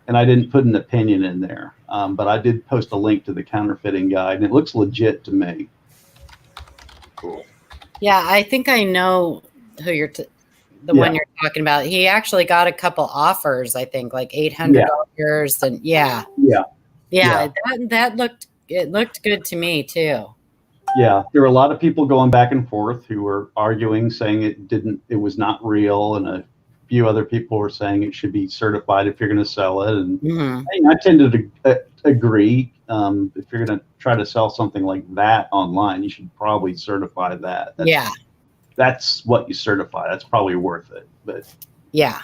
and I didn't put an opinion in there. But I did post a link to the counterfeiting guide, and it looks legit to me. Cool. Yeah, I think I know who you're one you're talking about. He actually got a couple offers, I think, like $800 and yeah. That looked good to me too. Yeah, there were a lot of people going back and forth who were arguing, saying it was not real, and a few other people were saying it should be certified if you're going to sell it. And I tended to agree. If you're going to try to sell something like that online, you should probably certify that. That's what you certify. That's probably worth it. But yeah,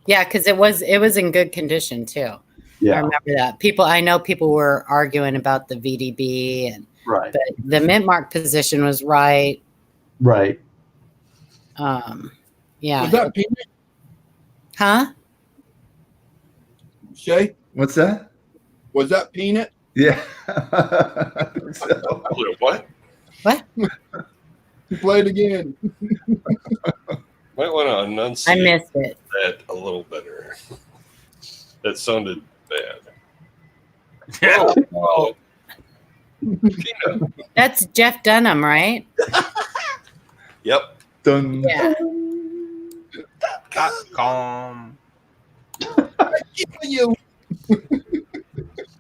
because it was in good condition too. Yeah, I remember that. I know people were arguing about the VDB and. Right. But the mint mark position was right. Right. Yeah. Was that peanut? Huh? Shay? What's that? Was that peanut? Yeah. What? What? Play it again. Might want to enunciate I missed it. that a little better. That sounded bad. Oh, That's Jeff Dunham, right? Yep. Done. Yeah. .com. You.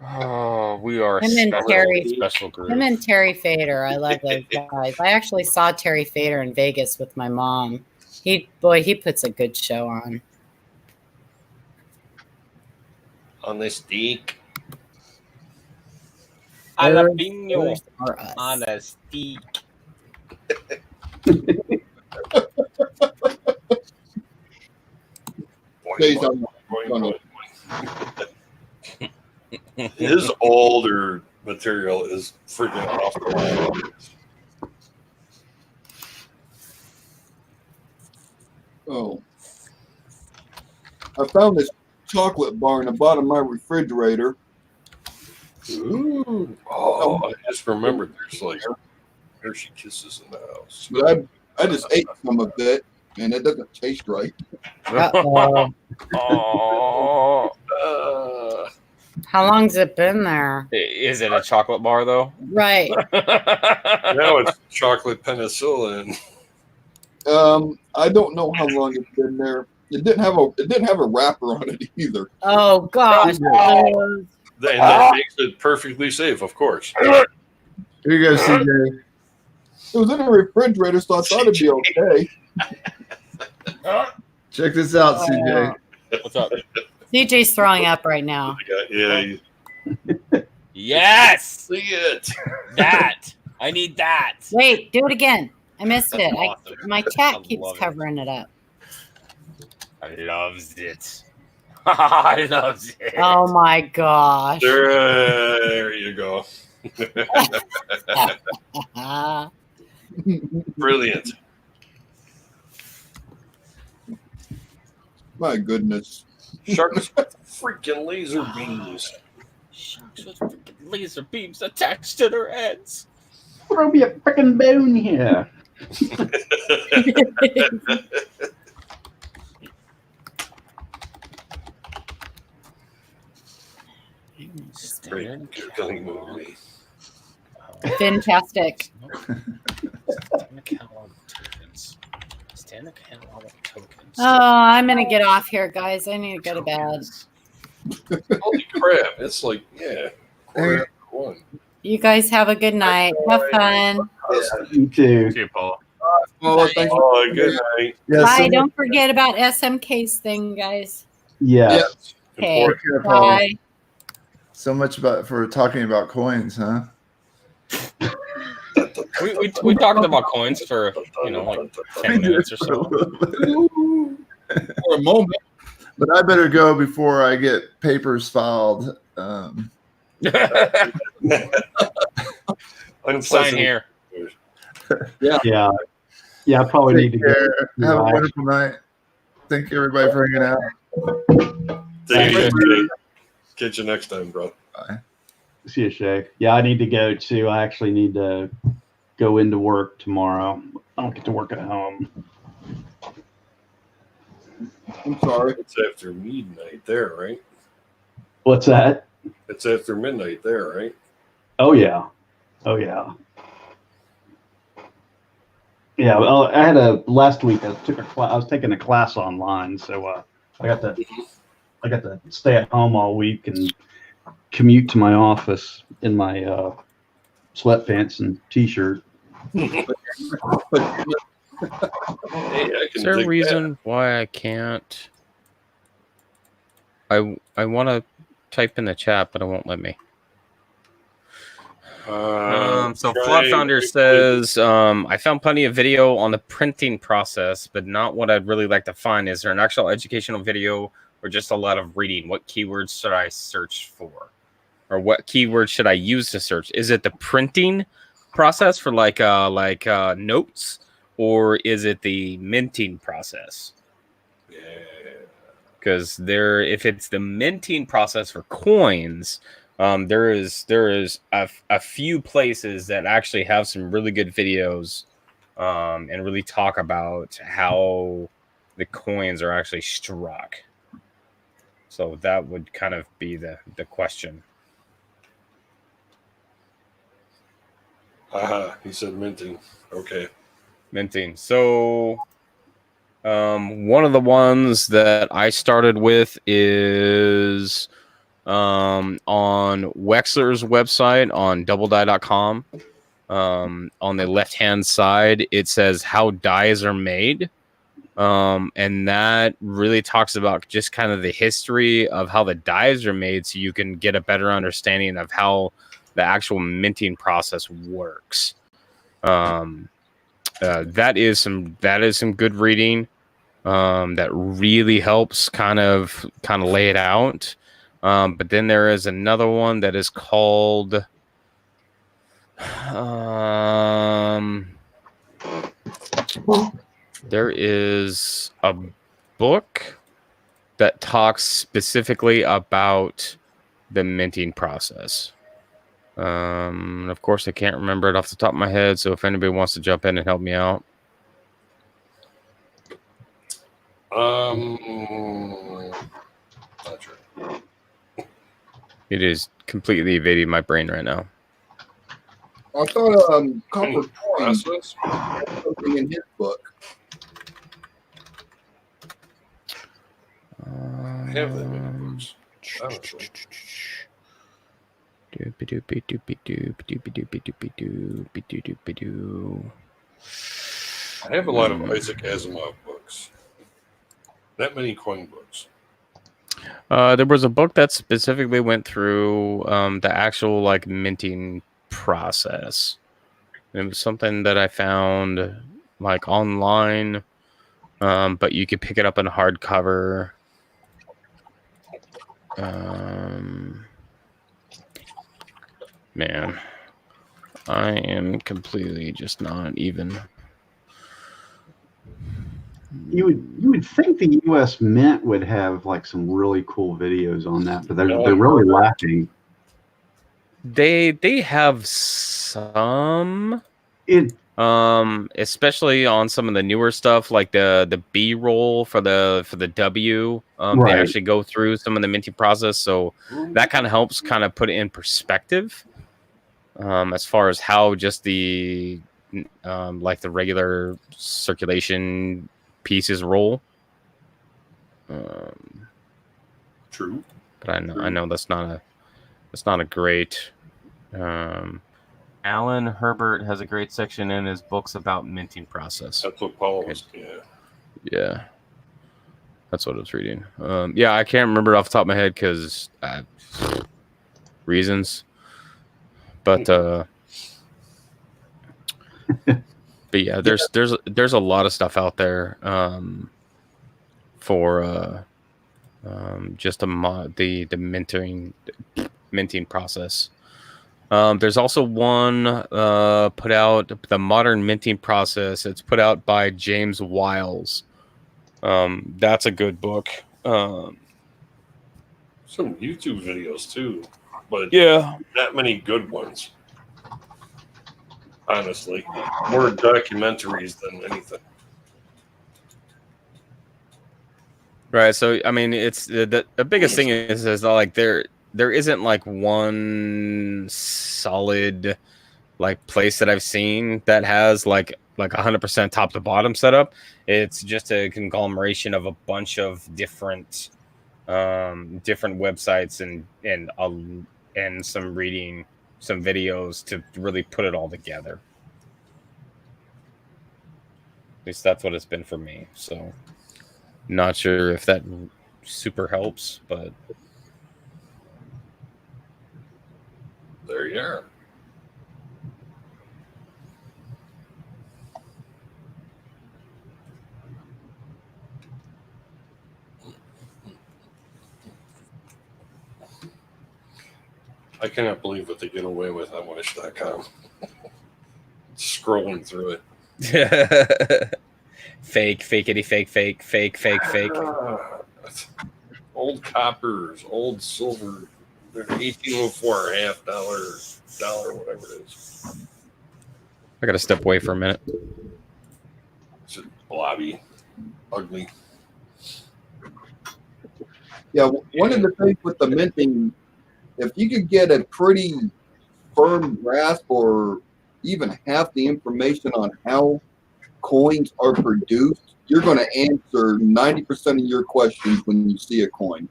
Oh, we are Him and Terry. special group. Him and Terry Fader. I love those guys. I actually saw Terry Fader in Vegas with my mom. He puts a good show on. On the steak. Jalapeno For us. on a steak. Stays on. His older material is freaking off the line. Oh. I found this chocolate bar in the bottom of my refrigerator. Ooh. Oh, I just remembered there's like Hershey Kisses in the house. But I just ate some of it, and it doesn't taste right. Uh-oh. How long's it been there? Is it a chocolate bar though? Right. Now it's chocolate penicillin. I don't know how long it's been there. It didn't have a wrapper on it either. Oh gosh. And that makes it perfectly safe, of course. Here you go, CJ. It was in the refrigerator, so I thought it'd be okay. Check this out, CJ. What's up? CJ's throwing up right now. Yeah, Yes, see it. that. I need that. Wait, do it again. I missed it. Awesome. My chat I keeps love it. covering it up. I loves it. I loves it. Oh my gosh. There you go. Brilliant. My goodness. Sharks with freaking laser beams. Sharks with freaking laser beams attached to their heads. Throw me a freaking bone here. Great killing movie. Fantastic. Stand the catalog of tokens. Oh, I'm gonna get off here, guys. I need to go to bed. Holy crap! It's like quarter after 1. You guys have a good night. Have fun. You too. See you, Paula. Oh, thanks. Oh, good night. Yeah, Bye. so Don't forget about SMK's thing, guys. Yeah. Okay. Important. much, Paula. Bye. So much for talking about coins, huh? We talked about coins for like 10 minutes or so. For a moment. But I better go before I get papers filed. Sign here. Yeah. I probably need to Take care. go. Have a wonderful night. Thank you, everybody, for hanging out. Take it easy. Catch you next time, bro. Bye. See you, Shay. Yeah, I need to go too. I actually need to go into work tomorrow. I don't get to work at home. I'm sorry. It's after midnight there, right? What's that? It's after midnight there, right? Oh yeah. Oh yeah. Yeah. Well, I had last week. I was taking a class online, so I got to stay at home all week and commute to my office in my sweatpants and t-shirt. Hey, I can Is there a dig reason why I can't? I want to type in the chat, but it won't let me. that. So Try Flood Founder quickly. says, I found plenty of video on the printing process, but not what I'd really like to find. Is there an actual educational video or just a lot of reading? What keywords should I search for? Or what keywords should I use to search? Is it the printing process for like notes, or is it the minting process? Yeah. Because if it's the minting process for coins, there is a few places that actually have some really good videos, and really talk about how the coins are actually struck. So that would kind of be the question. He said minting. Okay. Minting. So one of the ones that I started with is on Wexler's website on doubledie.com. On the left hand side it says how dies are made, and that really talks about just kind of the history of how the dies are made, so you can get a better understanding of how the actual minting process works. That is some good reading. That really helps kind of lay it out. But then there is another one that is called there is a book that talks specifically about the minting process. Of course, I can't remember it off the top of my head, so if anybody wants to jump in and help me out. Not sure. It is completely evading my brain right now. I thought Copper Coins Process? had something in his book. I have that many books. Honestly. I have a lot of Isaac Asimov books. That many coin books. There was a book that specifically went through the actual like minting process. It was something that I found like online, but you could pick it up in hardcover. Man, I am completely just not even. You would think the U.S. Mint would have like some really cool videos on that, but they're really lacking. They have some, It especially on some of the newer stuff, like the B-roll for the W. Right. They actually go through some of the minting process, so that kind of helps kind of put it in perspective. As far as how just the like the regular circulation pieces roll. True. But I know that's not a great. Alan Herbert has a great section in his books about minting process. That's what Paul was. Yeah, that's what I was reading. Yeah, I can't remember it off the top of my head because reasons. But but yeah, there's a lot of stuff out there for just the minting process. There's also one put out, the modern minting process. It's put out by James Wiles. That's a good book. Some YouTube videos too, but Yeah. not many good ones. Honestly, more documentaries than anything. Right. So I mean, it's the biggest thing is like there isn't like one solid like place that I've seen that has like 100% top to bottom setup. It's just a conglomeration of a bunch of different websites and some reading, some videos to really put it all together. At least that's what it's been for me. So not sure if that super helps, but There you are. I cannot believe what they get away with on Wish.com. Scrolling through it. fakeity fake. Old coppers, old silver, they're 1804, half dollar, whatever it is. I gotta step away for a minute. It's just blobby, ugly. Yeah, one of the things with the minting, if you could get a pretty firm grasp or even half the information on how coins are produced, you're going to answer 90% of your questions when you see a coin.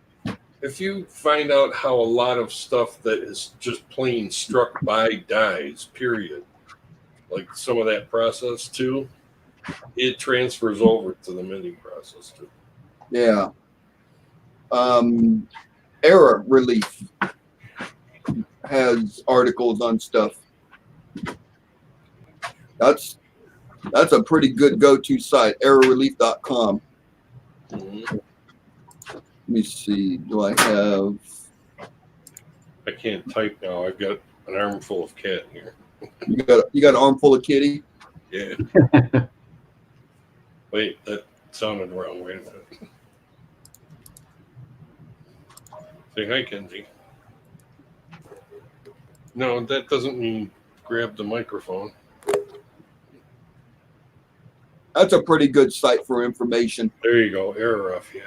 If you find out how a lot of stuff that is just plain struck by dies, period, like some of that process too, it transfers over to the minting process too. Yeah. Error Relief has articles on stuff. That's a pretty good go-to site, errorrelief.com. Mm-hmm. Let me see. Do I have? I can't type now. I've got an armful of cat here. You got an armful of kitty? Yeah. Wait, that sounded wrong. Wait a minute. Say hi, Kenzie. No, that doesn't mean grab the microphone. That's a pretty good site for information. There you go. Error off, yeah.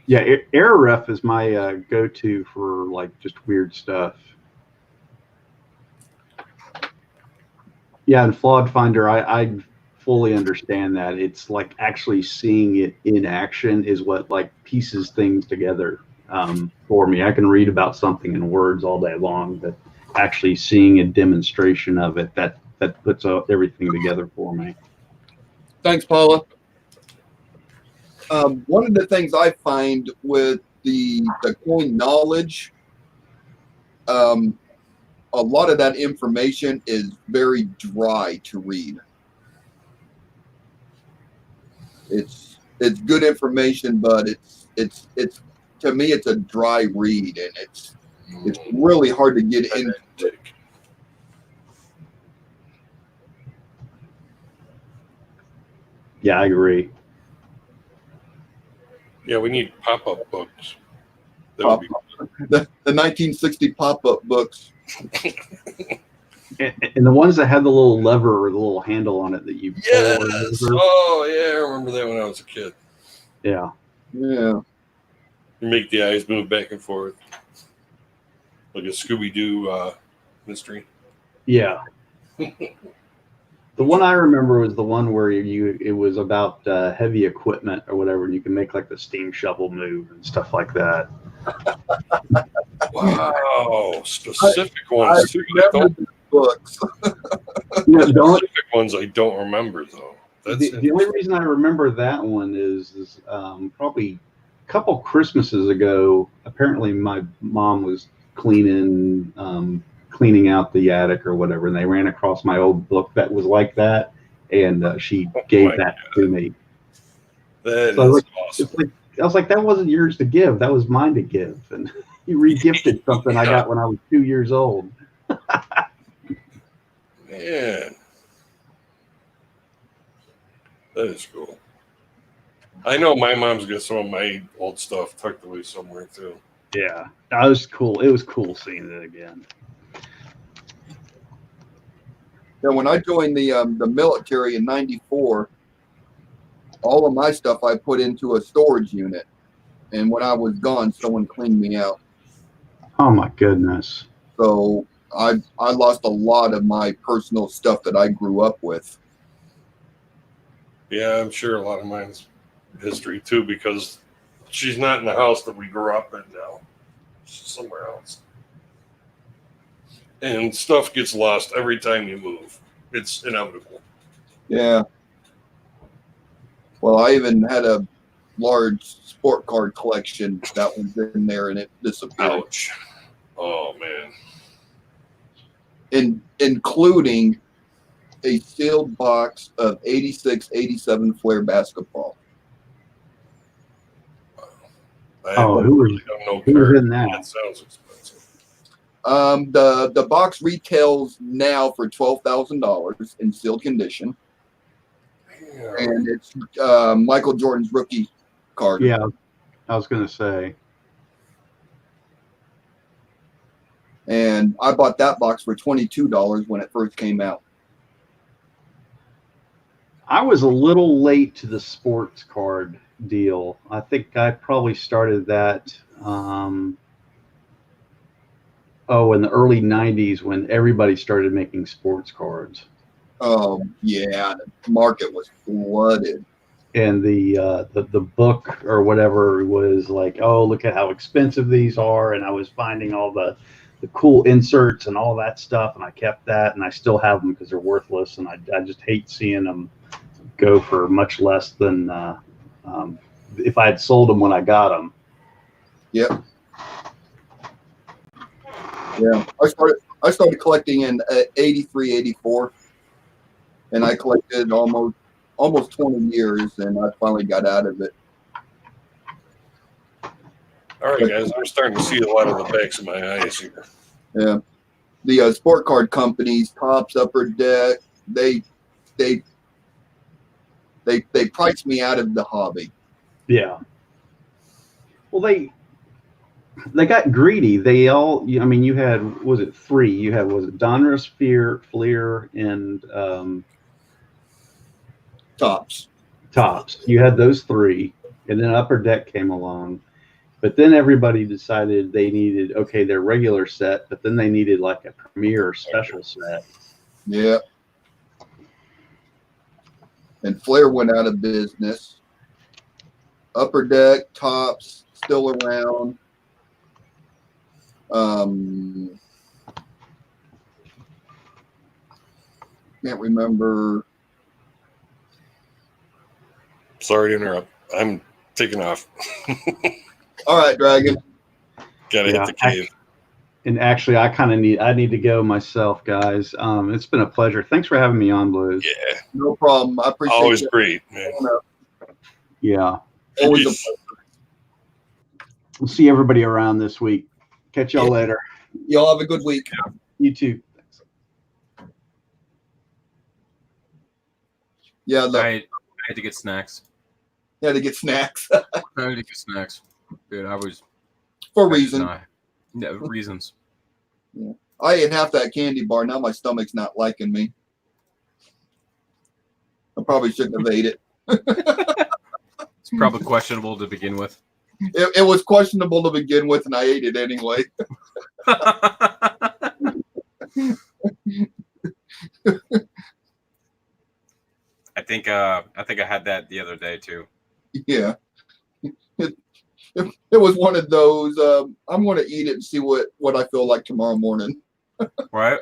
Yeah, AirRef is my go-to for like just weird stuff. Yeah, and Flawed Finder, I fully understand that. It's like actually seeing it in action is what like pieces things together for me. I can read about something in words all day long, but actually seeing a demonstration of it, that puts everything together for me. Thanks, Paula. One of the things I find with the coin knowledge, a lot of that information is very dry to read. It's good information, but it's to me it's a dry read, and it's really hard to get into. Yeah, I agree. Yeah, we need pop-up books. The 1960 pop-up books. And the ones that had the little lever or the little handle on it that you pull. Yes. Oh, yeah, I remember that when I was a kid. Yeah. Yeah. You make the eyes move back and forth. Like a Scooby-Doo mystery. Yeah. The one I remember was the one where it was about heavy equipment or whatever, and you can make like the steam shovel move and stuff like that. Wow, specific ones too. Books. Specific ones I don't remember though. The only reason I remember that one is probably a couple Christmases ago. Apparently, my mom was cleaning out the attic or whatever, and they ran across my old book that was like that, and she gave that to me. That so is awesome. I was like, that wasn't yours to give, that was mine to give, and you regifted something I got when I was 2 years old. Man, Man, that is cool. I know my mom's got some of my old stuff tucked away somewhere too. Yeah, that was cool. It was cool seeing it again. Yeah, when I joined the military in '94, all of my stuff I put into a storage unit, and when I was gone, someone cleaned me out. Oh my goodness. So I lost a lot of my personal stuff that I grew up with. Yeah, I'm sure a lot of mine's history too, because she's not in the house that we grew up in now. She's somewhere else. And stuff gets lost every time you move. It's inevitable. Yeah. Well, I even had a large sport card collection that was in there, and it disappeared. Ouch. Oh, man. Including a sealed box of 86, 87 Flair basketball. Who was in that? That sounds expensive. The box retails now for $12,000 in sealed condition, Yeah. and it's Michael Jordan's rookie card. Yeah, I was going to say. And I bought that box for $22 when it first came out. I was a little late to the sports card deal. I think I probably started that in the early 90s when everybody started making sports cards. Oh, yeah, the market was flooded. And the book or whatever was like, oh, look at how expensive these are. And I was finding all the cool inserts and all that stuff. And I kept that, and I still have them because they're worthless. And I just hate seeing them go for much less than if I had sold them when I got them. Yep. Yeah, I started collecting in 83, 84, and I collected almost 20 years, and I finally got out of it. All right, guys, I'm starting to see a lot of the backs of my eyes here. Yeah, the sport card companies, Topps, Upper Deck, they priced me out of the hobby. Yeah. Well, they got greedy. They all, I mean, you had, was it three? You had, was it Donruss, Fleer, and Topps. You had those three, and then Upper Deck came along. But then everybody decided they needed, okay, their regular set, but then they needed like a premier or special set. Yeah. And Flair went out of business. Upper Deck, Topps, still around. Can't remember. Sorry to interrupt. I'm taking off. All right, Dragon. Gotta hit the cave. And actually, I need to go myself, guys. It's been a pleasure. Thanks for having me on, Blues. Yeah. No problem. I appreciate Always it. great, man. Yeah. Always a pleasure. We'll see everybody around this week. Catch y'all later. Y'all have a good week. You too. Yeah, I had to get snacks. had to get snacks I had to get snacks. Dude, I was for a reason. Yeah, reasons. Yeah. I ate half that candy bar. Now my stomach's not liking me. I probably shouldn't have ate it. It's probably questionable to begin with. It was questionable to begin with, and I ate it anyway. I think I had that the other day too. Yeah. It was one of those, I'm going to eat it and see what I feel like tomorrow morning. Right?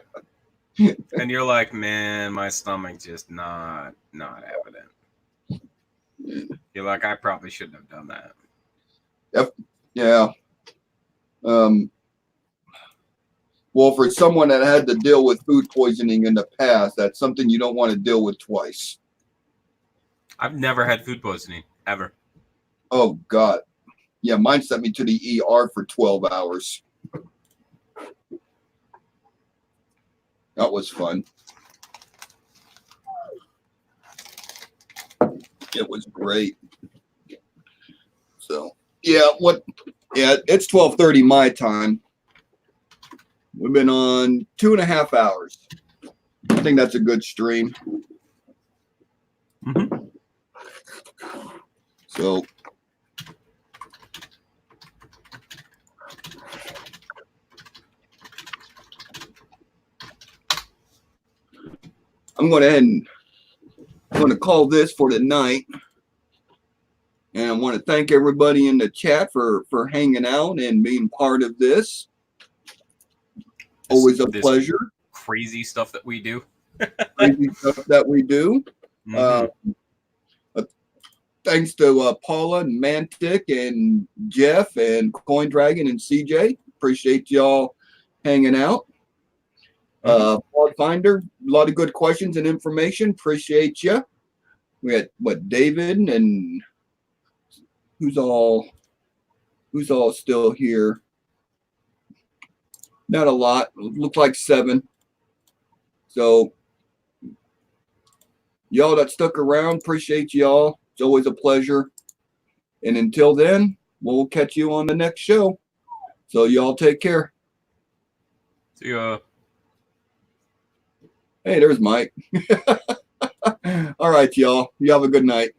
And you're like, man, my stomach just not evident. You're like, I probably shouldn't have done that. Yep. Yeah. Well, for someone that had to deal with food poisoning in the past, that's something you don't want to deal with twice. I've never had food poisoning, ever. Oh, God. Yeah, mine sent me to the ER for 12 hours. That was fun. It was great. So it's 12:30 my time. We've been on 2.5 hours. I think that's a good stream. Mhm. So I'm going to call this for tonight. And I want to thank everybody in the chat for hanging out and being part of this. Always a This pleasure. Crazy stuff that we do. Crazy stuff that we do. Mhm. Thanks to Paula and Mantic and Jeff and Coin Dragon and CJ. Appreciate y'all hanging out. Plug Finder, a lot of good questions and information. Appreciate you. We had David and who's all still here? Not a lot. Looked like 7. So y'all that stuck around, appreciate y'all. It's always a pleasure. And until then, we'll catch you on the next show. So y'all take care. See ya. Hey, there's Mike. All right, y'all. You have a good night.